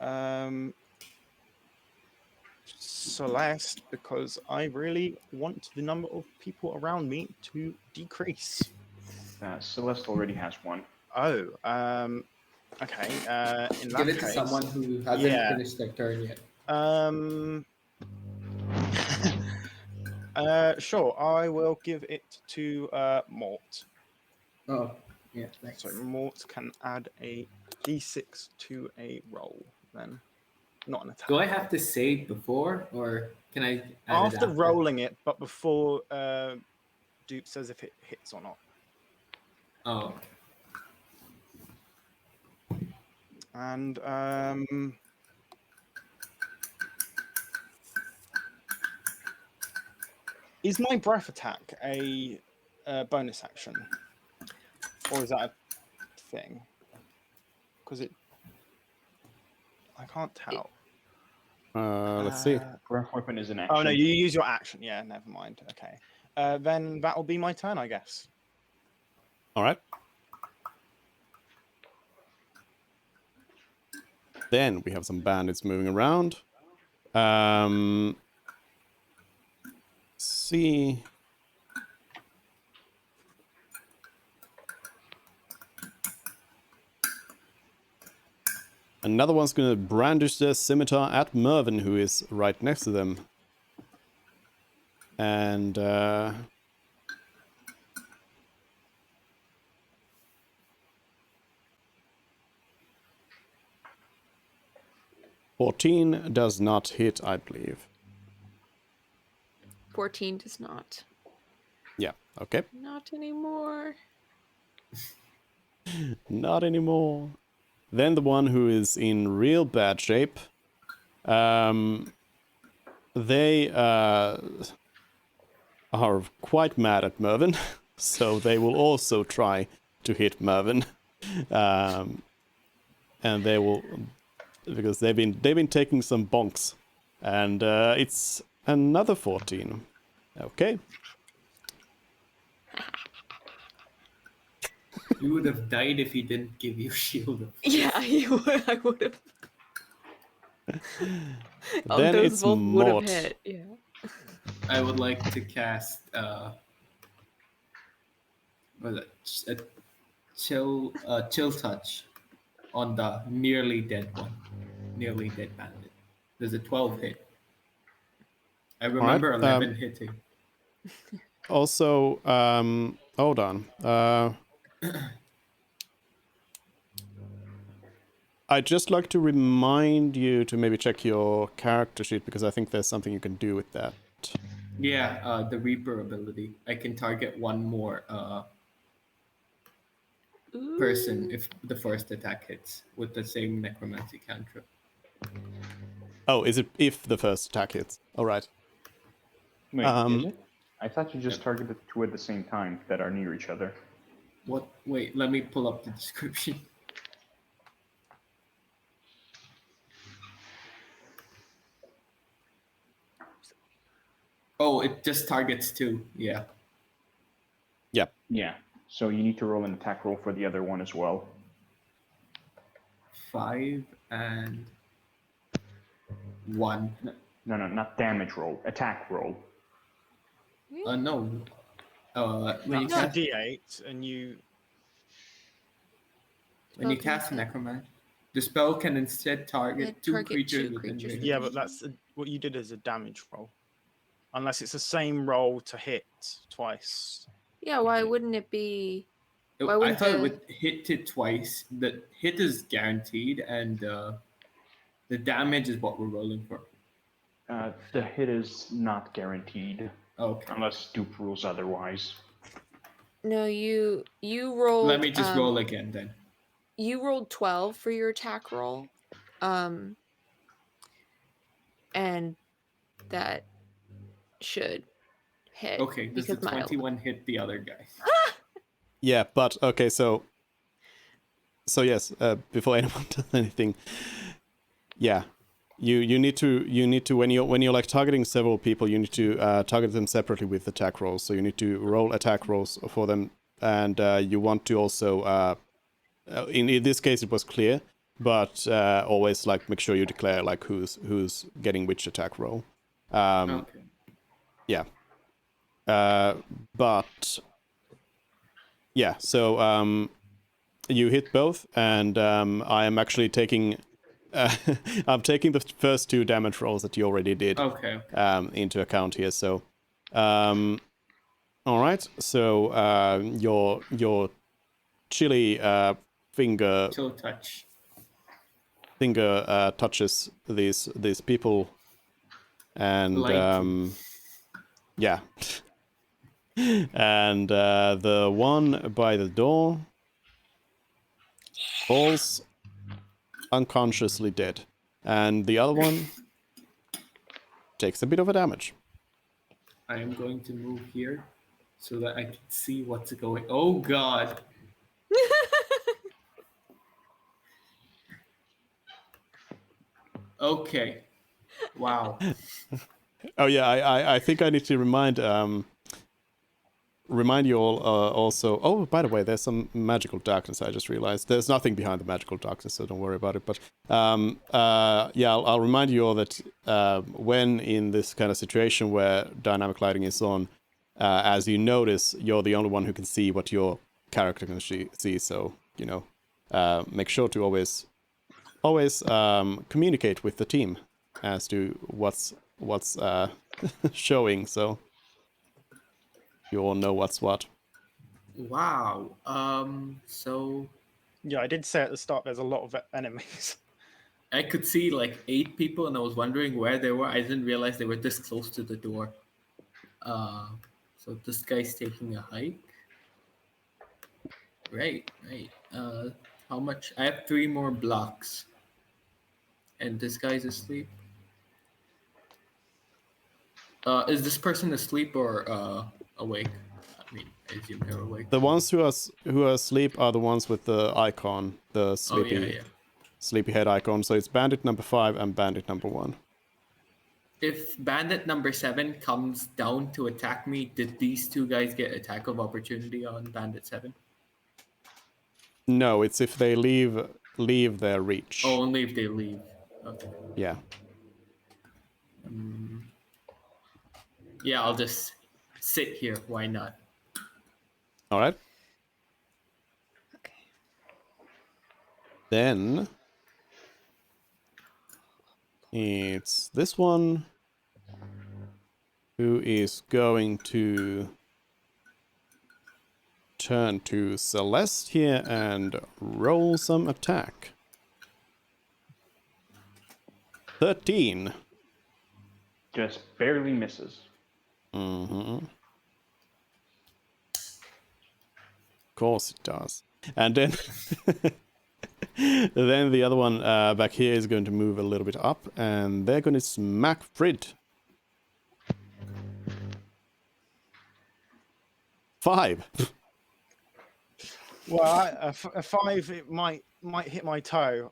Celeste because I really want the number of people around me to decrease. Celeste already has one. Oh, okay. In that Give it to case, someone who hasn't finished their turn yet. Sure. I will give it to Mort. Oh, yeah, thanks. So Mort can add a d6 to a roll then. Not an attack. Do I have to save before, or can I add it After after? rolling it, but before Dupe says if it hits or not. Oh. And is my breath attack a bonus action, or is that a thing? Because I can't tell. Let's see. Breath weapon is an action. Oh no, you use your action. Yeah, never mind. Okay, then that will be my turn, I guess. All right. Then we have some bandits moving around. See. Another one's gonna brandish their scimitar at Mervyn, who is right next to them. And 14 does not hit, I believe. 14 does not. Yeah, okay. Not anymore. Not anymore. Then the one who is in real bad shape. They are quite mad at Mervyn, so they will also try to hit Mervyn. And they will, because they've been taking some bonks. And it's another 14. Okay. You would have died if he didn't give you shield of. Yeah, you would. I would have. Then those it's both would have Mort. hit. Yeah. I would like to cast a chill touch on the nearly dead one, nearly dead bandit. There's a 12 hit. I remember 11 hitting. Also, hold on. I'd just like to remind you to maybe check your character sheet, because I think there's something you can do with that. Yeah, the Reaper ability. I can target one more person if the first attack hits with the same necromancy cantrip. Oh, is it if the first attack hits? All right. Wait, is it? I thought you just targeted two at the same time that are near each other. What? Wait, let me pull up the description. Oh, it just targets two. Yeah. Yep. Yeah. So you need to roll an attack roll for the other one as well. 5 and 1. No, not damage roll. Attack roll. No. When you That's a cast D8, and you necromancy, the spell can instead target two creatures within range. yeah, but that's what you did as a damage roll, unless it's the same roll to hit twice. Yeah, why wouldn't it be? Why I wouldn't thought it the- would hit it twice. The hit is guaranteed, and the damage is what we're rolling for. The hit is not guaranteed Okay. unless Dupe rules otherwise. No, you rolled. Let me just roll again then. You rolled 12 for your attack roll, and that should hit. Okay, does the because my 21 hit the other guy? Yeah, but okay, so yes, before anyone does anything, yeah, you need to when you're like targeting several people, you need to target them separately with attack rolls. So you need to roll attack rolls for them, and you want to also in this case it was clear, but always like make sure you declare like who's getting which attack roll. Okay. Yeah. But yeah, so you hit both, and I am actually taking I'm taking the first two damage rolls that you already did Okay. into account here. So all right, so your chilly finger Chill touch. touches these people, and Lightly. yeah. And the one by the door falls unconsciously dead, and the other one takes a bit of a damage. I am going to move here so that I can see what's going. Oh God! Okay. Wow. Oh yeah, I think I need to remind you all also. Oh, by the way, there's some magical darkness. I just realized there's nothing behind the magical darkness, so don't worry about it. But yeah, I'll remind you all that when in this kind of situation where dynamic lighting is on, as you notice, you're the only one who can see what your character can see. So make sure to always always communicate with the team as to what's showing, so you all know what's what. Wow. So Yeah, I did say at the start there's a lot of enemies. I could see like 8 people, and I was wondering where they were. I didn't realize they were this close to the door. So this guy's taking a hike. Right. How much? I have 3 more blocks, and this guy's asleep. Is this person asleep or awake? I mean, I assume they're awake. The ones who are asleep are the ones with the icon, the Oh yeah. sleepyhead icon. So it's bandit number 5 and bandit number 1. If bandit number 7 comes down to attack me, did these 2 guys get attack of opportunity on bandit 7? No, it's if they leave their reach. Oh, only if they leave. Okay. Yeah. Yeah, I'll just sit here. Why not? All right. Okay. Then it's this one who is going to turn to Celeste here and roll some attack. 13. Just barely misses. Mm-hmm. Of course it does. And then then the other one back here is going to move a little bit up, and they're going to smack Frid. 5. Well, a 5 it might hit my toe.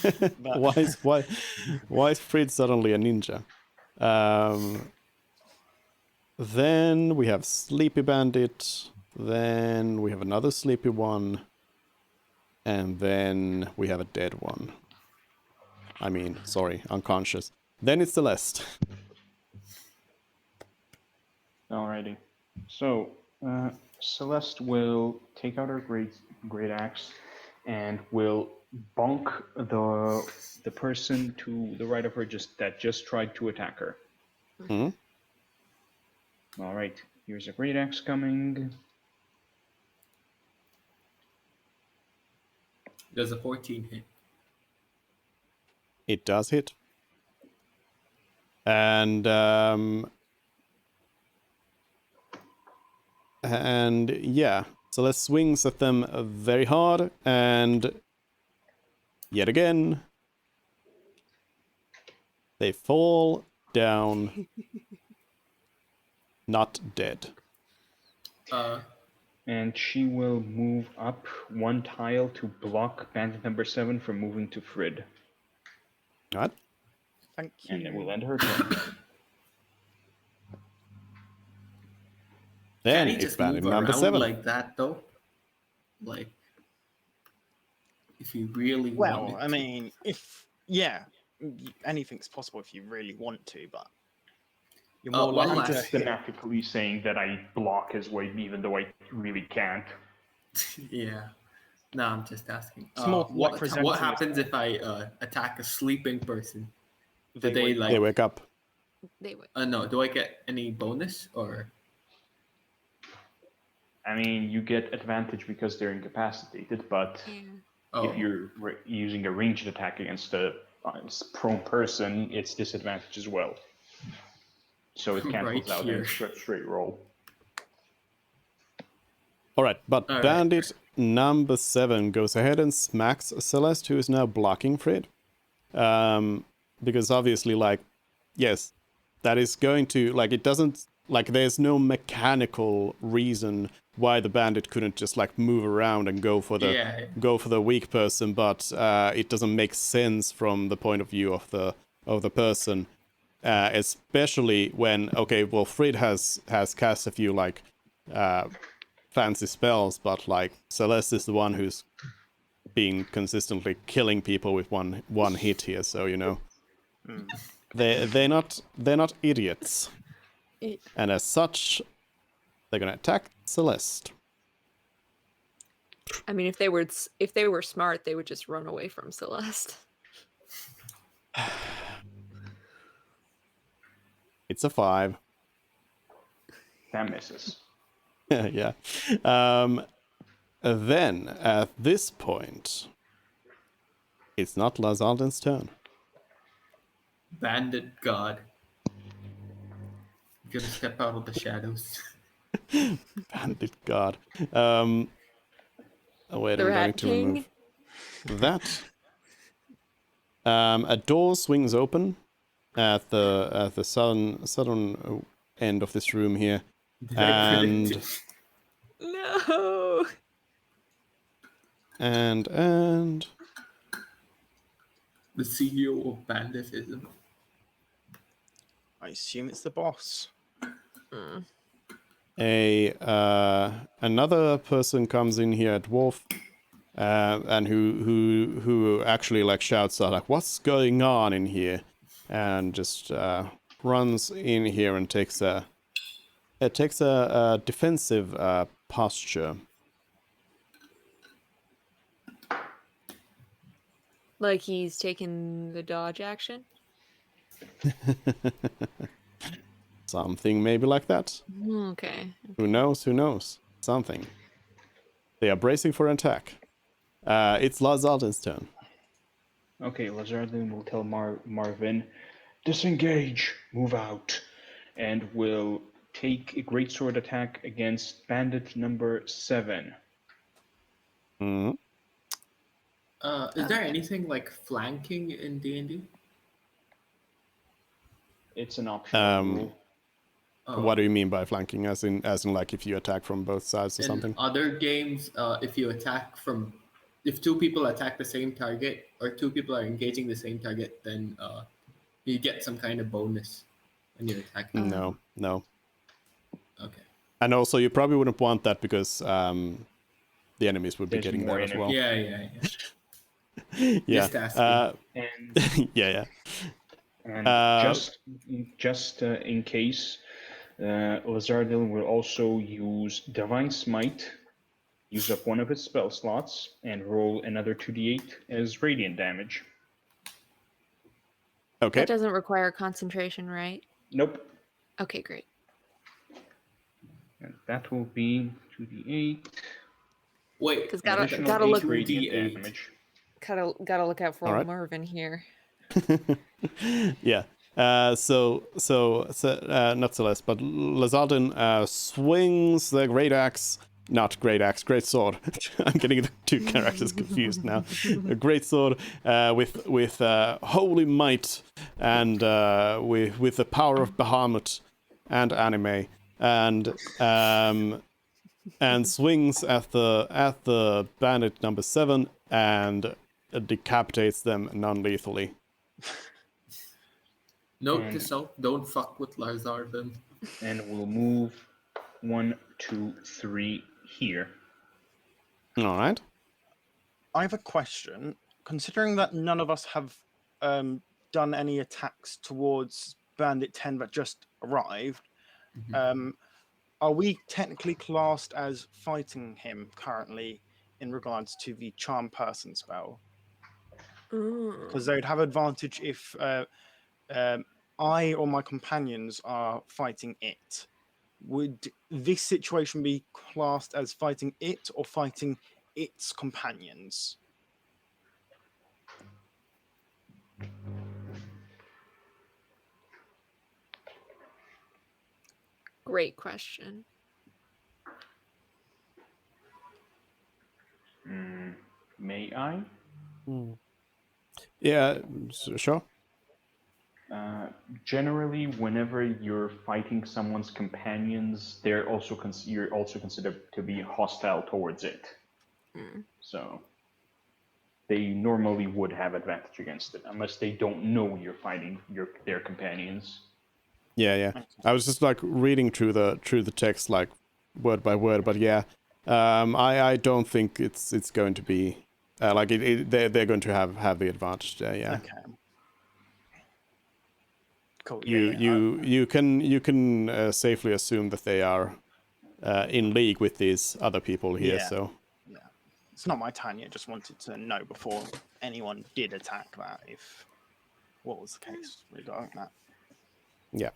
But- Why is Frid suddenly a ninja? Then we have Sleepy Bandit. Then we have another sleepy one. And then we have a dead one. I mean, sorry, unconscious. Then it's Celeste. Alrighty. So, Celeste will take out her great axe and will bonk the person to the right of her that just tried to attack her. Hmm? All right. Here's a great axe coming. Does a 14 hit? It does hit. And yeah, Celeste swings at them very hard, and yet again they fall down not dead. And she will move up 1 tile to block bandit number 7 from moving to Frid. Right? Thank you. And it will end her turn. Then Can he it's just bandit move number around 7. like that though? Like, if you really Well, wanted I to. mean, anything's possible if you really want to, but you're more one likely last to thing. hit. Systematically saying that I block his way even though I really can't. Yeah. No, I'm just asking. It's more like What presenting happens if I attack a sleeping person? Do they wake like? They wake up. They would. No. Do I get any bonus or? I mean, you get advantage because they're incapacitated, but Yeah. Oh, if you're using a ranged attack against a prone person, it's disadvantage as well. So it cancels Right out here. and it's straight roll. Alright, but All right. bandit number 7 goes ahead and smacks Celeste, who is now blocking Frid. Because obviously, like, yes, that is going to, like, it doesn't, like, there's no mechanical reason why the bandit couldn't just, like, move around and go for the weak person, but it doesn't make sense from the point of view of the person. Especially when, okay, well, Frid has cast a few, like, fancy spells, but, like, Celeste is the one who's been consistently killing people with one hit here, so, you know. They're not idiots. And as such, they're gonna attack Celeste. I mean, if they were smart, they would just run away from Celeste. It's a 5. That misses. Yeah. Then, at this point, it's not Lazalden's turn. Bandit God. Gonna step out of the shadows. Bandit God. Wait, The I'm going Rat to King? remove that. A door swings open at the southern end of this room here, and No. and The CEO of Banditism. I assume it's the boss. Mm. another person comes in here at Dwarf, and who actually like shouts out like, "What's going on in here?" and just runs in here and takes a defensive posture. Like he's taking the dodge action? Something maybe like that. Okay. Who knows? Who knows? Something. They are bracing for an attack. It's Lazalden's turn. Okay, Lazardin will tell Marvin, disengage, move out, and will take a greatsword attack against bandit number 7. Mm-hmm. Is there anything like flanking in D&D? It's an optional rule. What do you mean by flanking? As in like if you attack from both sides or In something? other games, if 2 people attack the same target or 2 people are engaging the same target, then you get some kind of bonus when you're attacking. No. Okay. And also, you probably wouldn't want that because the enemies would be There's getting more that as well. Yeah. Yeah. Just asking. And Yeah. and just in case, Lazardil will also use Divine Smite, use up one of its spell slots, and roll another 2d8 as radiant damage. Okay. That doesn't require concentration, right? Nope. Okay, great. And that will be 2d8. Wait, Because Additional gotta 8 look radiant D8. damage. gotta look out for All old right. Marvin here. Yeah. So not Celeste, but Lazardin swings the great axe. Not great axe, great sword. I'm getting the 2 characters confused now. A great sword with holy might and with the power of Bahamut and anime, and swings at the bandit number 7 and decapitates them non-lethally. Note to self: don't fuck with Lazardin. And we'll move 1, 2, 3 here. All right. I have a question. Considering that none of us have done any attacks towards Bandit 10 that just arrived, are we technically classed as fighting him currently in regards to the Charm Person spell? Because they would have advantage if I or my companions are fighting it. Would this situation be classed as fighting it or fighting its companions? Great question. May I? Yeah, sure. Generally, whenever you're fighting someone's companions, you're also considered to be hostile towards it. So they normally would have advantage against it, unless they don't know you're fighting their companions. Yeah. I was just like reading through the text like word by word, but yeah, I don't think it's going to be like they're going to have the advantage there. Yeah. Okay. Cool. You can safely assume that they are in league with these other people here. Yeah. So It's not my turn yet. Just wanted to know before anyone did attack that if what was the case regarding that. Yeah.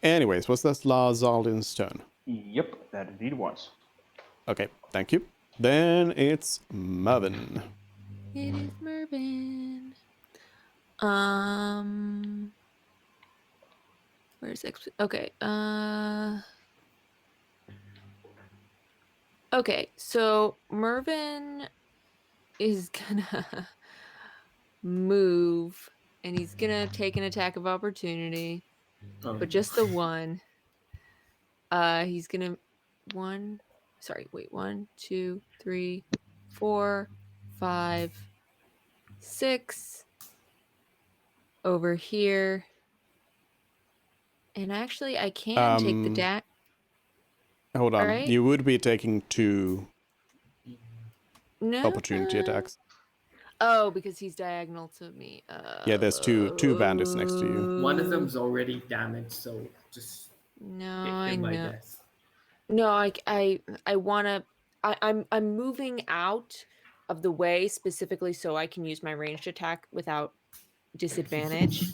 Anyways, was that Lars Aldin's turn? Yep, that indeed was. Okay, thank you. Then it's Mervin. It is Mervin. Where's okay. Okay, so Mervin is gonna move and he's gonna take an attack of opportunity, Oh, but just the one. He's gonna 1, 2, 3, 4, 5, 6 over here. And actually, I can take the dash. Hold on. Right? You would be taking 2 No. opportunity attacks. Oh, because he's diagonal to me. Yeah, there's two bandits next to you. one of them's already damaged, so just No, hit I him, I know. guess. No, I want to. I'm moving out of the way specifically so I can use my ranged attack without disadvantage.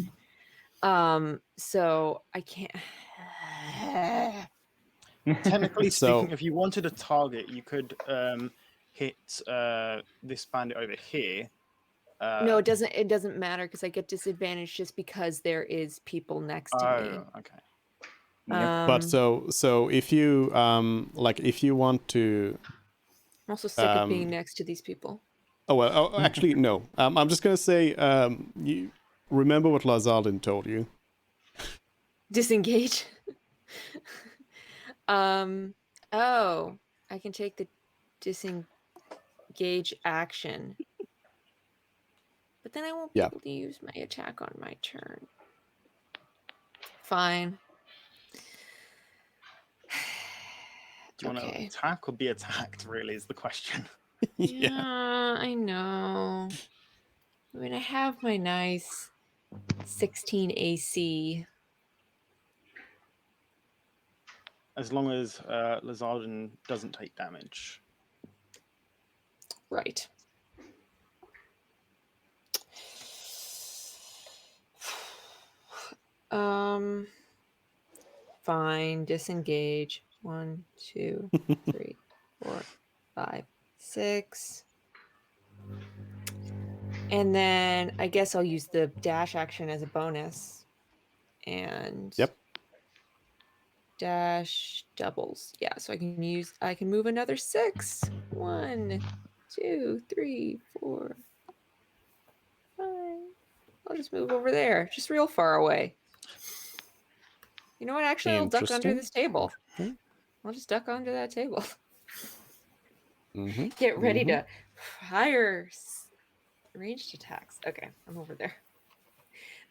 So I can't. Technically So- speaking, if you wanted a target, you could hit this bandit over here. No, it doesn't. It doesn't matter because I get disadvantage just because there is people next to me. Oh, okay. Yep. But so if you if you want to I'm also sick of being next to these people. actually no. I'm just gonna say you remember what Lazardin told you. Disengage. Oh, I can take the disengage action. But then I won't be able to use my attack on my turn. Fine. Do you want to attack or be attacked, really, is the question. Yeah, I know. I mean, I have my nice 16 AC. As long as Lazardin doesn't take damage. Right. Fine. Disengage. 1, 2, 3, 4, 5, 6. And then I guess I'll use the dash action as a bonus. And dash doubles. Yeah, so I can move another 6. 1, 2, 3, 4, 5. I'll just move over there, just real far away. You know what? Actually, I'll duck under this table. I'll just duck under that table. Get ready to fire ranged attacks. Okay, I'm over there.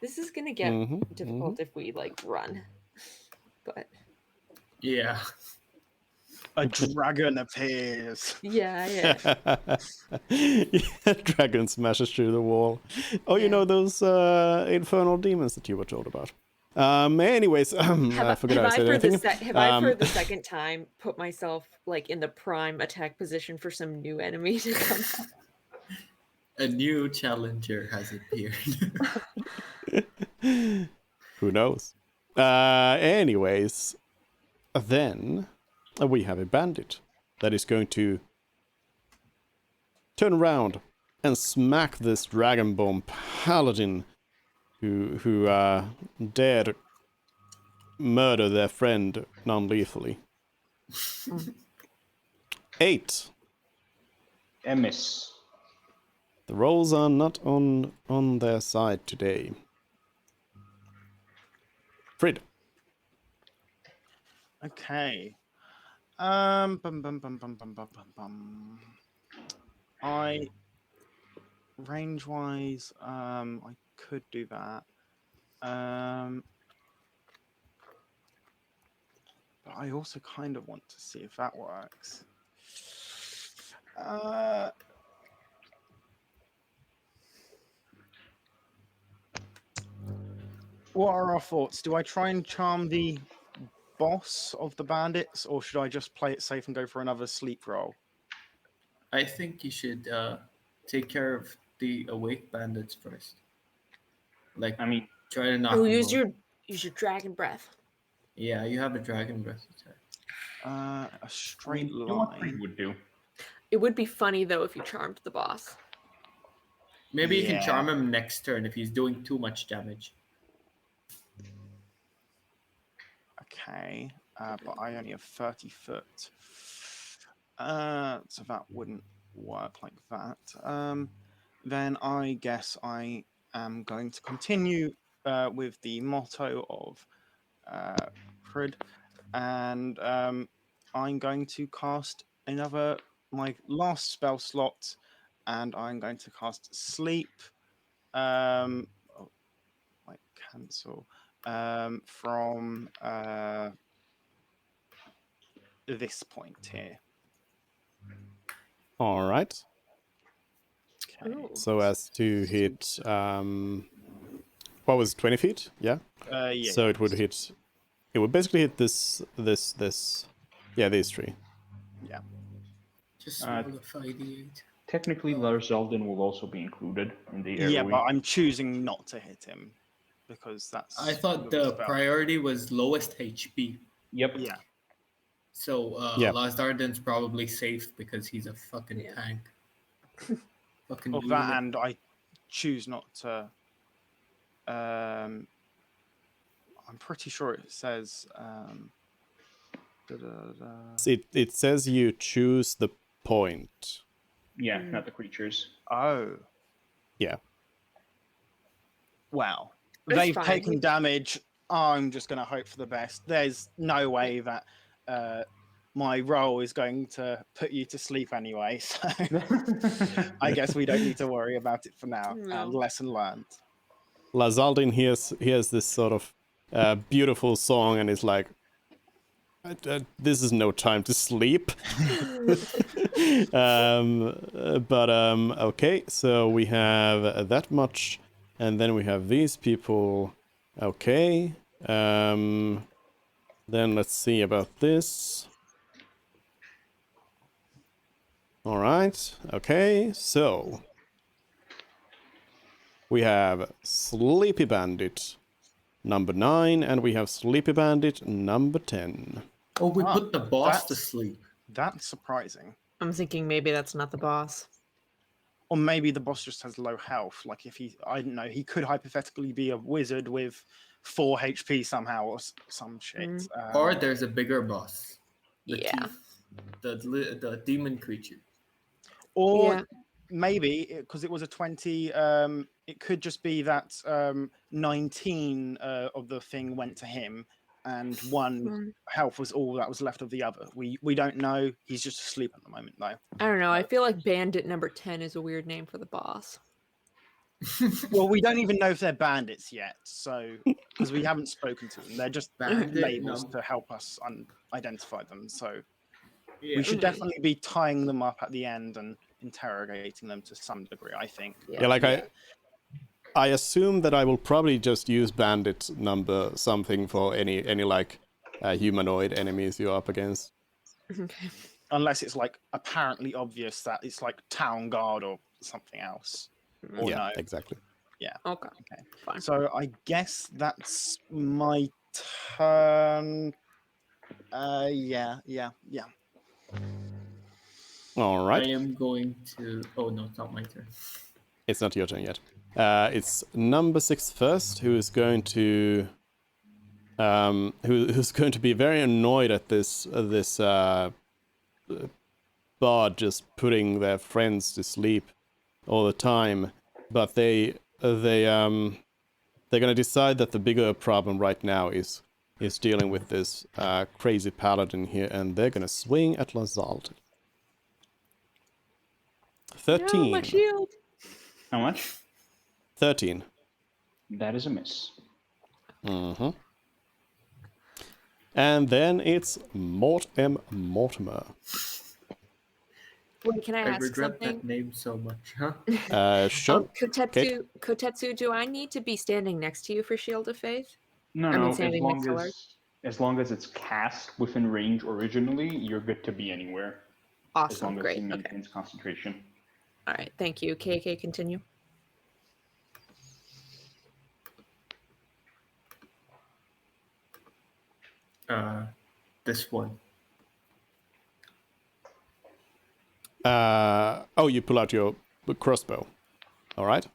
This is gonna get difficult if we run, but yeah. A dragon appears. Yeah. Dragon smashes through the wall. Oh, you know those infernal demons that you were told about. Anyways, I forgot I said anything. Have I for the second time put myself in the prime attack position for some new enemy to come up? A new challenger has appeared. Who knows? Anyways, then we have a bandit that is going to turn around and smack this Dragonborn paladin who dared murder their friend non-lethally. 8. Emis. The rolls are not on their side today. Frid. Okay. I range wise, I could do that. But I also kind of want to see if that works. What are our thoughts? Do I try and charm the boss of the bandits, or should I just play it safe and go for another sleep roll? I think you should take care of the awake bandits first. Like, I mean, try to knock Oh, them use out. your dragon breath. Yeah, you have a dragon breath attack. A straight what three line. would do. It would be funny though if you charmed the boss. Maybe you can Yeah. charm him next turn if he's doing too much damage. Okay, but I only have 30 foot. So that wouldn't work like that. Then I guess I am going to continue with the motto of Prid, and I'm going to cast my last spell slot, and I'm going to cast Sleep. Like cancel from this point here. All right. Okay. Ooh. So as to hit, what was it, 20 feet? Yeah. Yeah. So it would hit. It would basically hit this. Yeah, these three. Yeah. Just roll a 5d8. Technically, Lars Zelden will also be included in the Yeah, AoE. but I'm choosing not to hit him because that's. I thought your the spell. priority was lowest HP. Yep. Yeah. So Yeah. Lars Darden's probably safe because he's a fucking Yeah. tank. Fucking Of that, and I choose not to. I'm pretty sure it says. It says you choose the point. Yeah, not the creatures. Oh. Yeah. Well, It's they've fine. taken damage. I'm just going to hope for the best. There's no way that my role is going to put you to sleep anyway. So I guess we don't need to worry about it for now. No. And lesson learned. Lazaldin hears this sort of beautiful song and is like, this is no time to sleep. Okay, so we have that much, and then we have these people. Okay, then let's see about this. All right, okay, so we have Sleepy Bandit number 9, and we have Sleepy Bandit number 10. Oh, we put the boss to that's- sleep. That's surprising. I'm thinking maybe that's not the boss. Or maybe the boss just has low health. Like if I don't know, he could hypothetically be a wizard with 4 HP somehow or some shit. Mm. Or there's a bigger boss. The Yeah. teeth, the demon creature. Or Yeah. maybe because it was a 20, it could just be that 19 of the thing went to him, and 1 Mm. health was all that was left of the other. We don't know. He's just asleep at the moment, though. I don't know. I feel like Bandit number 10 is a weird name for the boss. Well, we don't even know if they're bandits yet, so because we haven't spoken to them, they're just Bandit labels number- to help us identify them. So Yeah. we should Mhm. definitely be tying them up at the end and interrogating them to some degree, I think. Yeah. Yeah, like I assume that I will probably just use bandit number something for any like humanoid enemies you're up against. Okay. Unless it's like apparently obvious that it's like town guard or something else. Or Yeah, no. exactly. Okay. Okay. Fine. So I guess that's my turn. Yeah. All right. I am going to. Oh no, it's not my turn. It's not your turn yet. It's number 6 first, who is going to who's going to be very annoyed at this bard just putting their friends to sleep all the time, but they're gonna decide that the bigger problem right now is dealing with this crazy paladin here, and they're gonna swing at Lazald. 13. No, my shield. How much? 13. That is a miss. Mm-hmm. And then it's Mortimer. Wait, can I I ask regret something? that name so much, huh? Sure. Kotetsu, do I need to be standing next to you for Shield of Faith? No, I mean, no. As standing long next to as it's cast within range originally, you're good to be anywhere. Awesome. long as Great. he Okay. maintains concentration. All right. Thank you. KK, continue. This one. Oh, you pull out your crossbow. All right.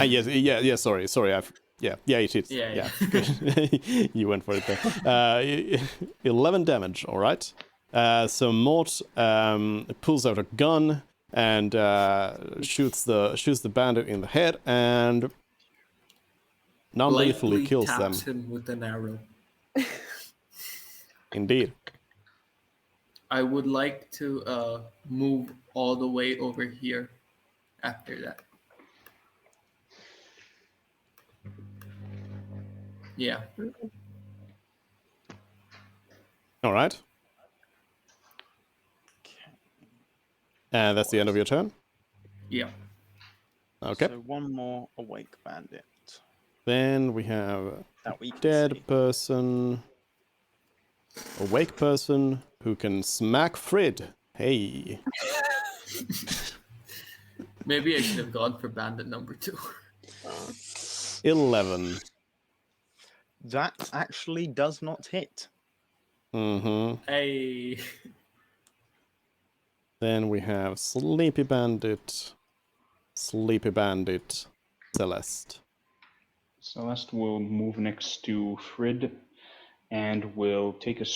Yes. Sorry. Yeah, it is. Yeah. Good. You went for it there. 11 damage. All right. So Mort pulls out a gun and shoots the bandit in the head and non-lethally Lightly kills them. taps him with an arrow. Indeed. I would like to move all the way over here after that. Yeah. All right. And that's the end of your turn. Yeah. Okay. So one more awake bandit Then we have that we can dead see. person, awake person who can smack Frid. Hey. Maybe I should have gone for bandit number 2. 11. That actually does not hit. Mm-hmm. Hey. Then we have Sleepy Bandit, Celeste. Celeste will move next to Frid and will take a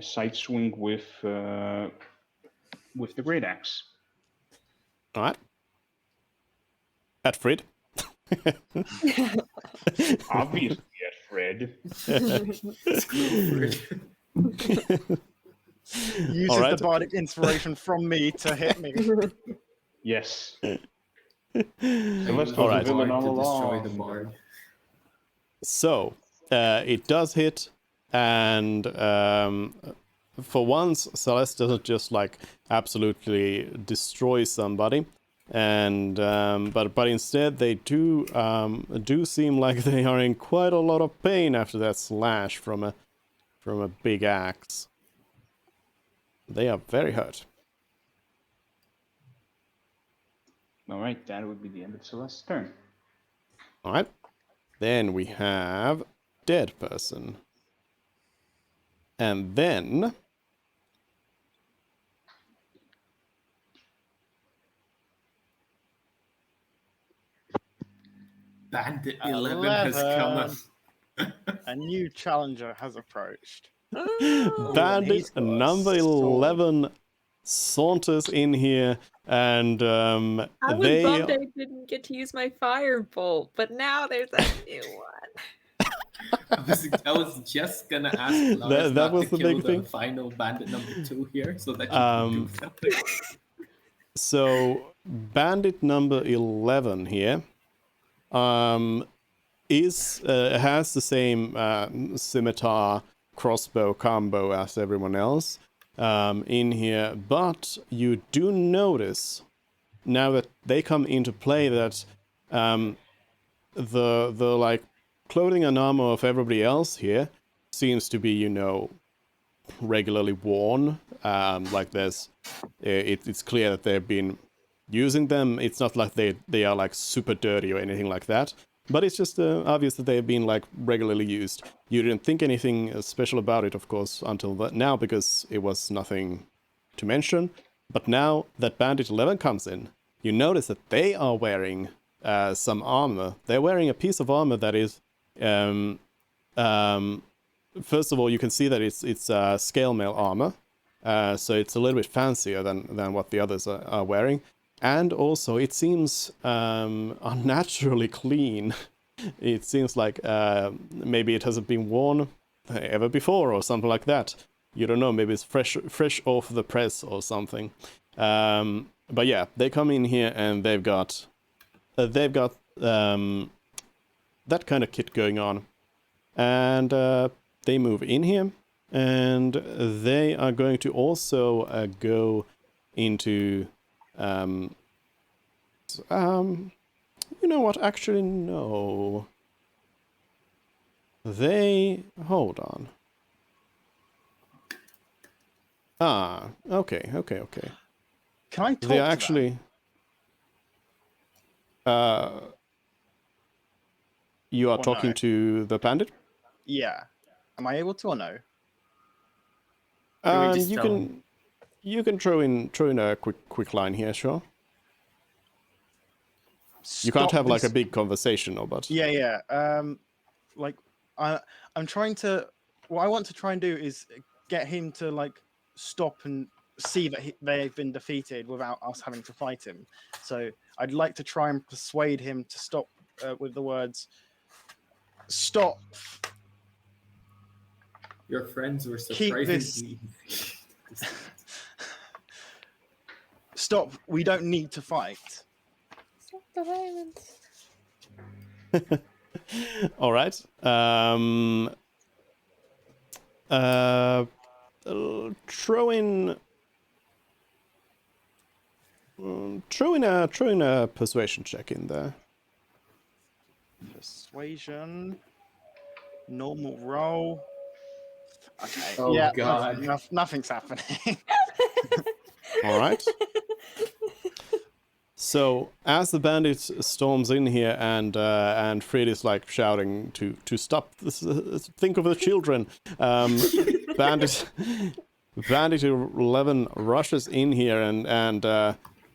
side swing with the great axe. All right. At Frid. Obviously, at Frid. Uses All right. the bardic inspiration from me to hit me. Yes. Celeste All was right. a villain all To destroy along. the bard. So, it does hit, and for once, Celeste doesn't just like absolutely destroy somebody, and but instead they do seem like they are in quite a lot of pain after that slash from a big axe. They are very hurt. All right, that would be the end of Celeste's turn. All right. Then we have dead person. And then Bandit 11 has come up. A new challenger has approached. Bandit he's got a number sword. 11 saunters in here, and I was they bummed I didn't get to use my firebolt, but now there's a new one. I was just gonna ask Lars That not was to the kill big the thing. final bandit number 2 here, so that you can do something. So bandit number 11 here has the same scimitar crossbow combo as everyone else in here, but you do notice now that they come into play that the like clothing and armor of everybody else here seems to be, regularly worn. Like it's clear that they've been using them. It's not like they are like super dirty or anything like that, but it's just obvious that they've been like regularly used. You didn't think anything special about it, of course, until now, because it was nothing to mention. But now that Bandit 11 comes in, you notice that they are wearing some armor. They're wearing a piece of armor that is first of all, you can see that it's scale mail armor, so it's a little bit fancier than what the others are wearing, and also it seems unnaturally clean. It seems like maybe it hasn't been worn ever before or something like that. You don't know. Maybe it's fresh off the press or something. But yeah, they come in here and they've got that kind of kit going on, and they move in here, and they are going to also go into you know what? Actually, no. They hold on. Ah, okay. Can I talk They to actually. You are Or talking no? to the bandit. them? Yeah. Am I able to or no? Can we just You tell can throw in a quick line here, sure. You can't Stop have like a this- big conversation, or but Yeah. Like I'm trying to. What I want to try and do is get him to like stop and see that they've been defeated without us having to fight him. So I'd like to try and persuade him to stop with the words "Stop." your friends were Keep this- surprisingly Stop. We don't need to fight. Stop the violence. all right. Throw in a persuasion check in there. Persuasion. Normal roll. Okay. Oh, yeah. God. Nothing's happening. All right. So as the bandit storms in here and Fred is like shouting to stop this, think of the children. Bandit 11 rushes in here and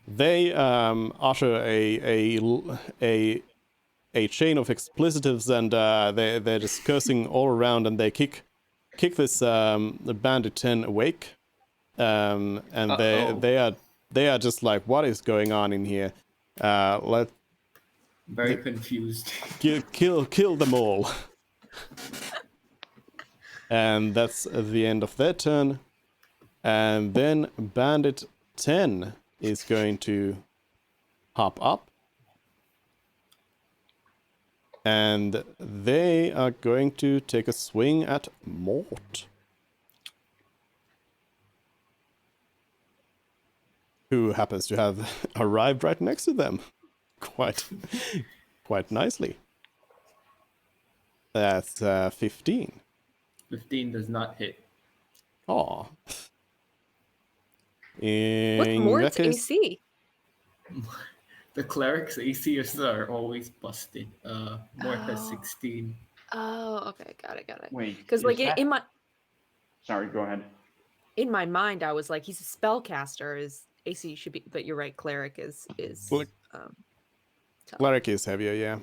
they utter a chain of explicitives and they're just cursing all around and they kick this the bandit 10 awake. And they are just like, what is going on in here? very confused. Kill them all. And that's the end of their turn. And then Bandit 10 is going to hop up. And they are going to take a swing at Mort, who happens to have arrived right next to them. Quite nicely. That's 15. 15 does not hit. Oh. What's Mort's AC? The cleric's ACs are always busted. Mort has Oh. 16. Oh, okay, got it. Wait. Because is like that- in Sorry, go ahead. my mind, I was like, he's a spellcaster. His AC should be, but you're right. Cleric is Well, tough. Cleric is heavier, yeah.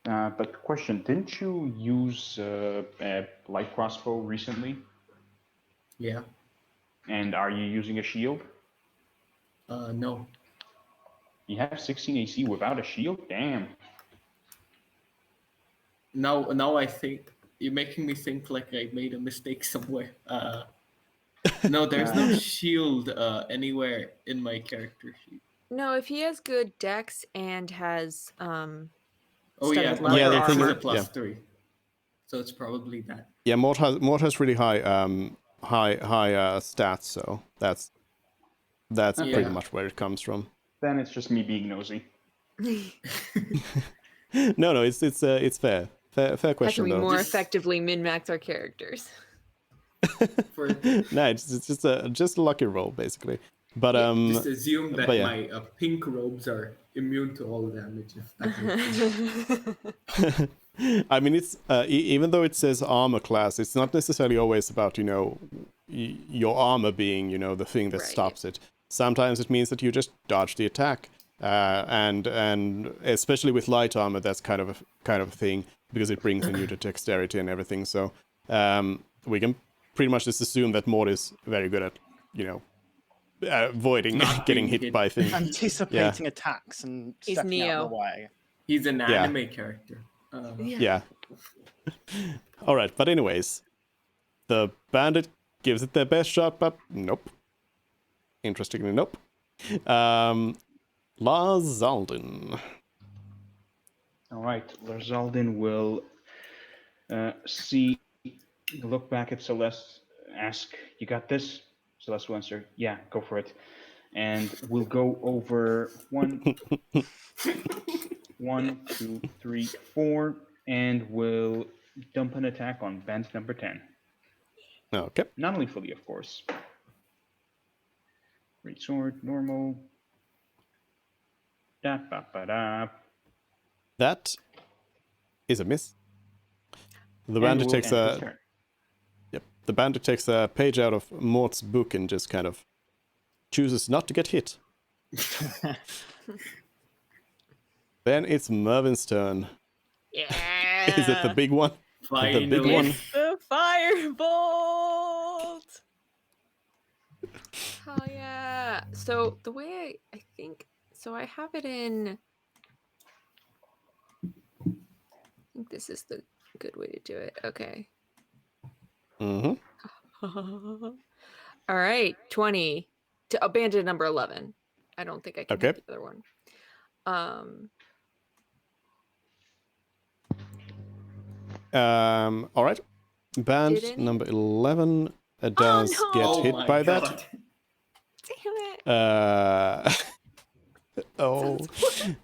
But question, didn't you use a light crossbow recently? Yeah. And are you using a shield? No. You have 16 AC without a shield? Damn. Now I think you're making me think like I made a mistake somewhere. No, there's no shield anywhere in my character sheet. No, if he has good dex and has Oh studded yeah, leather Yeah, the dex thing is armor. a plus yeah. 3. So it's probably that. Yeah, Mort has really high stats, so that's pretty Yeah. much where it comes from. Then it's just me being nosy. No, it's fair. Fair How question can we though. more Just- effectively min-max our characters? For No, it's just a lucky roll basically. But just assume that but yeah. my pink robes are immune to all damage. If that makes sense. I mean, it's even though it says armor class, it's not necessarily always about your armor being the thing that Right. stops it. Sometimes it means that you just dodge the attack, and especially with light armor, that's kind of a thing because it brings in you the dexterity and everything. So we can pretty much just assume that Mort is very good at avoiding Not getting being hit hit. by things. Anticipating attacks and He's stepping out of Neo. the way. He's an Yeah. anime character. Yeah. All right, but anyways, the bandit gives it their best shot, but nope. Interestingly, nope. Lars Zaldin. All right, Larzaldin will look back at Celeste, ask, "You got this?" Celeste will answer, "Yeah, go for it." And we'll go over 1, 2, 3, 4, and will dump an attack on band number 10. Okay. Non-lethally, of course. Great sword, normal. Da, ba, ba, da. That is a miss. The And bandit will takes end his a turn. the bandit takes a page out of Mort's book and just kind of chooses not to get hit. Then it's Mervin's turn. Yeah. Is it the big one? Finally. The big one. It's the firebolt. Oh yeah. So the way I think so I have it in I think this is the good way to do it. Okay. Mm-hmm. All right, 20 to abandon number 11. I don't think I can Okay. hit the other one. All right. Band Did any- number 11 does no! get Oh hit my by god. that. Damn it. Oh. Sounds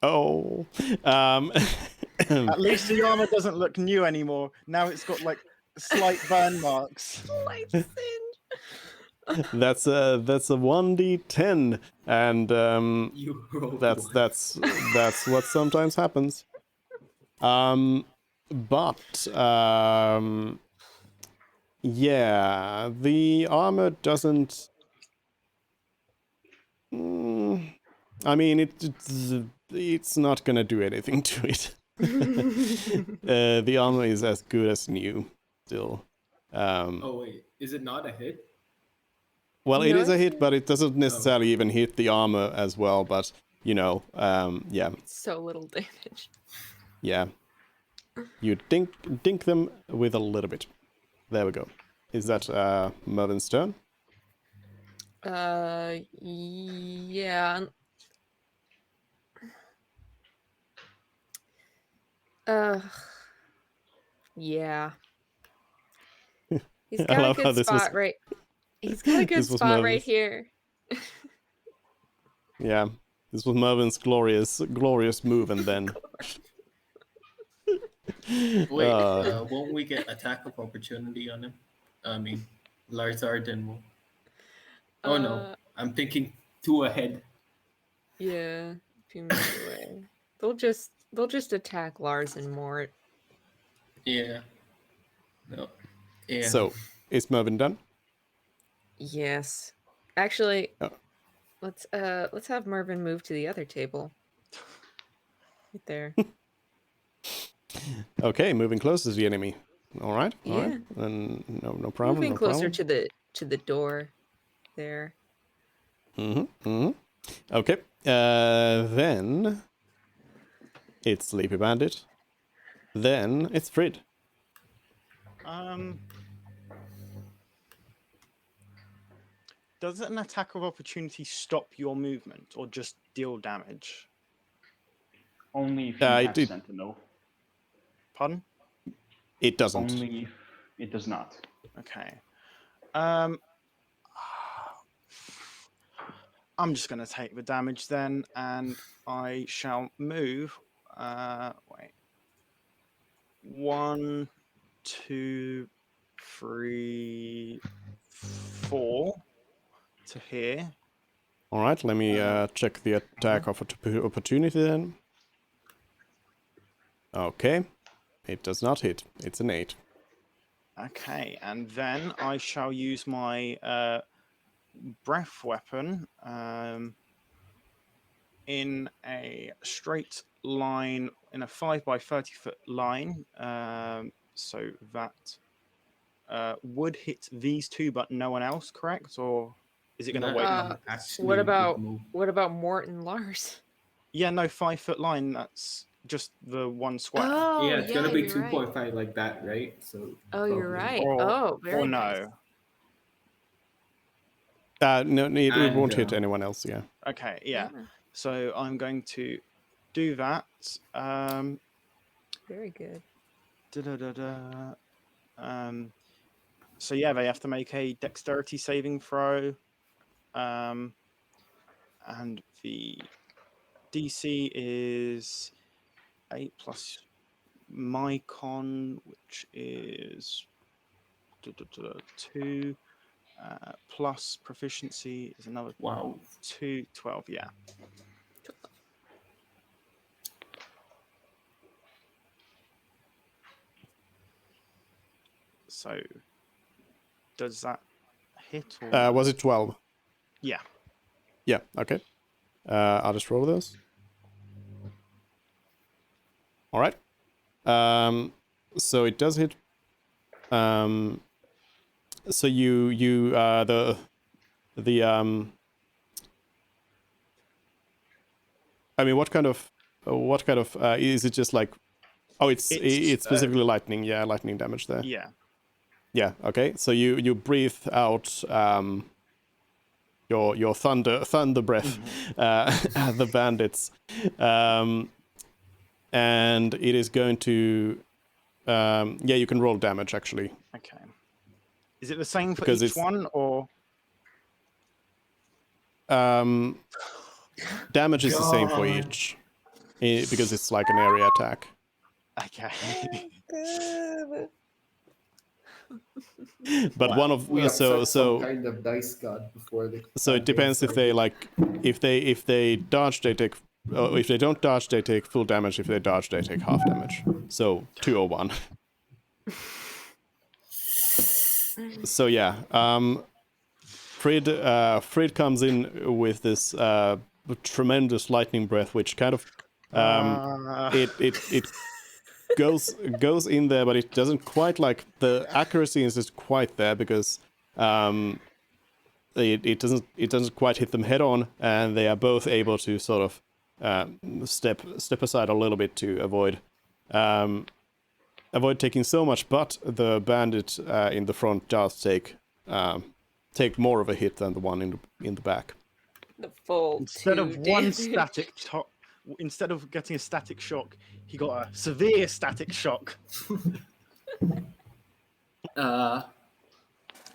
Oh. At least the armor doesn't look new anymore. Now it's got like slight burn marks. Slight singe. That's a 1d10, and You rolled that's one. that's what sometimes happens. But yeah, the armor doesn't. I mean, it's not gonna do anything to it. The armor is as good as new still. Oh wait, is it not a hit? Well, it No, is a it's hit, but it doesn't necessarily Oh. even hit the armor as well. But yeah, So little damage. yeah. You dink them with a little bit. There we go. Is that Mervin's turn? Yeah. Yeah. He's I got a love how good this was. spot right. He's got a good This was spot right Mervin's. here. Yeah, this was Mervin's glorious move, and then. Wait, won't we get attack of opportunity on him? I mean, Larzarden will. Oh no, I'm thinking 2 ahead. Yeah, a few moves away. They'll just attack Lars and Mort. Yeah. No. Yeah. So, is Mervin done? Yes. Actually, Oh. let's have Mervin move to the other table. Right there. Okay, moving closer to the enemy. All right. Yeah. And no problem. Moving no closer problem. to the door there. Okay. Then it's Sleepy Bandit. Then it's Frid. Does an attack of opportunity stop your movement or just deal damage? Only if you have Sentinel. Pardon? It doesn't. Only if it does not. Okay. I'm just going to take the damage then, and I shall move. Wait. 1, 2, 3, 4 to here. All right, let me check the attack of opportunity then. Okay. It does not hit. It's an 8. Okay, and then I shall use my breath weapon in a straight line, in a 5 by 30 foot line. So that would hit these two, but no one else, correct? Or is it going to That wait? actually What would about move. Mort and Lars? Yeah, no, 5 foot line. That's just the one square. Oh, Yeah, it's gonna be you're right. 2.5 like that, right? So. Oh, you're probably- right. Or, Very or nice. no. No, it won't And, hit anyone else, yeah. Okay, yeah. So I'm going to do that. Very good. So yeah, they have to make a dexterity saving throw. And the DC is 8 plus my con, which is 2 plus proficiency is another Wow. 2, 12. Yeah. So, does that hit or no? Was it 12? Yeah. Yeah, okay. I'll just roll those. All right. So it does hit. So you the I mean, what kind of is it? Just like, oh, it's specifically lightning. Yeah, lightning damage there. Yeah. Yeah. Okay. So you breathe out your thunder breath at the bandits, and it is going to yeah, you can roll damage actually. Okay. Is it the same for Because each it's- one, or Damage is the same for God. each, because it's like an area attack. okay? But Wow. one of We upset some so kind of dice god before the. so it depends if they like if they dodge they take if they don't dodge they take full damage. If they dodge they take half damage. So 201. So yeah, Frid comes in with this tremendous lightning breath, which kind of it goes in there, but it doesn't quite like the accuracy is just quite there because it doesn't quite hit them head on, and they are both able to sort of step aside a little bit to avoid taking so much. But the bandit in the front does take more of a hit than the one in the back. The full Instead of 2 one damage. static instead of getting a static shock, he got a severe static shock.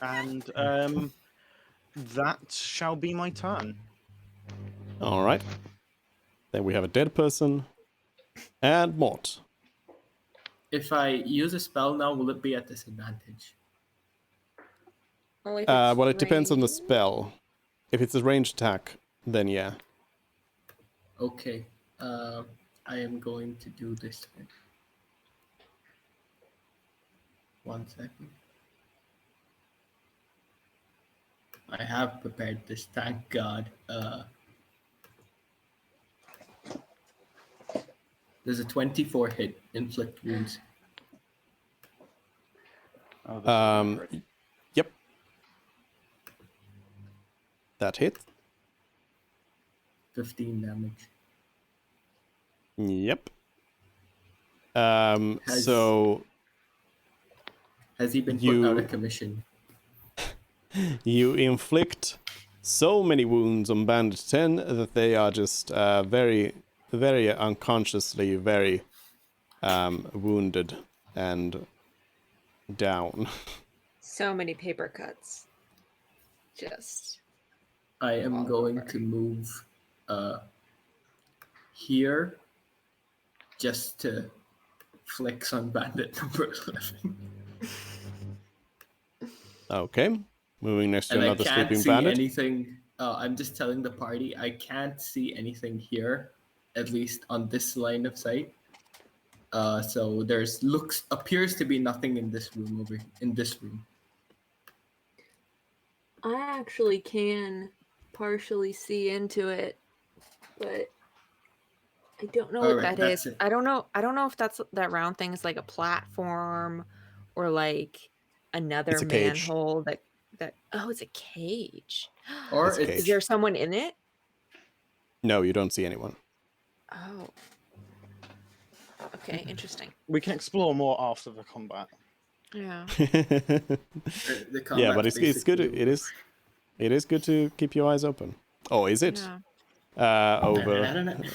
And that shall be my turn. All right. Then we have a dead person and Mort. If I use a spell now, will it be at disadvantage? Only if it's Well, it depends on the ranged. spell. If it's a ranged attack, then yeah. Okay. I am going to do this thing. 1 second. I have prepared this, thank God. There's a 24 hit, inflict wounds. Oh, that's great. Yep. That hit. 15 damage. Yep. Has- So Has he been You- put out of commission? you inflict so many wounds on Bandit 10 that they are just very, very unconsciously very wounded and down. So many paper cuts. Just I am All going over. to move here just to flex on bandit number 11. Okay. Moving next to And I another can't sleeping see bandit. anything. I'm just telling the party I can't see anything here, at least on this line of sight. So there's appears to be nothing in this room I actually can partially see into it, but I don't know what Alright, that is. that's it. I don't know if that round thing is like a platform or like another It's a cage. manhole that oh, it's a cage. Or It's a it's Is there someone in it? No, you don't see anyone. Oh. Okay, interesting. We can explore more after the combat. Yeah. the Yeah, but combat's it's good. basically It is good to keep your eyes open. Oh, is it? Yeah. Over. Bandit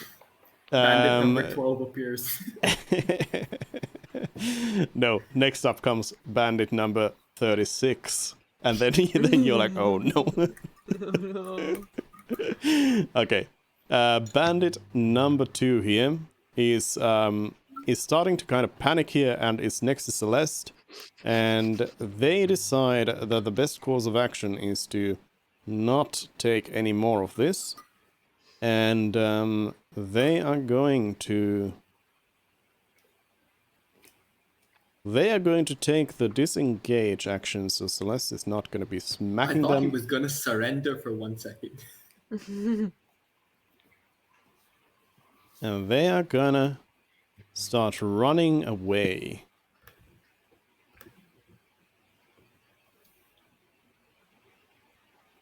number 12 appears. No, next up comes bandit number 36. And then you're like, oh no. Okay. Bandit number 2 here is is starting to kind of panic here and is next to Celeste. And they decide that the best course of action is to not take any more of this. And they are going to... They are going to take the disengage action, so Celeste is not going to be I smacking thought he them. was gonna surrender for 1 second. And they are gonna start running away.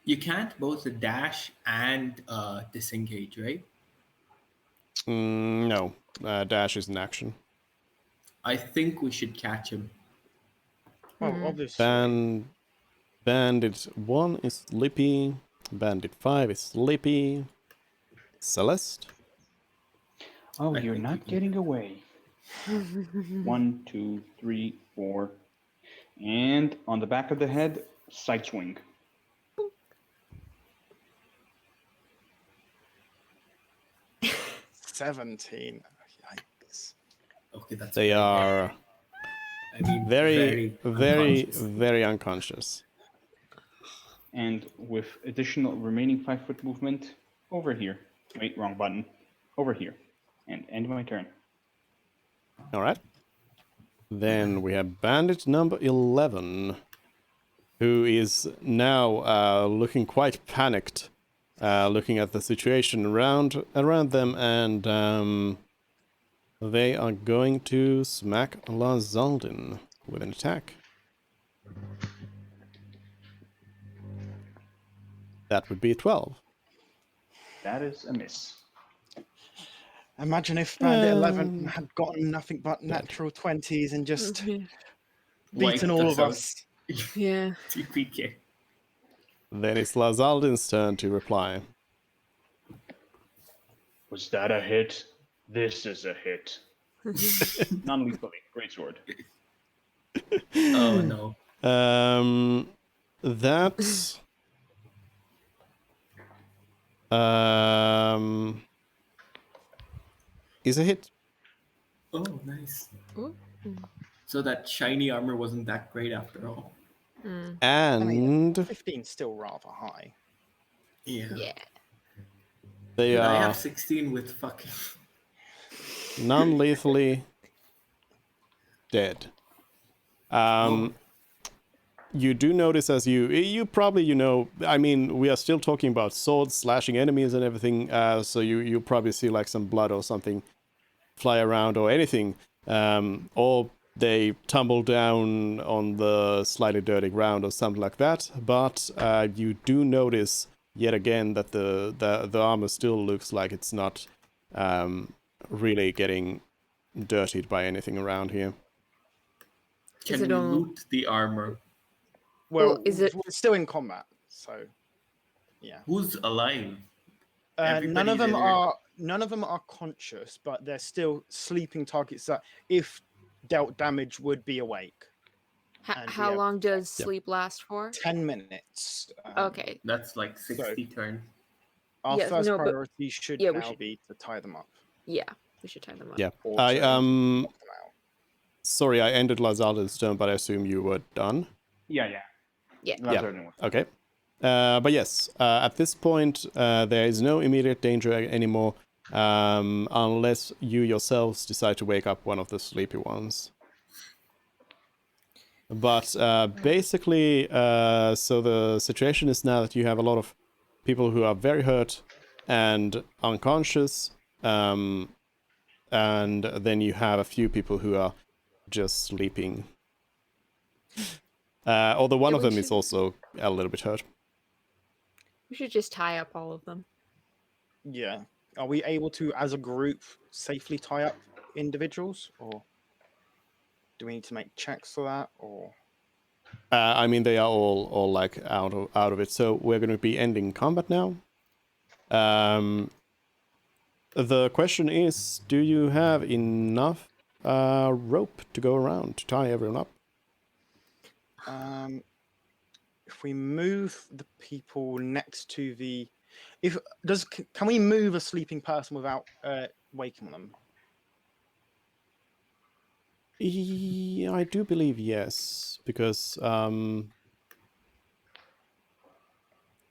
You can't both dash and disengage, right? No, dash is an action. I think we should catch him. Well, Mhm. obviously. Bandit 1 is Slippy. Bandit 5 is Slippy. Celeste? Oh, I you're think you not can- getting away. 1, 2, 3, 4. And on the back of the head, side swing. $17. Yikes. Okay, that's They very are hit. I mean, very, very, unconscious. very unconscious. And with additional remaining 5-foot movement, over here. Wait, wrong button. Over here. And end my turn. Alright. Then we have Bandit number 11, who is now looking quite panicked, looking at the situation around them, and they are going to smack Lazaldin with an attack. That would be 12. That is a miss. Imagine if Bandit 11 And- had gotten nothing but natural 20s and just beaten Wiped all us of out. us. Yeah. TPK. Then it's Lazaldin's turn to reply. Was that a hit? This is a hit. Non-lethally. Greatsword. Oh no. That's is a hit. Oh, nice. Ooh. So that shiny armor wasn't that great after all. Mm. And 15 still rather high. Yeah. Yeah. they But I are have 16 with fucking. non-lethally dead. Oh, You do notice as you probably, I mean, we are still talking about swords slashing enemies and everything, so you probably see like some blood or something fly around or anything, or they tumble down on the slightly dirty ground or something like that. But you do notice yet again that the armor still looks like it's not really getting dirtied by anything around here. can Is it we on- loot the armor? Well, is it- we're still in combat, so yeah. Who's alive? None of Everybody's them either- are conscious, but they're still sleeping targets that, if dealt damage, would be awake. And How yeah. long does Yep. sleep last for? 10 minutes. Okay. That's like 60 turns. Our Yes, first no, but- priority should yeah, we now should- be to tie them up. Yeah. We should tie them up. Yeah. Or I to knock them out. Sorry, I ended Lazaldin's turn, but I assume you were done. Yeah. Yeah. That's everything. Okay. But yes, at this point, there is no immediate danger anymore, unless you yourselves decide to wake up one of the sleepy ones. But basically, so the situation is now that you have a lot of people who are very hurt and unconscious, and then you have a few people who are just sleeping. Although one Yeah, of we them is should- also a little bit hurt. We should just tie up all of them. Yeah. Are we able to, as a group, safely tie up individuals, or do we need to make checks for that, or? I mean, they are all like out of it. So we're going to be ending combat now. The question is, do you have enough rope to go around to tie everyone up? If we move the people next to the, can we move a sleeping person without waking them? I do believe yes, because I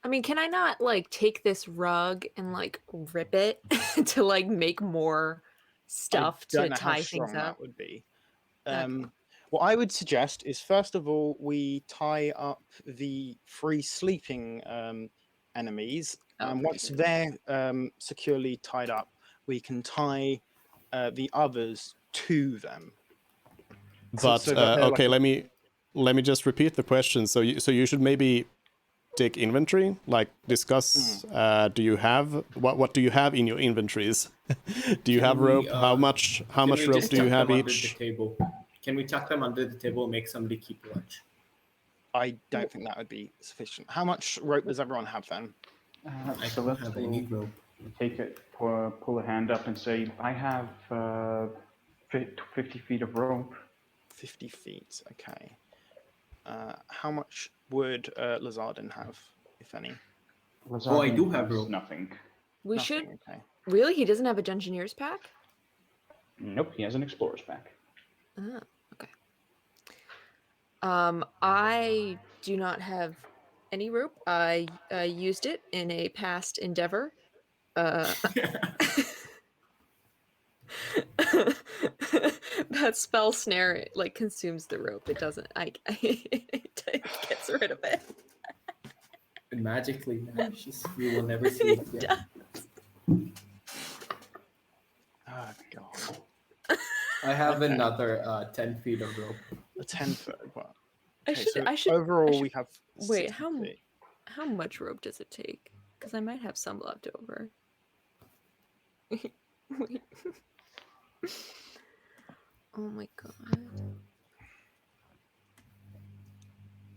mean, can I not like take this rug and like rip it to like make more stuff I don't to know how tie things strong up? that would be. Okay. What I would suggest is, first of all, we tie up the free sleeping enemies, Oh, and free once sleeping. they're securely tied up, we can tie the others to them. but So that they're like okay, let me just repeat the question. So you should maybe take inventory, like discuss. Do you have what do you have in your inventories? Do you have rope? How much Can we rope just do you tuck have them under the each? table? Can we tuck them under the table and make somebody keep watch? I don't think that would be sufficient. How much rope does everyone have then? I So don't let's have any rope. take it, pull a hand up and say, I have 50 feet of rope. 50 feet. Okay. How much would Lazardin have, if any? Oh, I do Lazardin have has rope. nothing. We Nothing. should Okay. really. He doesn't have a Dungeoneer's pack. Nope, he has an explorer's pack. Oh, okay. I do not have any rope. I used it in a past endeavor. That spell snare like consumes the rope. It doesn't. It gets rid of it. It magically vanishes. We will never see it again. Oh god. I have Okay. another 10 feet of rope. A 10-foot. Well, I okay, should. so I should. overall I should we have wait. 60 feet. How much rope does it take? Because I might have some left over. Wait. Oh my god.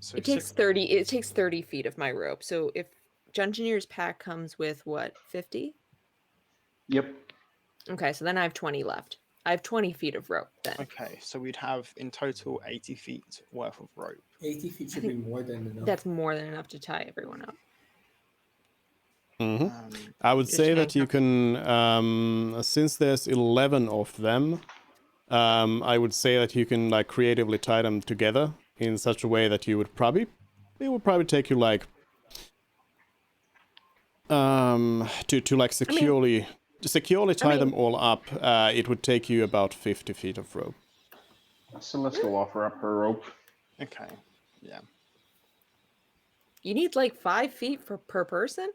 So It takes 30. It takes 30 feet of my rope. So if Dungeoneer's pack comes with what, 50? Yep. Okay, so then I have 20 left. I have 20 feet of rope then. Okay, so we'd have in total 80 feet worth of rope. 80 feet should be more than enough. That's more than enough to tie everyone up. I would Just say that you handcuff. can, since there's 11 of them, I would say that you can like creatively tie them together in such a way that it would probably take you like to like securely tie them all up. It would take you about 50 feet of rope. Celeste will offer up her rope. Okay, yeah. You need like 5 feet per person?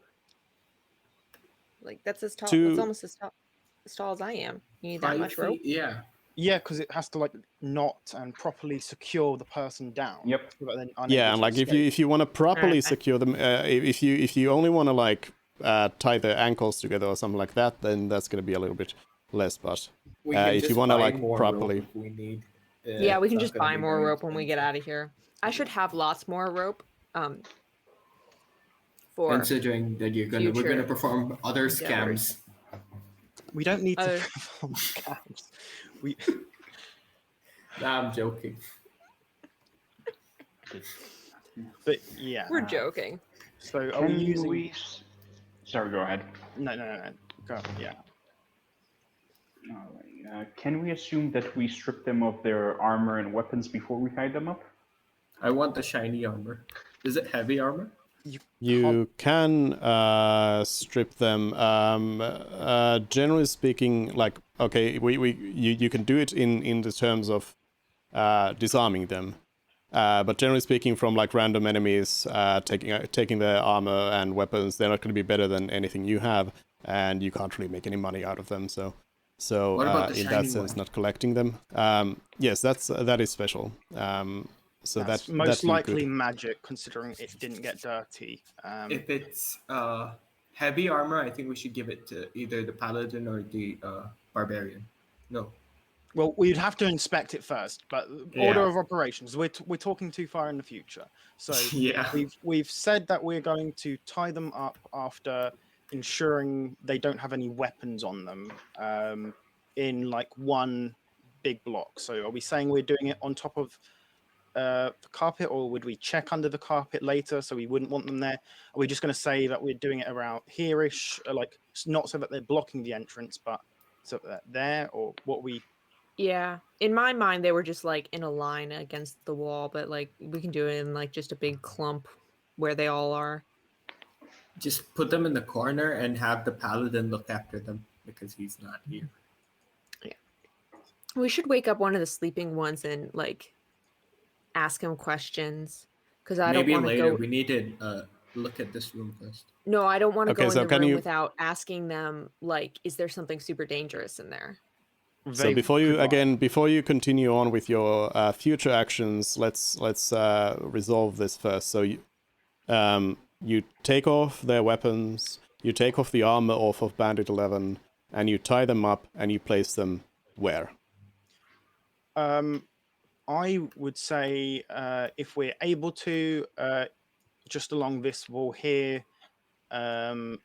Like that's as tall. To- That's almost as tall as I am. You need that 5 much feet? rope? Yeah. Yeah, because it has to like knot and properly secure the person down. Yep. So that they're unable Yeah, and to like escape. if you want to properly Okay. secure them, if you only want to like tie the ankles together or something like that, then that's gonna be a little bit less. But We can if just you want to buy like more properly, rope if we need. Yeah, we can It's just not gonna buy be more very rope when we get expensive. out of here. I should have lots more rope. For Considering that we're gonna future perform other endeavors. scams. We don't need to Oh. perform scams. We Nah, I'm joking. but yeah. We're joking. So are Can we using we... Sorry, go ahead. No. Go yeah. Can we assume that we strip them of their armor and weapons before we tie them up? I want the shiny armor. Is it heavy armor? you can strip them. Generally speaking, like okay, you can do it in the terms of disarming them. But generally speaking, from like random enemies taking their armor and weapons, they're not going to be better than anything you have, and you can't really make any money out of them. So What about the in shiny that sense, one? not collecting them. Yes, that is special. So That's that most you likely could. magic, considering it didn't get dirty. If it's heavy armor, I think we should give it to either the paladin or the barbarian. No. Well, we'd have to inspect it first, but order of operations. We're talking too far in the future. So Yeah. we've said that we're going to tie them up after ensuring they don't have any weapons on them in like one big block. So are we saying we're doing it on top of the carpet, or would we check under the carpet later so we wouldn't want them there? Are we just going to say that we're doing it around here-ish, like not so that they're blocking the entrance, but so that they're there, or what we Yeah. In my mind, they were just like in a line against the wall, but like we can do it in like just a big clump where they all are. Just put them in the corner and have the paladin look after them because he's not here. We should wake up one of the sleeping ones and like ask him questions because I don't Maybe want to later. go. We need to look at this room first. No, I don't want to Okay, go so in the can room you- without asking them like, is there something super dangerous in there? So before you continue on with your future actions, let's resolve this first. So you take off their weapons, you take off the armor off of Bandit 11, and you tie them up and you place them where? I would say if we're able to, just along this wall here, here,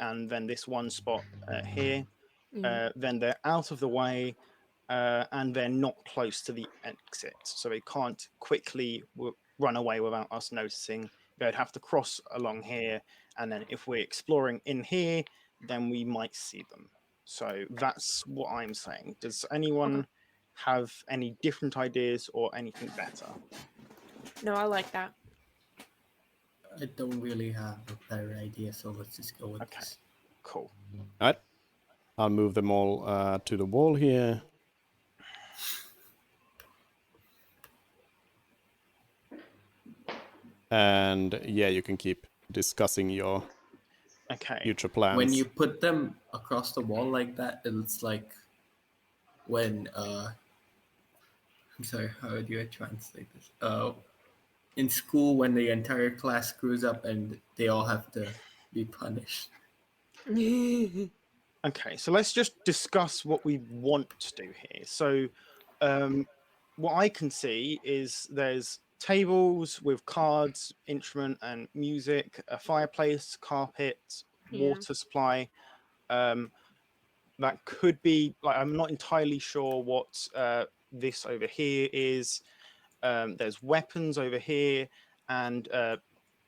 and then this one spot here, then they're out of the way, and they're not close to the exit, so they can't quickly run away without us noticing. They'd have to cross along here, and then if we're exploring in here, then we might see them. So that's what I'm saying. Does anyone have any different ideas or anything better? No, I like that. I don't really have a better idea, so let's just go with this. Cool. All right. I'll move them all to the wall here. And yeah, you can keep discussing your future plans. When you put them across the wall like that, it's like when I'm sorry, how do I translate this? In school when the entire class screws up and they all have to be punished. Okay, so let's just discuss what we want to do here. So what I can see is there's tables with cards, instrument and music, a fireplace, carpet, water supply. That could be, like, I'm not entirely sure what this over here is. There's weapons over here and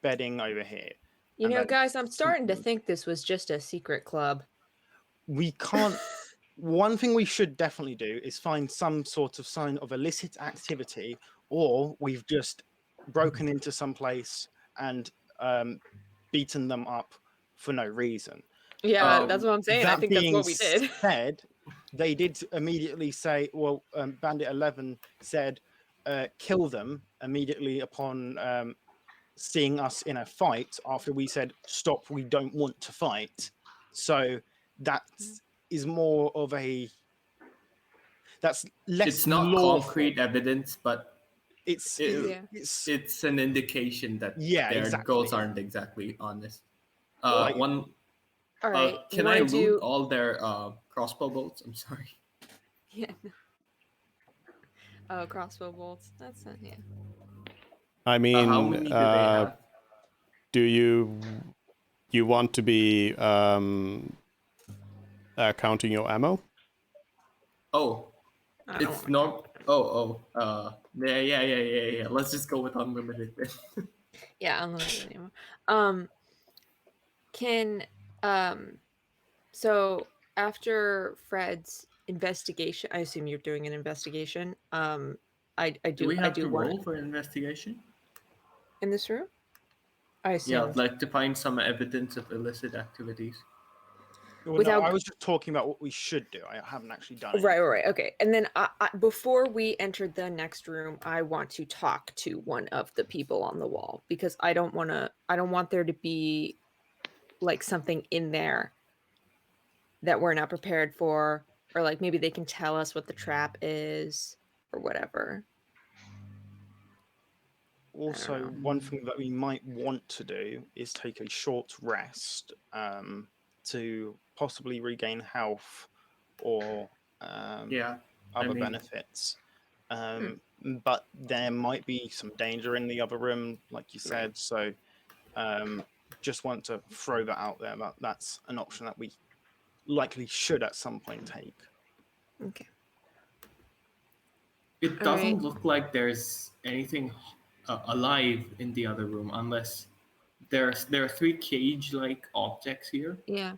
bedding over here. You And know, then guys, I'm starting to think this was just a secret club. we can't. One thing we should definitely do is find some sort of sign of illicit activity, or we've just broken into some place and beaten them up for no reason. Yeah, that's what I'm saying. I That think that's being what we did. said, they did immediately say, well, Bandit 11 said, kill them immediately upon seeing us in a fight after we said, stop, we don't want to fight. So that is more of a, that's less It's not lawful. concrete evidence, but it's an indication that their goals aren't exactly honest. Like, all right, can I loot all their crossbow bolts? I'm sorry. Yeah. Oh, crossbow bolts. That's yeah. I mean, how many do they have? Do you want to be counting your ammo? Oh, it's not. Yeah. Let's just go with unlimited then. Yeah, unlimited ammo. So after Fred's investigation, I assume you're doing an investigation. I do. Do we have to want roll for an investigation in this room? I assume. Yeah, like to find some evidence of illicit activities. Well, no, I was just talking about what we should do. I haven't actually done it. Right. Okay. And then before we enter the next room, I want to talk to one of the people on the wall because I don't want there to be like something in there that we're not prepared for, or like maybe they can tell us what the trap is or whatever. Also, one thing that we might want to do is take a short rest to possibly regain health or other benefits. But there might be some danger in the other room, like you said. So just want to throw that out there. That's an option that we likely should at some point take. Okay. It doesn't look like there's anything alive in the other room unless there are 3 cage-like objects here. Yeah.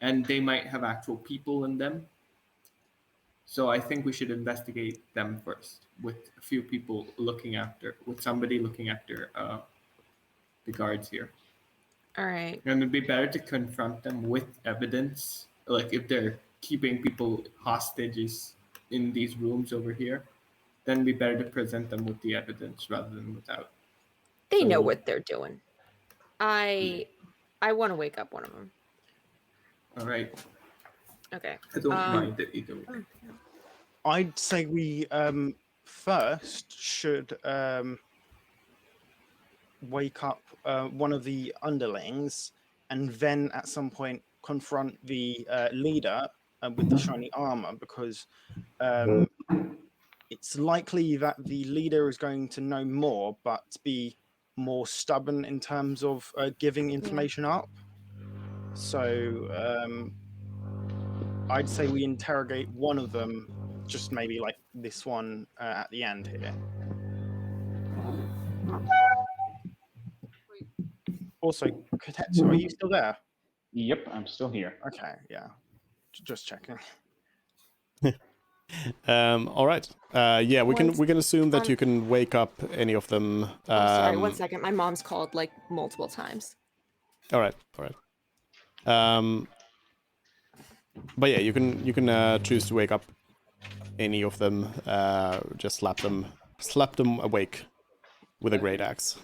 And they might have actual people in them. So I think we should investigate them first, with a few people with somebody looking after the guards here. All right. And it'd be better to confront them with evidence, like if they're keeping people hostages in these rooms over here, then it'd be better to present them with the evidence rather than without. They know So- what they're doing. I want to wake up one of them. All right, Okay. I don't mind it either way. I'd say we first should wake up one of the underlings, and then at some point confront the leader with the shiny armor, because it's likely that the leader is going to know more, but be more stubborn in terms of giving information up. So I'd say we interrogate one of them, just maybe like this one at the end here. Also, Kotetsu, are you still there? Yep, I'm still here. Okay, yeah. Just checking. All right. Yeah, we can assume that you can wake up any of them. Oh, sorry, 1 second. My mom's called like multiple times. All right. But yeah, you can choose to wake up any of them. Just slap them awake with a great axe.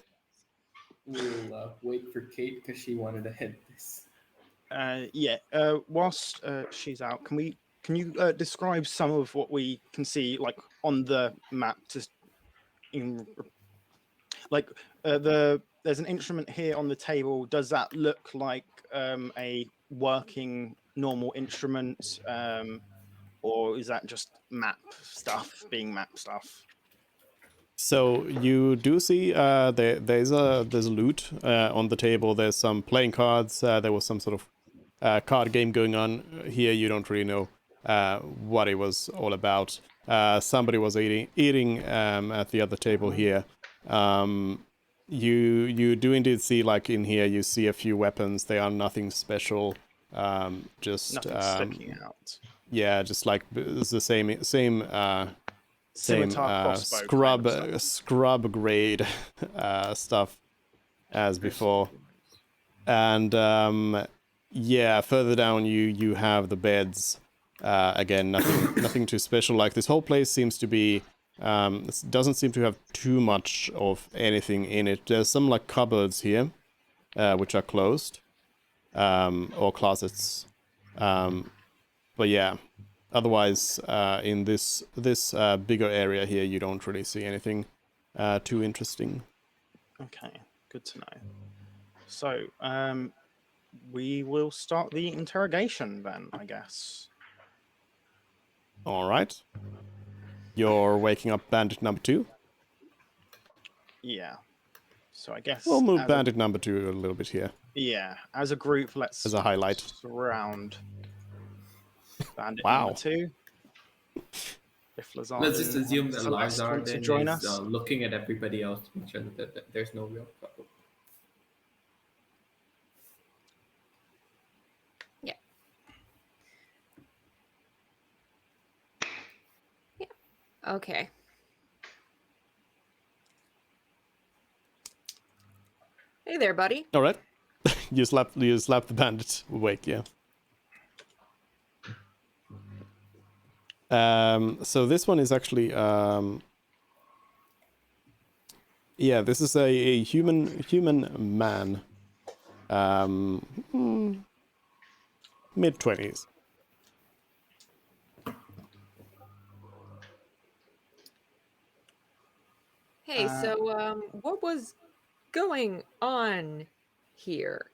We'll wait for Kate because she wanted to hit this. Yeah. Whilst she's out, can you describe some of what we can see, like on the map? There's an instrument here on the table. Does that look like a working normal instrument, or is that just map stuff? So you do see there's a lute on the table. There's some playing cards. There was some sort of card game going on here. You don't really know what it was all about. Somebody was eating at the other table here. You do indeed see, like in here, you see a few weapons. They are nothing special. Just nothing sticking out. Yeah, just like it's the same scrub grade stuff as before. And yeah, further down you have the beds. Again, nothing too special. Like this whole place seems to be doesn't seem to have too much of anything in it. There's some like cupboards here which are closed, or closets. But yeah, otherwise, in this bigger area here, you don't really see anything too interesting. Okay, good to know. So, we will start the interrogation then, I guess. All right. You're waking up bandit number 2? Yeah. So I guess we'll move bandit number 2 a little bit here. Yeah, as a group, let's as a highlight surround bandit wow. number 2. If Lazard let's just assume that Lazard to join us, looking at everybody else to make sure that there's no real trouble. Yeah. Yeah. Okay. Hey there, buddy. All right. you slap the bandit awake, yeah. So this one is actually yeah, this is a human man, mid-20s. Hey, so what was going on here?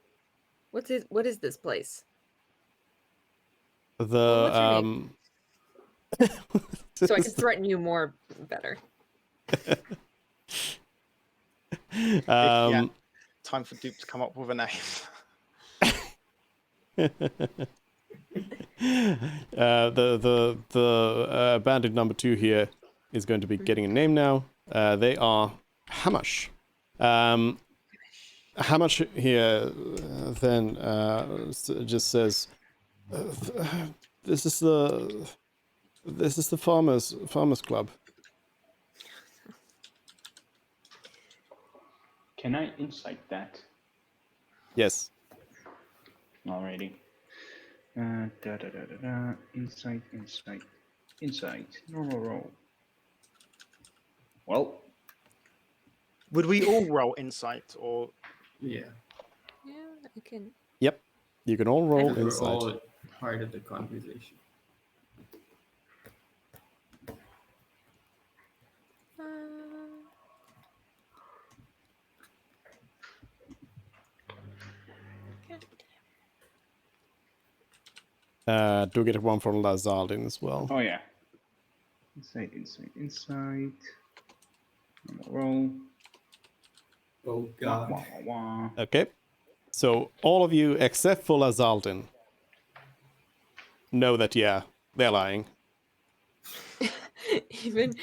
What is this place? The what's your name? So I can threaten you more better. yeah, time for Dupe to come up with a name. The bandit number 2 here is going to be getting a name now. They are Hamash. Hamash here then just says, "This is the This is the farmers club. Can I insight that? Yes. Alrighty. Insight. Normal roll. Well, Would we all roll insight or? Yeah. Yeah, I can. Yep. You can all roll We're insight. all part of the conversation. Uh, Do get one from Lazaldin as well. oh yeah. Insight. Normal roll. Oh Wah, god. wah, wah, wah. Okay. So all of you except for Lazaldin know that they're lying. even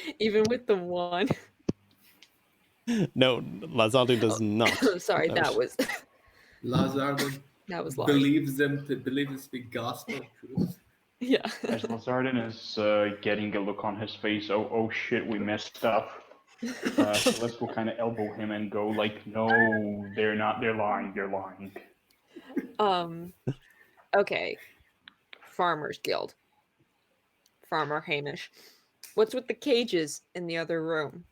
with the one. No, Lazaldin does not. Sorry, that was Lazardo that was Lars. believes them to believe to speak gospel truth. Yeah. As Lazardin is getting a look on his face, oh shit, we messed up. Celeste will kind of elbow him and go like, no, they're not, they're lying. Okay. Farmers Guild. Farmer Hamish. What's with the cages in the other room?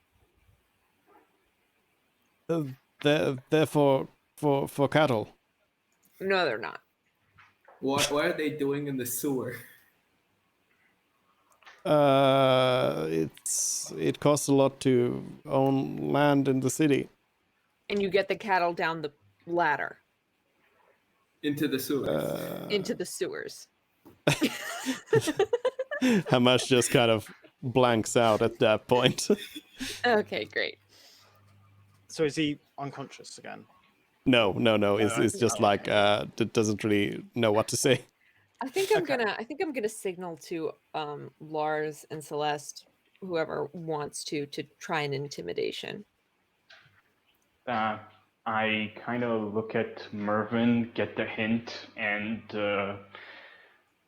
They're for cattle. No, they're not. What are they doing in the sewer? It costs a lot to own land in the city. And you get the cattle down the ladder Into the sewers. into the sewers. Hamash just kind of blanks out at that point. Okay, great. So is he unconscious again? No. It's just like doesn't really know what to say. I think I'm gonna signal to Lars and Celeste, whoever wants to try an intimidation. I kind of look at Mervyn, get the hint, and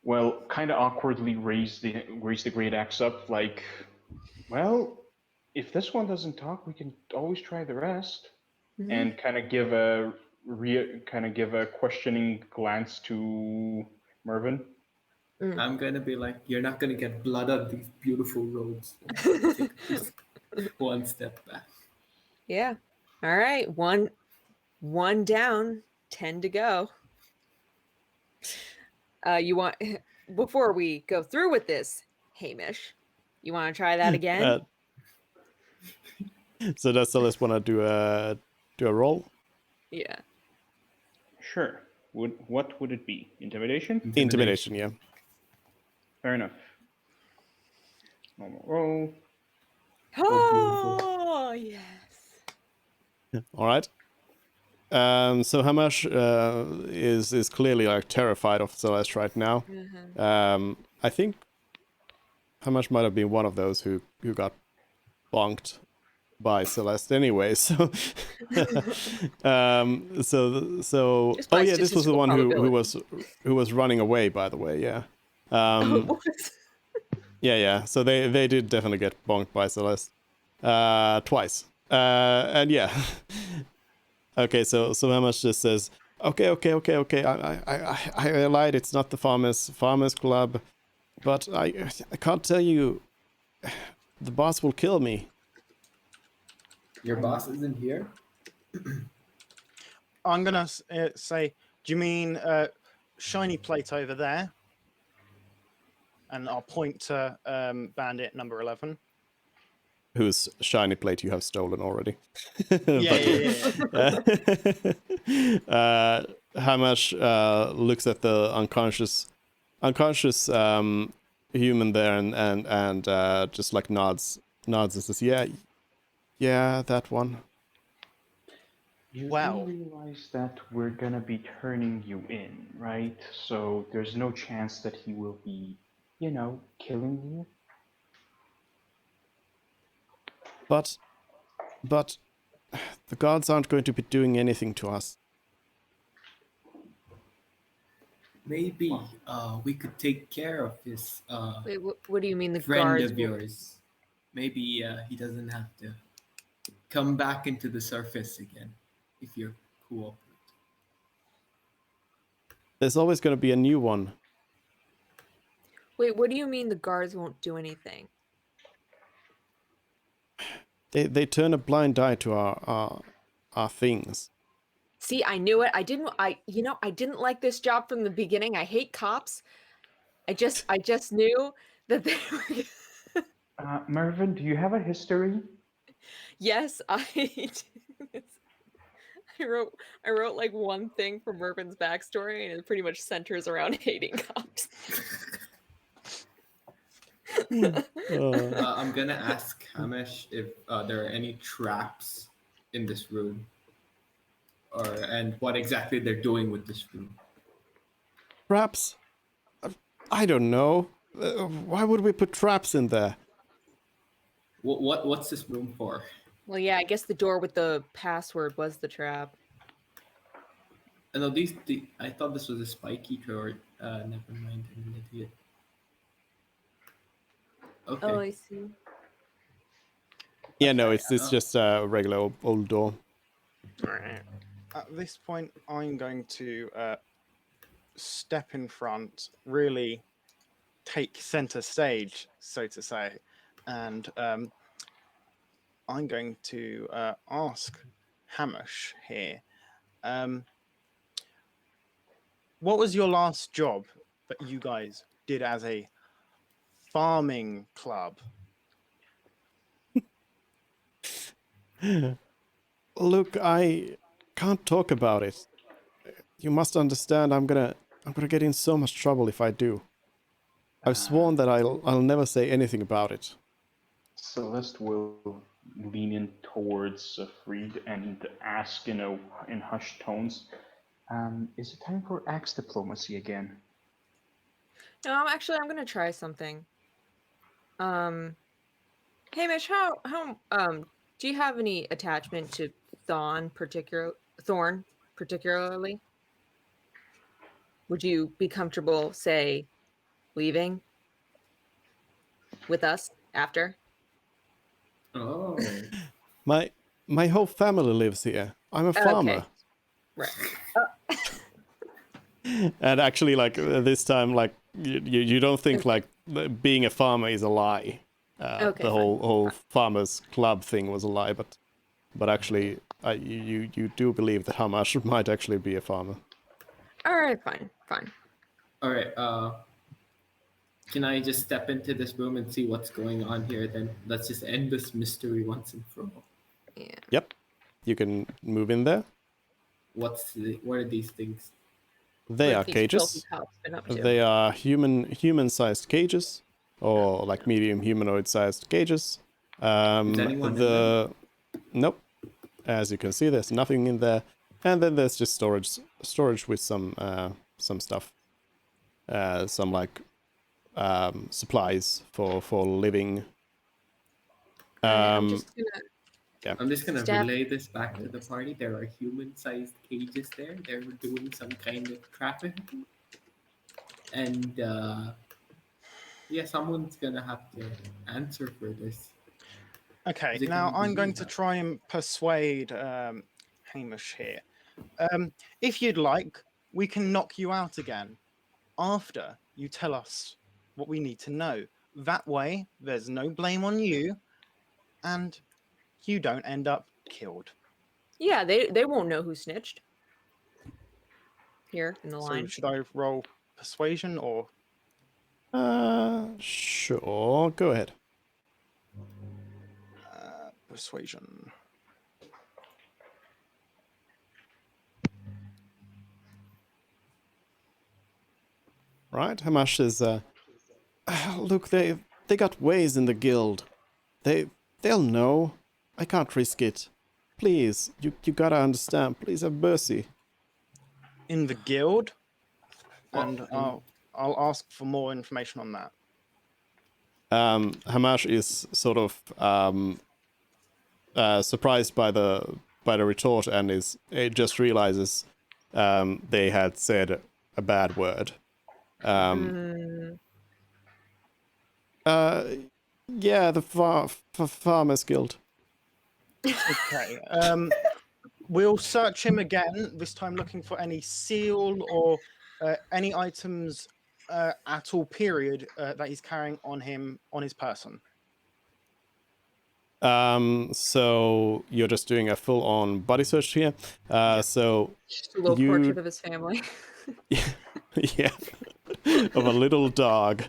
well, kind of awkwardly raise the great axe up, like, well, if this one doesn't talk, we can always try the rest, and kind of give a questioning glance to Mervyn. I'm gonna be like, you're not gonna get blood on these beautiful roads. Take just one step back. Yeah. All right. One down, 10 to go. You want before we go through with this, Hamish, you want to try that again? So does Celeste want to do a roll? Yeah. Sure. What would it be? Intimidation? Intimidation, yeah. Fair enough. Normal roll. Oh, yes. All right. So Hamash is clearly like terrified of Celeste right now. I think Hamash might have been one of those who got bonked by Celeste anyway. So oh yeah, this was the one who was running away, by the way. Yeah. Yeah. So they did definitely get bonked by Celeste twice. And yeah. Okay, so Hamash just says, okay. I lied. It's not the farmers club, but I can't tell you. The boss will kill me. Your boss isn't here? I'm gonna say, do you mean shiny plate over there? And I'll point to bandit number 11. Whose shiny plate you have stolen already. Yeah. Hamash looks at the unconscious human there and just like nods and says, yeah, that one. You Wow. do realize that we're gonna be turning you in, right? So there's no chance that he will be, killing you. But the gods aren't going to be doing anything to us. Maybe we could take care of this Wait, what do you mean the friend guards of will- yours. Maybe he doesn't have to come back into the surface again if you're cool. There's always going to be a new one. Wait, what do you mean the guards won't do anything? They turn a blind eye to our things. See, I knew it. I didn't like this job from the beginning. I hate cops. I just knew that they were Mervyn, do you have a history? Yes, I wrote like one thing from Mervin's backstory, and it pretty much centers around hating cops. I'm gonna ask Hamish if there are any traps in this room, and what exactly they're doing with this room. Traps? I don't know. Why would we put traps in there? What's this room for? Well, yeah, I guess the door with the password was the trap. I know I thought this was a spiky door. Never mind, I'm an idiot. Okay. Oh, I see. Yeah, no, it's just a regular old door. At this point, I'm going to step in front, really take center stage, so to say, and I'm going to ask Hamish here. What was your last job that you guys did as a farming club? Look, I can't talk about it. You must understand. I'm gonna get in so much trouble if I do. I've sworn that I'll never say anything about it. Celeste will lean in towards Fried and ask, in hushed tones, is it time for axe diplomacy again? No, I'm gonna try something. Hamish, how do you have any attachment to Thorn particularly? Would you be comfortable, say, leaving with us after? Oh. My whole family lives here. I'm a farmer. Right. And actually, like this time, like you don't think like being a farmer is a lie. Okay, The whole farmers club thing was a lie, but actually, you do believe that Hamash might actually be a farmer. All right, fine. All right. Can I just step into this room and see what's going on here? Then let's just end this mystery once and for all. Yeah. Yep, you can move in there. What are these things? They What are these cages. filthy cops been up to. They are human-sized cages, or like medium humanoid-sized cages. anyone in there? Nope. As you can see, there's nothing in there, and then there's just storage with some stuff, some like supplies for living. I'm just gonna. I'm just gonna Step. relay this back to the party. There are human-sized cages there. They're doing some kind of trafficking, and someone's gonna have to answer for this. Okay, Is it now gonna be I'm going you, to Hamish? try and persuade Hamish here. If you'd like, we can knock you out again after you tell us what we need to know. That way, there's no blame on you, and you don't end up killed. Yeah, they won't know who snitched. Here in the So line. should I roll persuasion or? Sure. Go ahead. Persuasion. Right, Hamash is. Look, they got ways in the guild. They'll know. I can't risk it. Please, you gotta understand. Please have mercy. In the guild, and Well, I'll ask for more information on that. Hamash is sort of surprised by the retort and it just realizes they had said a bad word. Mm, Yeah, the Farmers Guild. Okay. We'll search him again, this time looking for any seal or any items at all, period, that he's carrying on him, on his person. So you're just doing a full-on body search here. So just a little you, portrait of his family. yeah, of a little dog.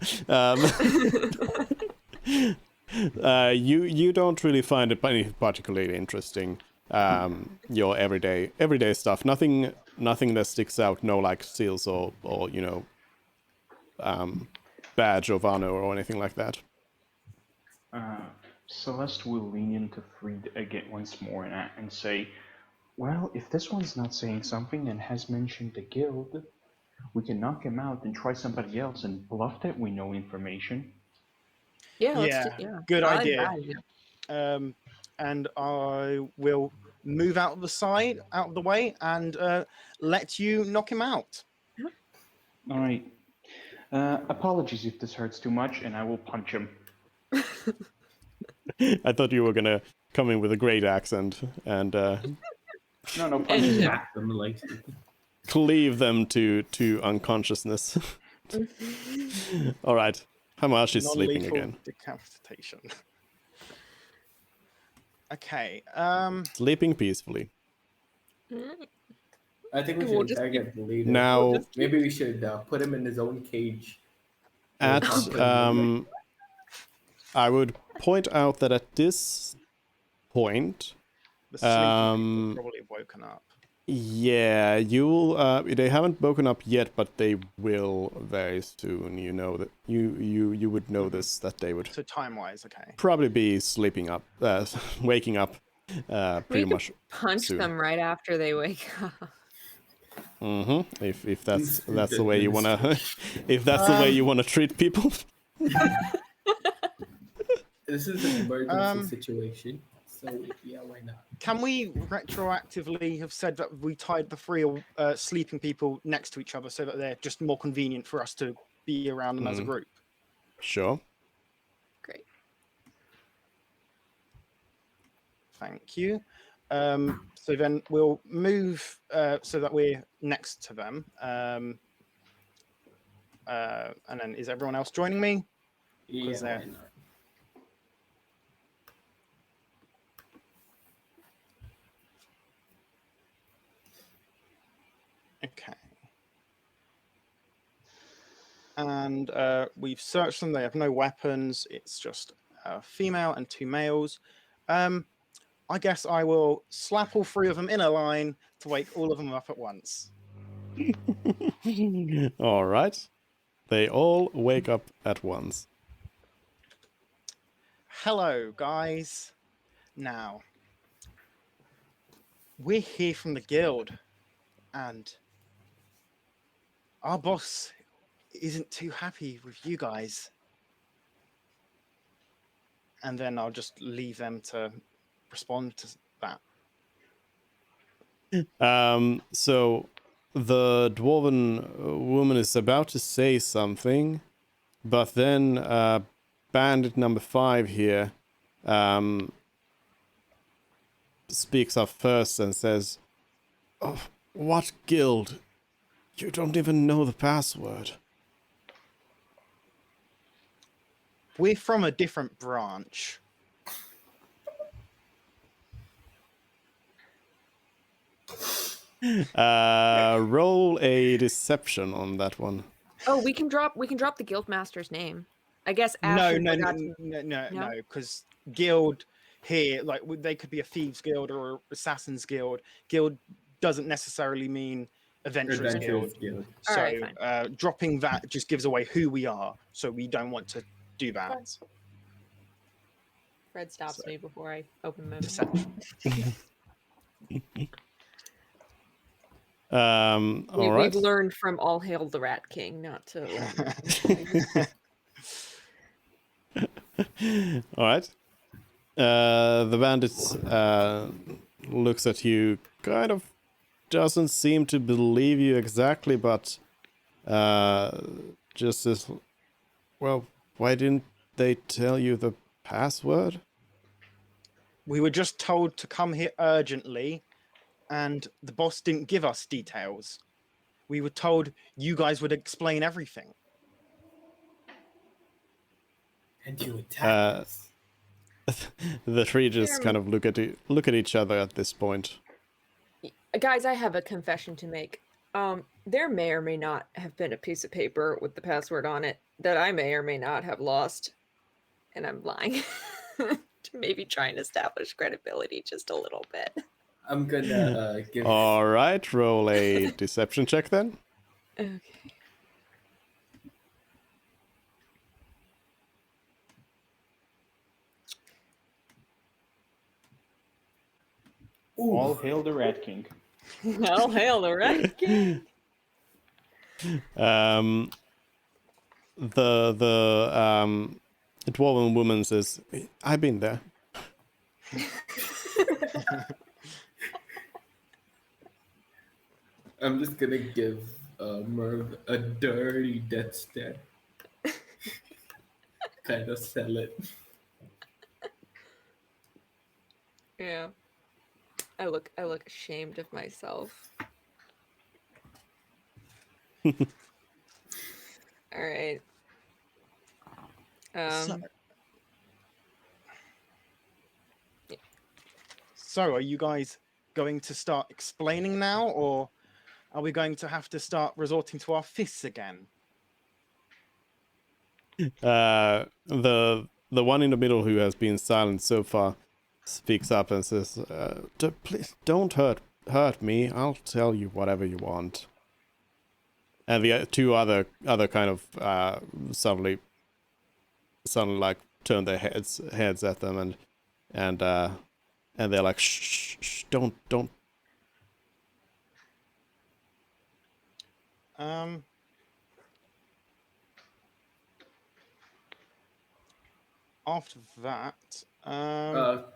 You don't really find it any particularly interesting. Your everyday stuff. Nothing that sticks out. No like seals or badge of honor or anything like that. Celeste will lean into Freed again once more and say, well, if this one's not saying something and has mentioned the guild, we can knock him out and try somebody else and bluff that we know information. Yeah, good I like idea. that idea. And I will move out of the way, and let you knock him out. All right. Apologies if this hurts too much, and I will punch him. I thought you were gonna come in with a great accent and No, punches. Smack them like cleave them to unconsciousness. All right, Hamash is sleeping Non-lethal again. decapitation. Okay. Sleeping peacefully. I think we We'll should just target the leader. Now, Maybe we should put him in his own cage. at I would point out that at this point, The sleeping probably have woken up. yeah, you'll. They haven't woken up yet, but they will very soon. You know that you would know this, that they would So time-wise, okay. probably be sleeping up, waking up, pretty could much Punch soon. them right after they wake up. Mm-hmm. If that's the way you wanna, if that's the way you wanna treat people. This is an emergency situation, so yeah, why not? Can we retroactively have said that we tied the three sleeping people next to each other so that they're just more convenient for us to be around them as a group? Sure. Great. Thank you. So then we'll move so that we're next to them. And then is everyone else joining me? Yeah, they're- why not? Okay. And we've searched them. They have no weapons. It's just a female and two males. I guess I will slap all three of them in a line to wake all of them up at once. All right. They all wake up at once. Hello, guys. Now, we're here from the guild, and our boss isn't too happy with you guys. And then I'll just leave them to respond to that. So the dwarven woman is about to say something, but then bandit number 5 here speaks up first and says, "Oh, what guild? You don't even know the password." We're from a different branch. Roll a deception on that one. Oh, we can drop the guildmaster's name. I guess Ashley forgot to- No, because guild here, like they could be a thieves guild or assassins guild. Guild doesn't necessarily mean adventurers guild. Guild. So Alright, dropping that just gives away who we are. So we don't want to do that. Fred stops me before I open my Deception. All right. We've learned from All Hail the Rat King not to. All right. The bandit looks at you, kind of doesn't seem to believe you exactly, but just as well. Why didn't they tell you the password? We were just told to come here urgently, and the boss didn't give us details. We were told you guys would explain everything. And you attacked us. The three just kind of look at each other at this point. Guys, I have a confession to make. There may or may not have been a piece of paper with the password on it that I may or may not have lost, and I'm lying to maybe try and establish credibility just a little bit. I'm gonna give. All right, roll a deception check then. Okay. All hail the Rat King. All hail the Rat King. The dwarven woman says, "I've been there." I'm just gonna give Merv a dirty death stare. Kind of sell it. Yeah. I look ashamed of myself. All right. So are you guys going to start explaining now, or are we going to have to start resorting to our fists again? The one in the middle who has been silent so far speaks up and says, "Please don't hurt me. I'll tell you whatever you want." And the two other kind of suddenly like turn their heads at them and they're like, shh, don't. After that,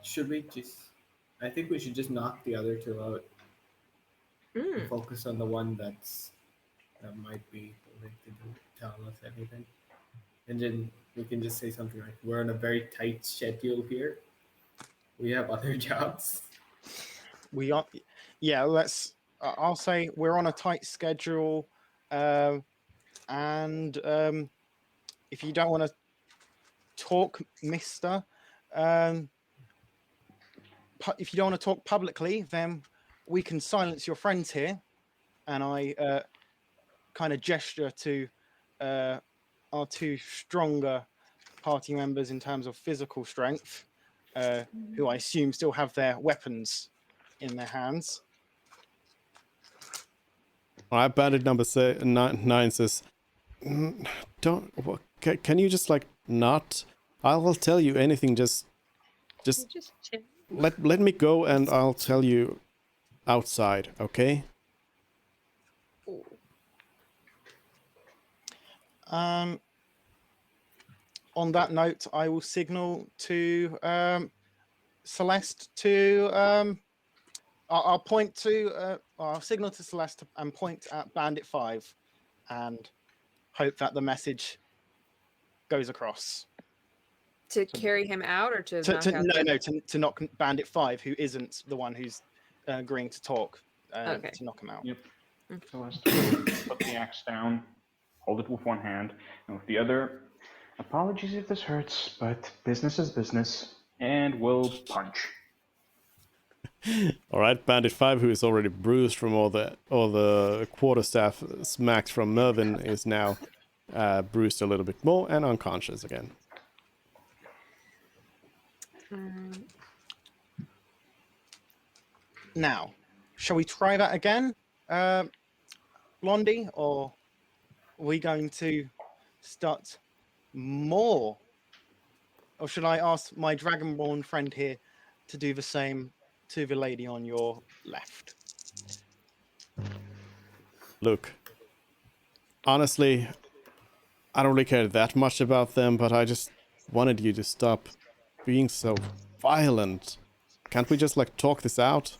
Should we just? I think we should just knock the other two out. And focus on the one that might be willing to tell us everything, and then we can just say something like, "We're on a very tight schedule here. We have other jobs." we are, yeah. I'll say we're on a tight schedule, and if you don't want to talk, Mister, if you don't want to talk publicly, then we can silence your friends here. And I kind of gesture to our two stronger party members in terms of physical strength, who I assume still have their weapons in their hands. All right, bandit number 9 says, "Don't. Can you just like not? I will tell you anything. Just let me go, and I'll tell you outside. Okay?" On that note, I will signal to Celeste to. I'll point to. I'll signal to Celeste and point at Bandit 5, and hope that the message goes across. To carry him out, or to knock Bandit 5, who isn't the one who's agreeing to talk. To knock him out. Yep. Celeste, put the axe down, hold it with one hand, and with the other, apologies if this hurts, but business is business, and we'll punch. All right, Bandit 5, who is already bruised from all the quarterstaff smacks from Mervyn, is now bruised a little bit more and unconscious again. Now, shall we try that again, Blondie, or are we going to start more? Or should I ask my Dragonborn friend here to do the same to the lady on your left? Look, honestly, I don't really care that much about them, but I just wanted you to stop being so violent. Can't we just like talk this out?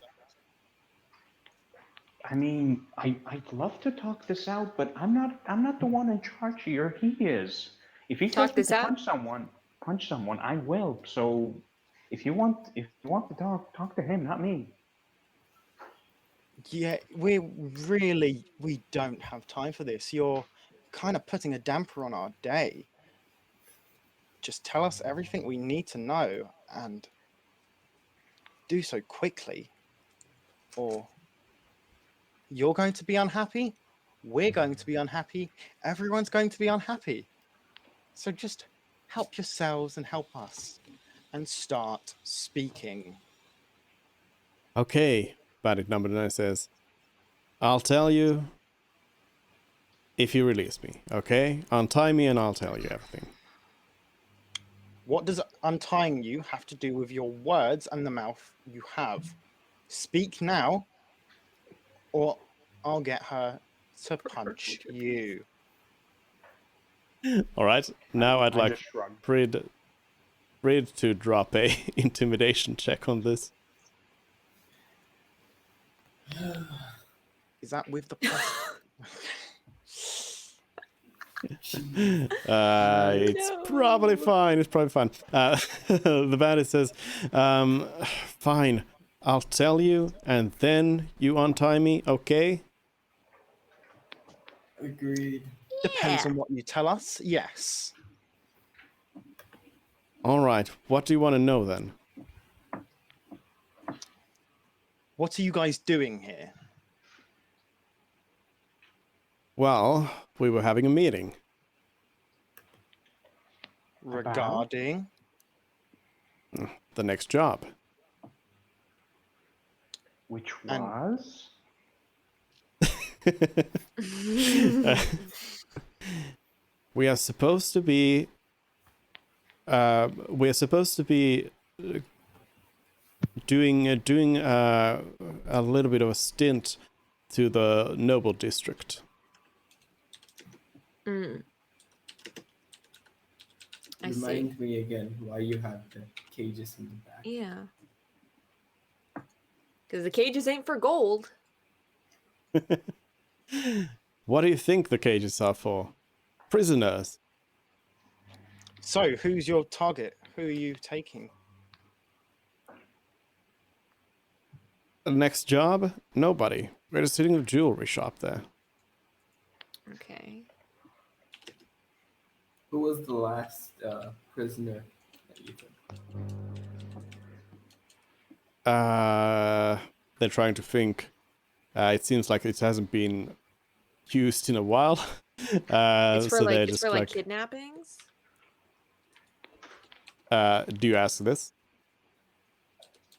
I mean, I'd love to talk this out, but I'm not the one in charge here. He is. If he tells Talk me this to out? punch someone, I will. So if you want to talk to him, not me. Yeah, we don't have time for this. You're kind of putting a damper on our day. Just tell us everything we need to know and do so quickly, or you're going to be unhappy, we're going to be unhappy, everyone's going to be unhappy. So just help yourselves and help us and start speaking. Okay, bandit number 9 says, I'll tell you if you release me, okay? Untie me and I'll tell you everything. What does untying you have to do with your words and the mouth you have? Speak now, or I'll get her to punch you. All right, now I'd I like just shrugged. Frid to drop a intimidation check on this. Is that with the plus? It's No. probably fine. It's probably fine. The bandit says, fine, I'll tell you, and then you untie me, okay? Agreed. Depends Yeah. on what you tell us. Yes. All right, what do you want to know then? What are you guys doing here? Well, we were having a meeting. Regarding The next job. Which And- was We are supposed to be doing a little bit of a stint to the noble district. Mm. I see. Remind me again why you have the cages in the back. Yeah. Because the cages ain't for gold. What do you think the cages are for? Prisoners. so, who's your target? Who are you taking? The next job? Nobody. We're just sitting in a jewelry shop there. Okay. Who was the last prisoner that you took? They're trying to think. It seems like it hasn't been used in a while. It's for so like they're it's just for like like, kidnappings. do you ask this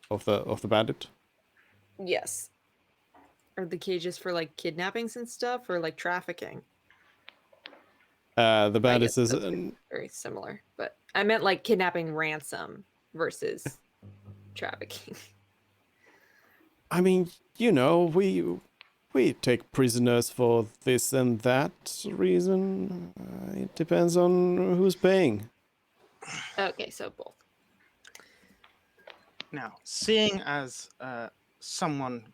of the bandit? Yes. Are the cages for like kidnappings and stuff, or like trafficking? The I bandit guess says, those are very similar, but I meant like kidnapping ransom versus trafficking. I mean, you know, we take prisoners for this and that reason. It depends on who's paying. Okay, so both. Now, seeing as some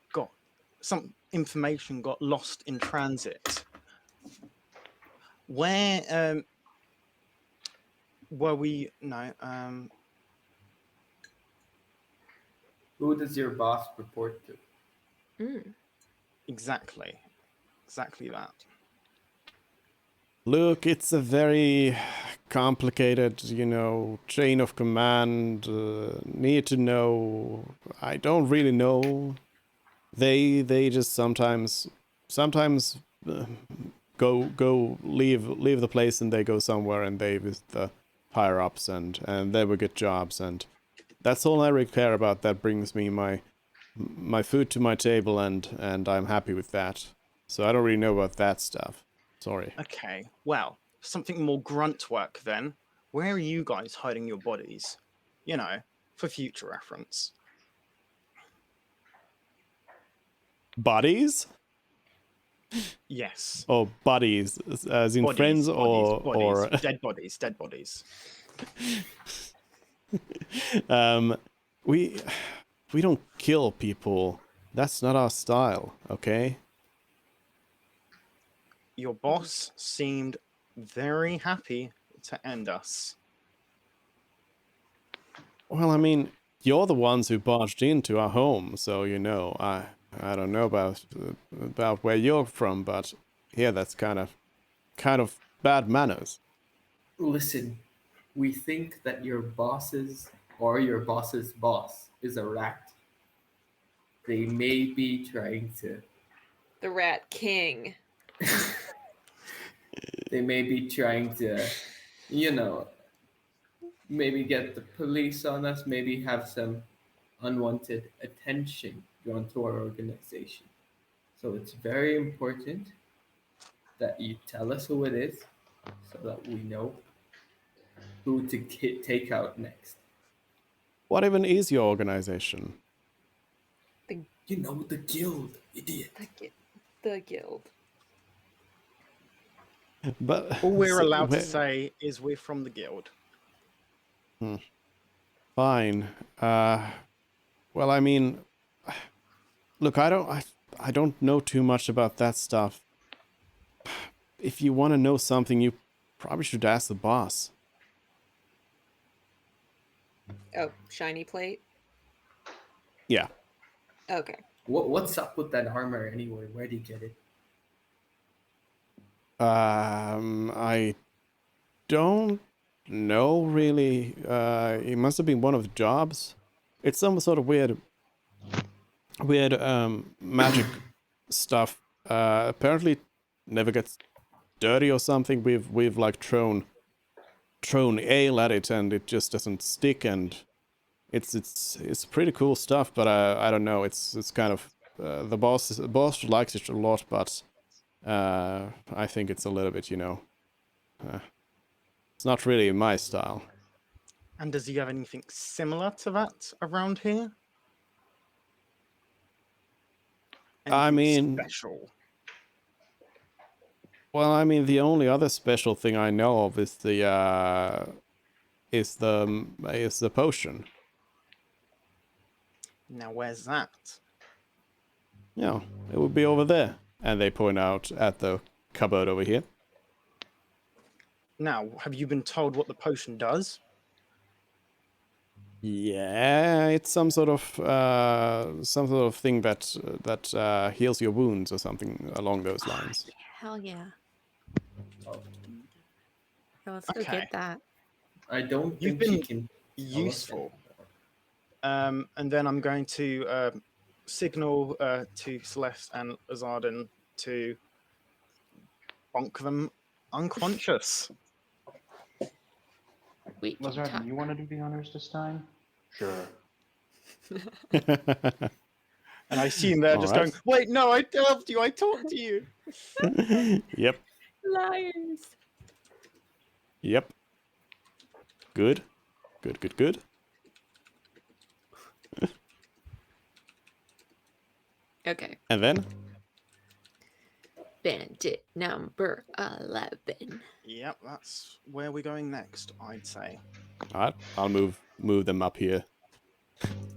information got lost in transit, where were we? No. Who does your boss report to? Mm. Exactly that. Look, it's a very complicated, you know, chain of command. Need to know. I don't really know. They just sometimes leave the place and they go somewhere and they visit the higher ups and they will get jobs, and that's all I really care about. That brings me my food to my table and I'm happy with that. So I don't really know about that stuff. Sorry. Okay. Well, something more grunt work then. Where are you guys hiding your bodies? You know, for future reference. Buddies? Yes. Or buddies, as in friends or dead bodies. We don't kill people. That's not our style, okay? your boss seemed very happy to end us. Well, I mean, you're the ones who barged into our home, so you know, I don't know about where you're from, but here that's kind of bad manners. Listen, we think that your boss's or your boss's boss is a rat. They may be trying to. The Rat King. They may be trying to, you know, maybe get the police on us, maybe have some unwanted attention drawn to our organization. So it's very important that you tell us who it is so that we know who to take out next. What even is your organization? You know, the guild, idiot. The guild. But All we're so allowed to say is we're from the guild. Fine. Well, I mean, look, I don't know too much about that stuff. If you want to know something, you probably should ask the boss. Oh, shiny plate? Yeah. Okay. What's up with that armor anyway? Where'd he get it? I don't know really. It must have been one of the jobs. It's some sort of weird magic stuff. Apparently never gets dirty or something. We've like thrown ale at it and it just doesn't stick, and it's pretty cool stuff. But I don't know. It's kind of the boss likes it a lot, but I think it's a little bit, it's not really my style. And does he have anything similar to that around here? I mean, special. Well, I mean, the only other special thing I know of is the potion. Now, where's that? Yeah, it would be over there. And they point out at the cupboard over here. Now, have you been told what the potion does? Yeah, it's some sort of thing that heals your wounds or something along those lines. Hell yeah. Oh, Yeah, let's go Okay. get that. I don't You've think she been can useful. And then I'm going to signal to Celeste and Azardin to bonk them unconscious. We can Lazardin, talk. you want to do the honors this time? Sure. And I assume they're All just right. going, wait, no, I helped you, I talked to you. Yep. Liars. Yep. Good. Good. Okay. And then? Bandit number 11. Yep, that's where we're going next, I'd say. Alright, I'll move them up here.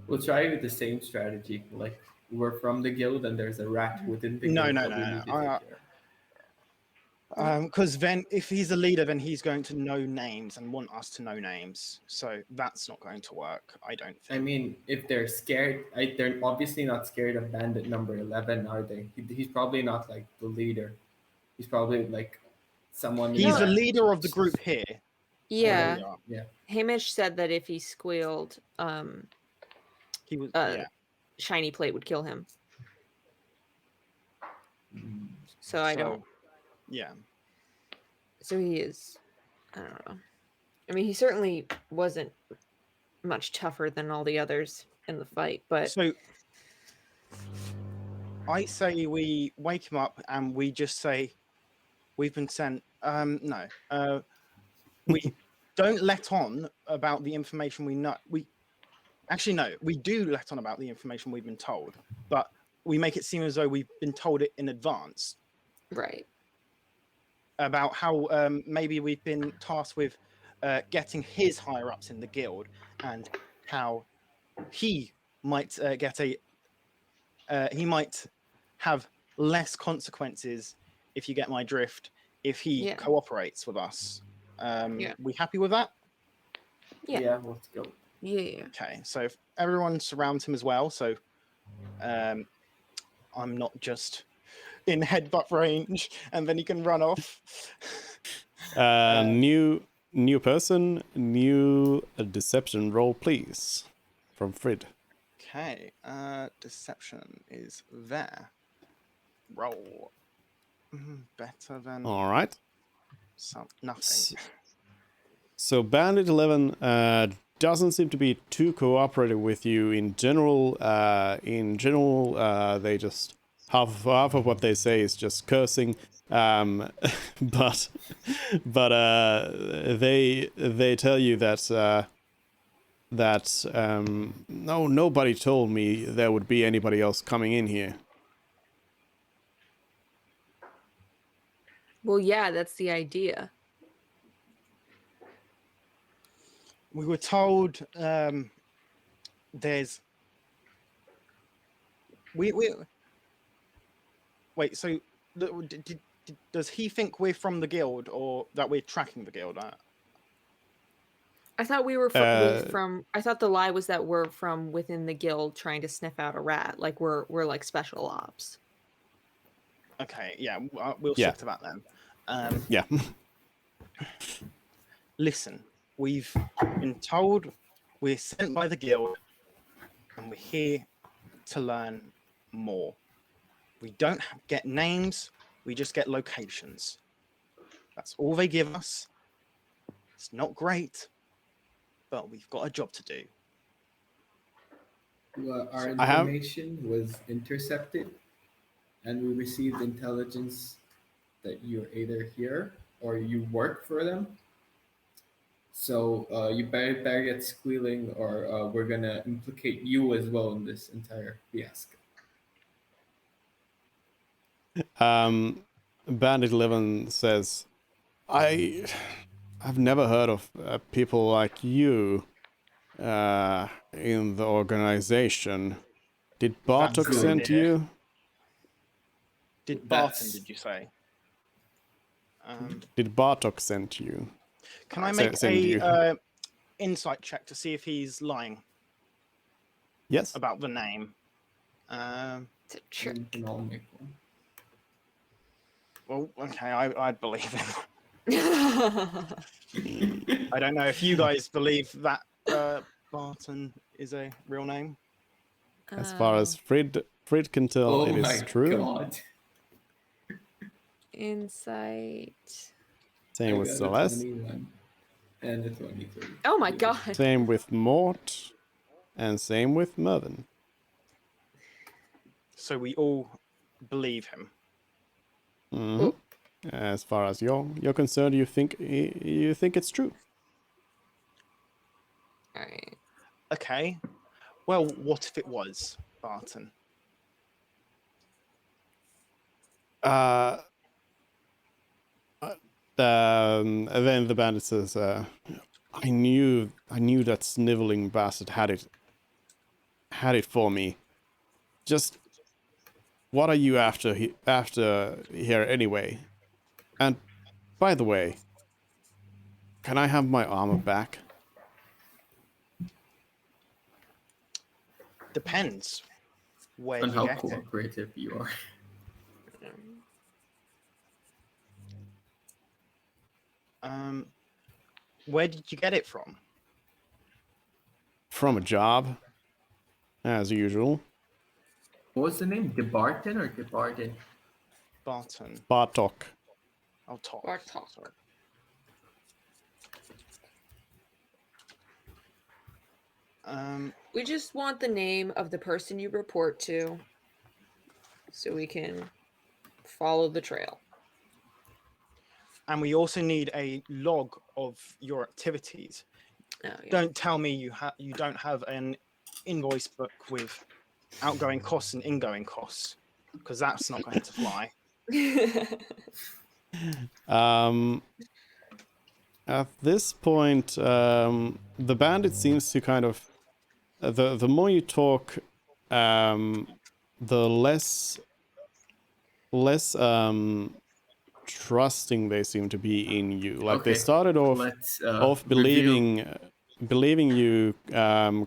We'll try with the same strategy. Like, we're from the guild and there's a rat within the No, guild no, that we no, need to no. take care of. Because then if he's a leader, then he's going to know names and want us to know names. So that's not going to work, I don't think. I mean, if they're scared, they're obviously not scared of bandit number 11, are they? He's probably not like the leader. He's probably like someone. He's the that- leader of the group here. Yeah. Yeah. Hamish said that if he squealed, He was, shiny plate would kill him. So I don't. Yeah. So he is. I don't know. I mean, he certainly wasn't much tougher than all the others in the fight, but So I say we wake him up and we just say we've been sent. No, we don't let on about the information we know. We do let on about the information we've been told, but we make it seem as though we've been told it in advance. right. About how maybe we've been tasked with getting his higher ups in the guild, and how he might he might have less consequences if you get my drift, if he Yeah. cooperates with us. Yeah. We happy with that? Yeah. Let's go. Yeah. Okay, so if everyone surrounds him as well, so I'm not just in headbutt range and then he can run off. New person, new deception roll, please, from Frid. Okay, deception is there. Roll. Better than All right. nothing. So Bandit 11 doesn't seem to be too cooperative with you in general. They just half of what they say is just cursing. But they tell you that no, nobody told me there would be anybody else coming in here. Well, yeah, that's the idea. We were told there's we wait. So does he think we're from the guild or that we're tracking the guild? I thought we were from. I thought the lie was that we're from within the guild trying to sniff out a rat. Like we're like special ops. Okay, yeah, we'll Yeah. stick to that then. Yeah. Listen, we've been told we're sent by the guild and we're here to learn more. We don't get names, we just get locations. That's all they give us. It's not great, but we've got a job to do. Well, our I have- information was intercepted, and we received intelligence that you're either here or you work for them. So you better get squealing, or we're gonna implicate you as well in this entire fiasco. Bandit 11 says, I've never heard of people like you in the organization. Did Bartok good send idea. you? Did That's- Barton, did you say? Did Bartok send you? Can I Say- make send you. a insight check to see if he's lying Yes. about the name? It's a trick. We can all make one. Well, okay, I'd believe him. I don't know if you guys believe that Barton is a real name. As far as Frid can tell, Oh it my is true. god! Insight. Same I with got a Celeste. 21 and a 23. Oh my god. Same with Mort. And same with Mervyn. So we all believe him. Mhm. As far as you're concerned, you think it's true. All right. Okay. Well, what if it was Barton? And then the bandit says, I knew that sniveling bastard had it for me. Just what are you after here anyway? And by the way, can I have my armor back? Depends where And you how get it. cooperative you are. Where did you get it from? From a job, as usual. What was the name? DeBarton or DeBarton? Barton. Bartok. I'll talk. Bartok. Sorry. We just want the name of the person you report to so we can follow the trail. And we also need a log of your activities. Oh, yeah. Don't tell me you don't have an invoice book with outgoing costs and ingoing costs, because that's not going to fly. At this point, the bandit seems to kind of the more you talk, the less trusting they seem to be in you. Like they Okay, started let's off reveal. believing you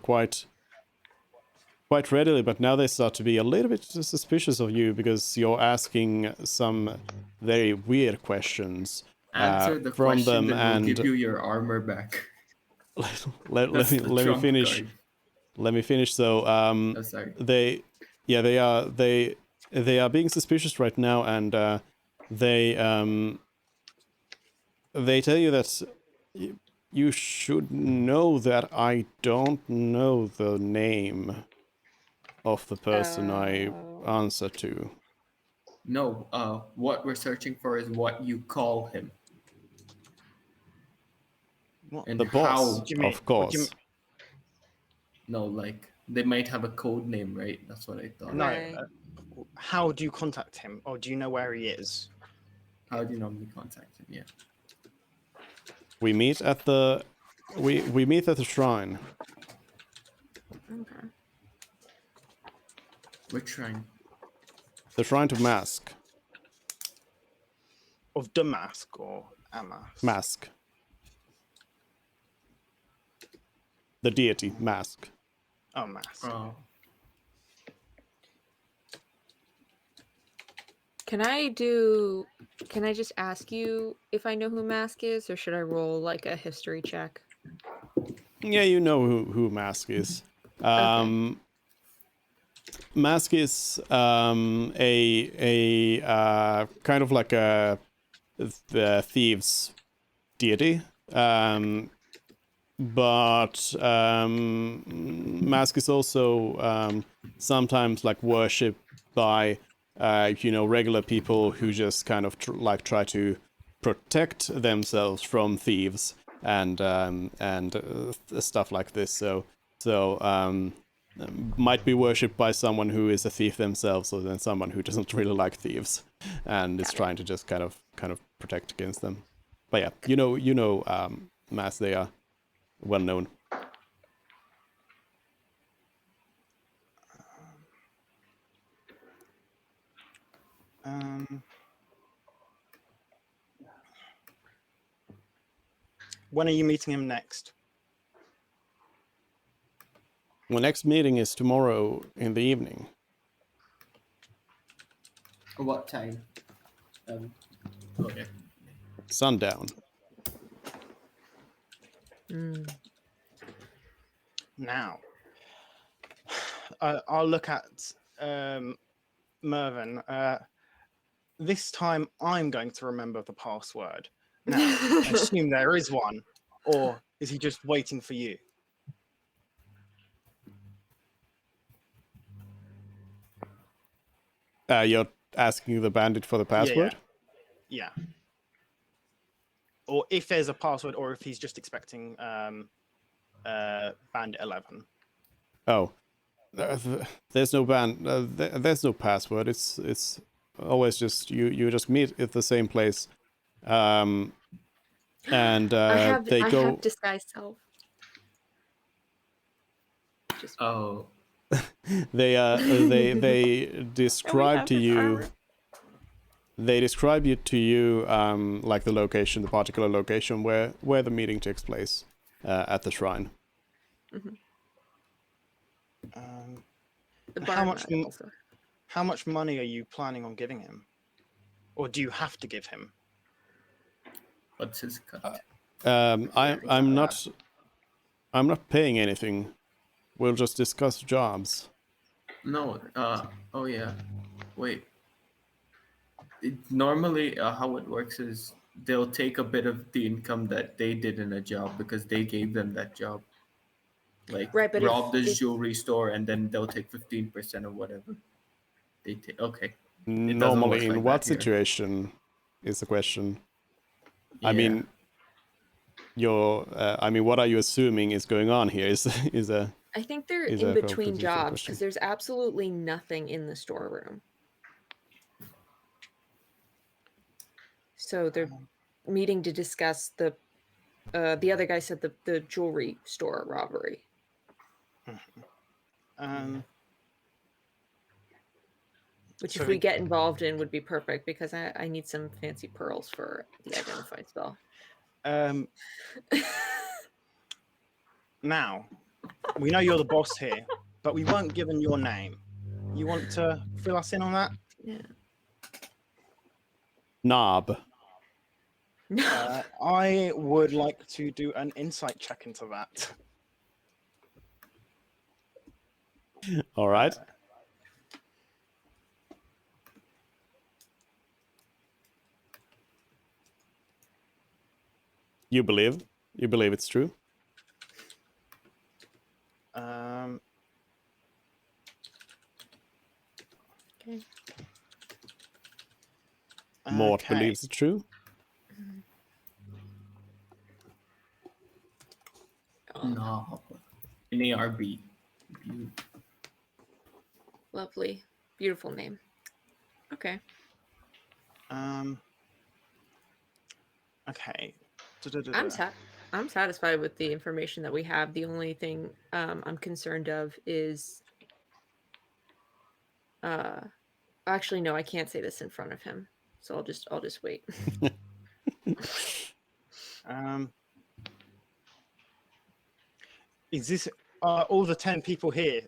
quite readily, but now they start to be a little bit suspicious of you because you're asking some very weird questions Answer the from question, them, then we'll give and you your armor back. let That's me the let me trump finish. card. Let me finish. So Oh, sorry. they are being suspicious right now, and they tell you that you should know that I don't know the name of the person I Oh. answer to. No, what we're searching for is what you call him. What? And The boss, What do you mean? of What do you course. No, like they might have a code name, right? That's what I thought. No. Right. How do you contact him, or do you know where he is? How do you normally contact him? Yeah. We meet at the we meet at the shrine. Okay. We're trying. The shrine to Mask. Of Damask or Amask? Mask. The deity, Mask. Oh, Mask. Oh, Can I just ask you if I know who Mask is, or should I roll like a history check? Yeah, you know who Mask is. Mask is a kind of like the thieves deity, but Mask is also sometimes like worshipped by regular people who just kind of try to protect themselves from thieves and stuff like this. So might be worshipped by someone who is a thief themselves, or then someone who doesn't really like thieves and is trying to just kind of protect against them. But yeah, you know, Mass, they are well known. When are you meeting him next? Well, next meeting is tomorrow in the evening. what time? Okay. Sundown. Now, I'll look at Mervyn. This time, I'm going to remember the password. Now, I assume there is one, or is he just waiting for you? You're asking the bandit for the password? Yeah. Or if there's a password, or if he's just expecting Bandit 11. Oh, there's no there's no password. It's always just you just meet at the same place, and I go. have disguise self. Just Oh, they describe have to his you. armor. They describe you to you like the location, the particular location where the meeting takes place at the shrine. The How bar much? might also. How much money are you planning on giving him, or do you have to give him? what's his cut? I'm not paying anything. We'll just discuss jobs. No. Oh yeah. Wait. Normally, how it works is they'll take a bit of the income that they did in a job because they gave them that job. Like Right, but rob this if jewelry store and then they'll take 15% of whatever they take. Okay. It doesn't Normally, work in like what that here. situation is the question? Yeah. I mean, what are you assuming is going on here? Is a I think they're is in a between completely different jobs question. because there's absolutely nothing in the storeroom. So they're meeting to discuss the other guy said the jewelry store robbery. Which, So if we get involved in, would be perfect because I need some fancy pearls for the identify spell. Now, we know you're the boss here, but we weren't given your name. You want to fill us in on that? Yeah. Knob. I would like to do an insight check into that. All right. You believe it's true? Okay. Mort Okay. believes it's true. No. NARB. Lovely. Beautiful name. Okay. Okay. I'm satisfied with the information that we have. The only thing I'm concerned of is actually no, I can't say this in front of him. So I'll just wait. Is this all the 10 people here?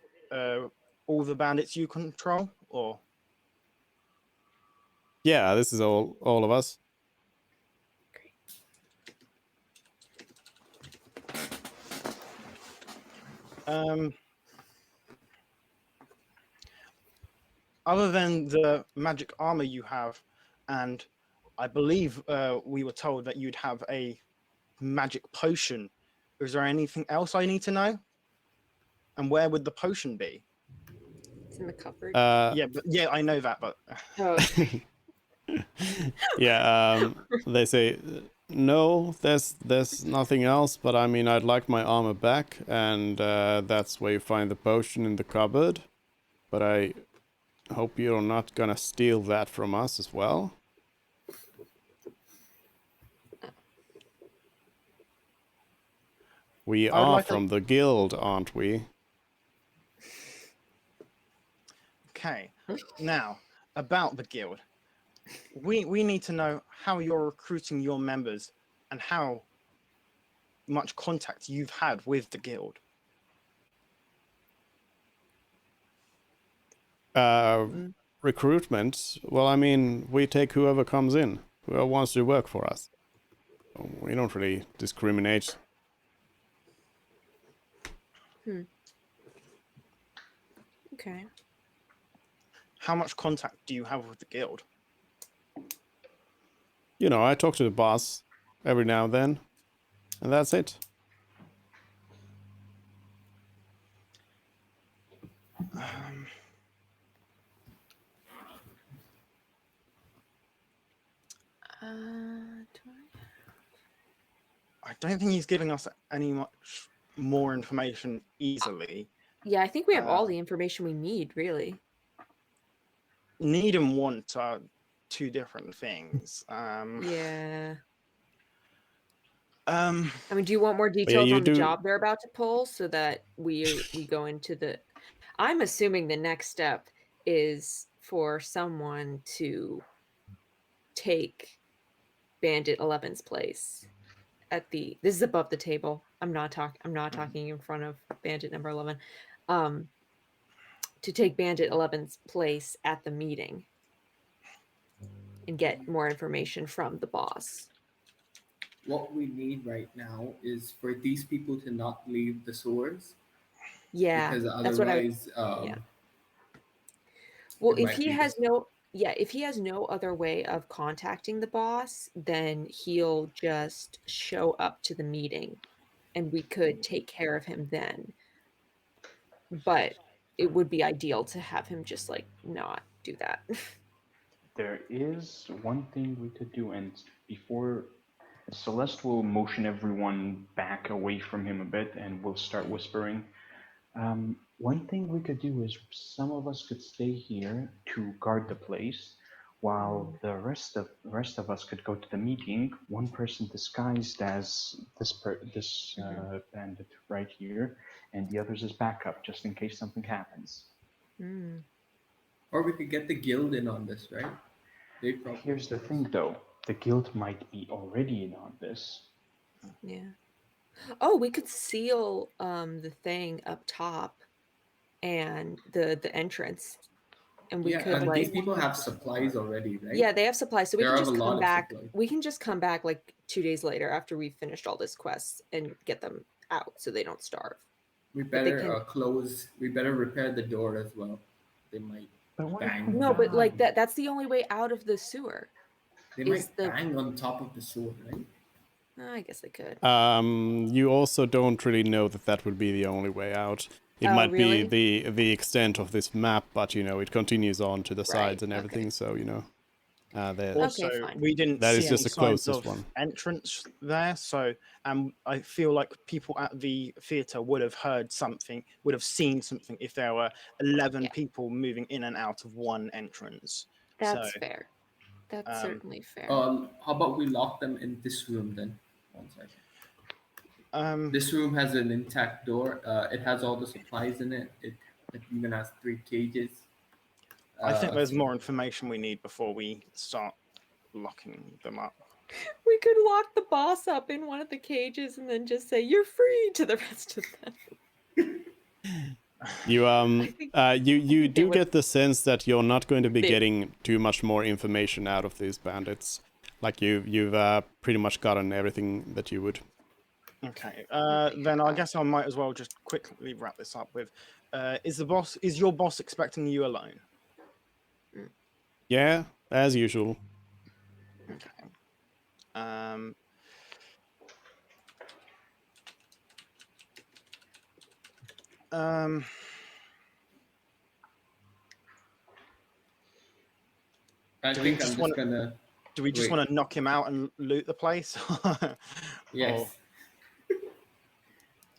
All the bandits you control, or? Yeah, this is all of us. Other than the magic armor you have, and I believe we were told that you'd have a magic potion. Is there anything else I need to know? And where would the potion be? It's in the cupboard. Yeah, I know that, but yeah, they say no. There's nothing else. But I mean, I'd like my armor back, and that's where you find the potion in the cupboard. But I hope you're not gonna steal that from us as well. We are from the guild, aren't we? Okay. Now, about the guild. We need to know how you're recruiting your members and how much contact you've had with the guild. Recruitment. Well, I mean, we take whoever comes in, whoever wants to work for us. We don't really discriminate. Okay. How much contact do you have with the guild? You know, I talk to the boss every now and then, and that's it. I don't think he's giving us any much more information easily. Yeah, I think we have all the information we need, really. Need and want are two different things. Yeah. I mean, do you want more details on the do... job they're about to pull so that we go into the... I'm assuming the next step is for someone to take Bandit 11's place at the... This is above the table. I'm not talking in front of Bandit number 11. To take Bandit 11's place at the meeting and get more information from the boss. What we need right now is for these people to not leave the sewers. Yeah, because that's what otherwise, yeah. Well, if he has no other way of contacting the boss, then he'll just show up to the meeting, and we could take care of him then. But it would be ideal to have him just like not do that. There is one thing we could do, and before Celeste will motion everyone back away from him a bit, and we'll start whispering. One thing we could do is some of us could stay here to guard the place, while the rest of us could go to the meeting. One person disguised as this bandit right here, and the others as backup, just in case something happens. Or we could get the guild in on this, right? They probably. Here's the thing, though. The guild might be already in on this. Yeah. Oh, we could seal the thing up top and the entrance, and we Yeah, could and these like people have supplies already, right? yeah, they have supplies, so we There can are just a lot come of back. supplies. We can just come back like 2 days later after we've finished all this quests and get them out so they don't starve. We But they better can close. We better repair the door as well. They might But what if bang. we no, but like die? that's the only way out of the sewer. They is might the bang on top of the sword, right? I guess they could. You also don't really know that that would be the only way out. It Oh, might really? be the extent of this map, but you know it continues on to the sides and okay. everything. So you know, Also, fine. we didn't that see is just any the signs closest of one. entrance there, so I feel like people at the theatre would have heard something, would have seen something if there were 11 Yeah. people moving in and out of one entrance. That's So, fair. That's certainly fair. How about we lock them in this room then? One second. This room has an intact door. It has all the supplies in it. It even has 3 cages. I think there's more information we need before we start locking them up. We could lock the boss up in one of the cages and then just say you're free to the rest of them. You do would- get the sense that you're not going to be Big. getting too much more information out of these bandits. Like you've pretty much gotten everything that you would. Okay, then I guess I might as well just quickly wrap this up with: is your boss expecting you alone? Yeah, as usual. Okay. I Do we think I'm just just wanna- gonna. Do we just Wait. want to knock him out and loot the place? Yes.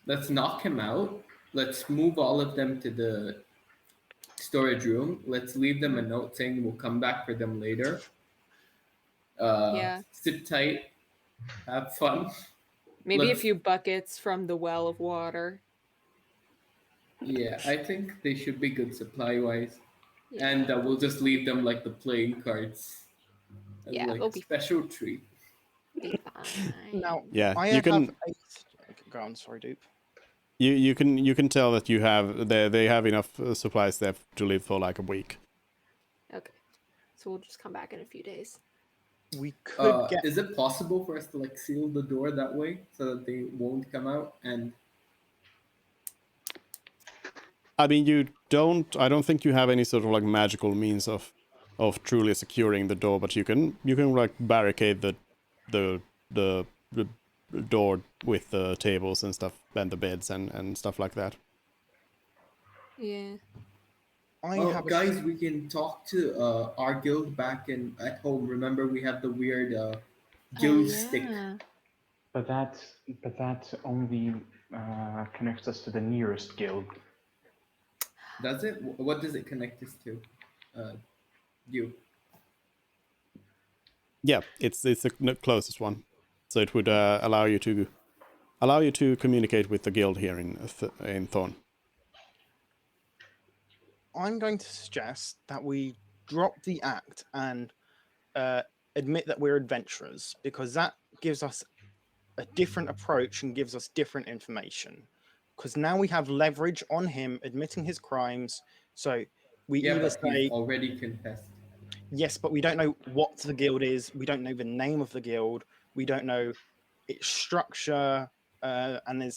Let's knock him out. Let's move all of them to the storage room. Let's leave them a note saying we'll come back for them later. Yeah. Sit tight. Have fun. Maybe a Let's- few buckets from the well of water. Yeah, I think they should be good supply wise. Yeah. And we'll just leave them like the playing cards. As Yeah, like they'll be special treat. Be fine. Now, Yeah, I you have can- Go on, sorry, Dupe. You can tell that you have they have enough supplies there to live for like a week. Okay. So we'll just come back in a few days. We could get. Is it possible for us to like seal the door that way so that they won't come out? And I mean, I don't think you have any sort of like magical means of truly securing the door, but you can like barricade the door with the tables and stuff and the beds and stuff like that. Yeah. guys, we can talk to our guild back at home. Remember, we have the weird guild stick. But that only connects us to the nearest guild. Does it? What does it connect us to? You. Yeah, it's the closest one, so it would allow you to communicate with the guild here in Thorn. I'm going to suggest that we drop the act and admit that we're adventurers, because that gives us a different approach and gives us different information. Because now we have leverage on him admitting his crimes. So we either but say he's already confessed. yes, but we don't know what the guild is. We don't know the name of the guild. We don't know its structure. And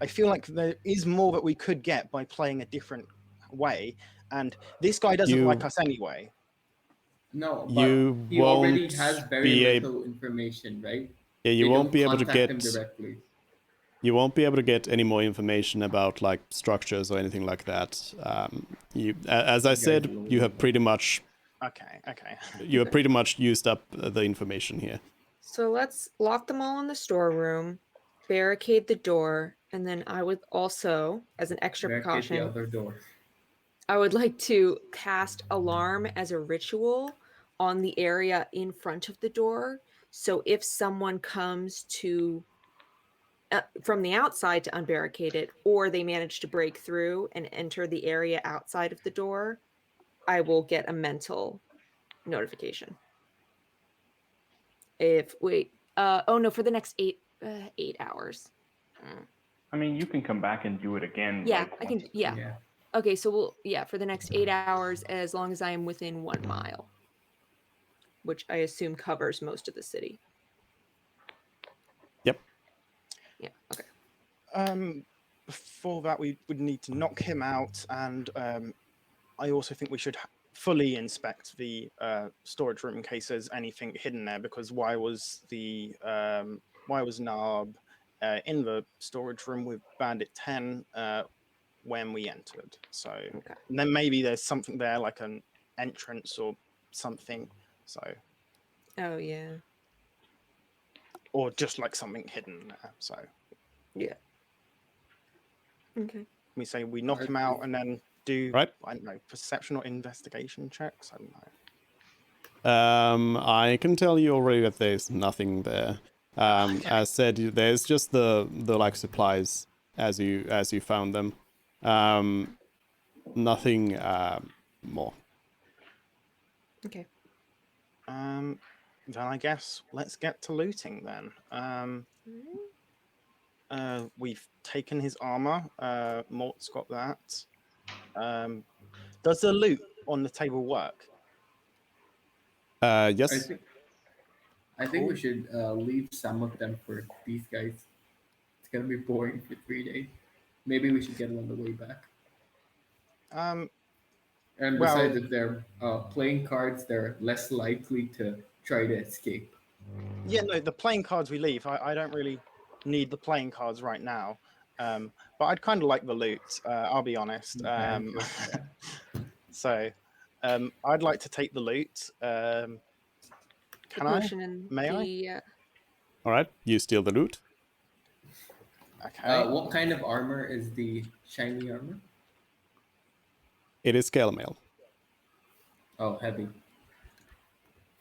I feel like there is more that we could get by playing a different way. And this guy doesn't like us anyway. No, but You he already won't has very be little information, right? Yeah, you They won't don't be able to contact get him directly. You won't be able to get any more information about like structures or anything like that. As I said, you have pretty much you have pretty much used up the information here. So let's lock them all in the storeroom, barricade the door, and then I would also, as an extra Barricade precaution, the other door. I would like to cast alarm as a ritual on the area in front of the door. So if someone comes to from the outside to unbarricade it, or they manage to break through and enter the area outside of the door, I will get a mental notification. For the next 8 hours. I mean, you can come back and do it again. Yeah, like, I can. once- Yeah. Okay, so for the next 8 hours, as long as I am within 1 mile, which I assume covers most of the city. Yep. Yeah. Okay. Before that, we would need to knock him out, and I also think we should fully inspect the storage room in case there's anything hidden there. Because why was Narb in the storage room with Bandit 10 when we entered? So then maybe there's something there, like an entrance or something. So. Oh yeah. Or just like something hidden there. So. Yeah. Okay. We say we knock him out and then do I don't know, perception or investigation checks. I don't know. I can tell you already that there's nothing there. As said, there's just the like supplies as you found them. Nothing more. Okay. Then I guess let's get to looting then. We've taken his armor. Mort's got that. Does the loot on the table work? Yes. I think we should leave some of them for these guys. It's gonna be boring for 3 days. Maybe we should get them on the way back. And besides, if they're playing cards, they're less likely to try to escape. Yeah, no, the playing cards we leave. I don't really need the playing cards right now. But I'd kind of like the loot. I'll be honest. So, I'd like to take the loot. Can I? May I? All right, you steal the loot. Okay. What kind of armor is the shiny armor? It is scale mail. Oh, heavy.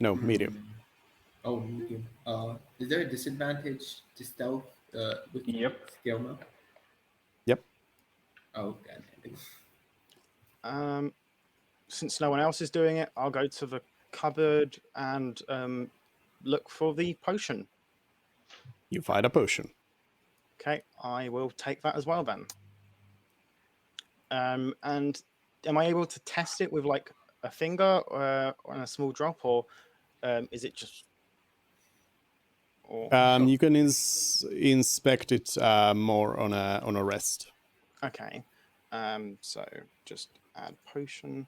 No, medium. Oh, medium. Is there a disadvantage to stealth with scale mail? Yep. Oh, god. Since no one else is doing it, I'll go to the cupboard and look for the potion. You find a potion. Okay, I will take that as well then. And am I able to test it with like a finger or a small drop, or is it just? You can inspect it more on a rest. Okay, so just add potion.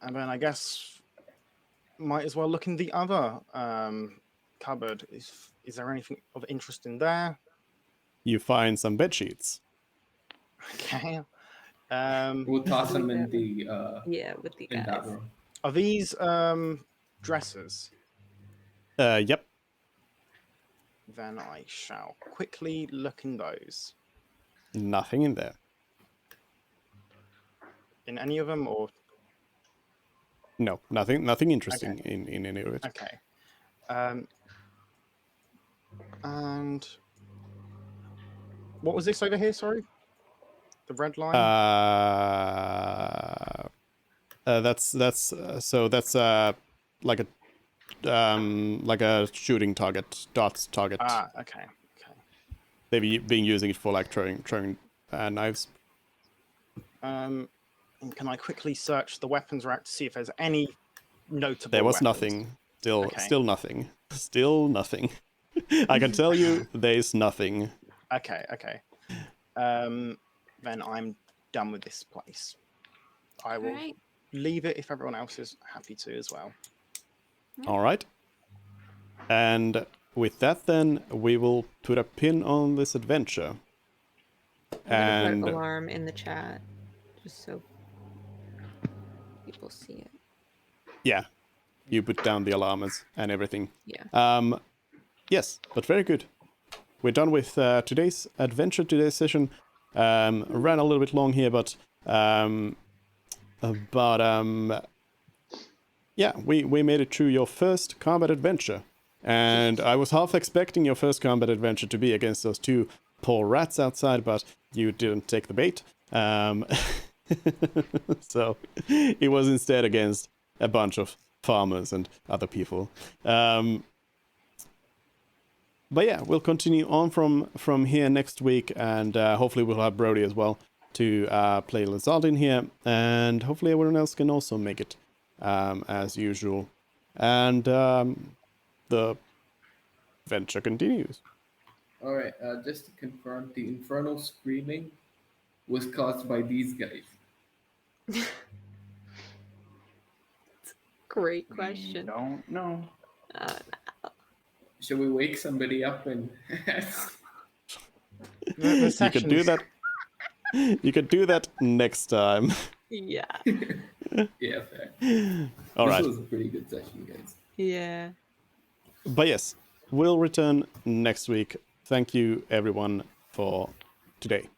And then I guess might as well look in the other cupboard. Is there anything of interest in there? You find some bed sheets. Okay. We'll toss them in the with the guys. that room. Are these dressers? Yep. Then I shall quickly look in those. Nothing in there. In any of them, or no, nothing interesting in any of it. Okay. And what was this over here? Sorry, the red line. That's like a shooting target, dots target. Okay. They've been using it for like throwing knives. And can I quickly search the weapons rack to see if there's any notable? There was weapons? nothing. Still nothing. Still nothing. I can tell you, there's nothing. Okay. Then I'm done with this place. I will leave it if everyone else is happy to as well. All right. And with that, then we will put a pin on this adventure. And put alarm in the chat, just so people see it. Yeah, you put down the alarms and everything. Yeah. Yes, but very good. We're done with today's adventure, today's session. Ran a little bit long here, but yeah, we made it through your first combat adventure. And I was half expecting your first combat adventure to be against those two poor rats outside, but you didn't take the bait. So it was instead against a bunch of farmers and other people. But yeah, we'll continue on from here next week, and hopefully we'll have Brody as well to play Lazard in here, and hopefully everyone else can also make it as usual. And the venture continues. All right, just to confirm, the infernal screaming was caused by these guys. Great We question. don't know. Should we wake somebody up and The You could session do that. You could do that next time. Yeah. yeah, fair. All this right. was a pretty good session, guys. Yeah. But yes, we'll return next week. Thank you, everyone, for today.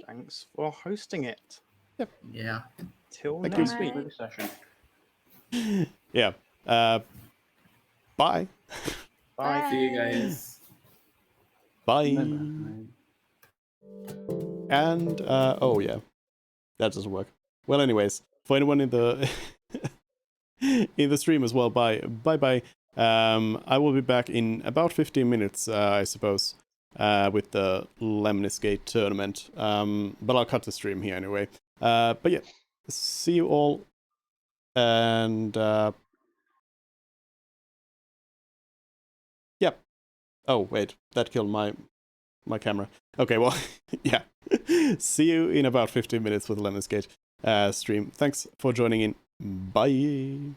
Thanks for hosting it. Yeah. Till Thank you. next week. For the session. Yeah. Bye. Bye. See you guys. Bye. Bye-bye. And oh yeah, that doesn't work. Well, anyways, for anyone in the in the stream as well, bye. I will be back in about 15 minutes, I suppose, with the Lemnis Gate tournament. But I'll cut the stream here anyway. But yeah, see you all, and yeah. Oh wait, that killed my camera. Okay, well, yeah. See you in about 15 minutes with Lemnis Gate stream. Thanks for joining in. Bye.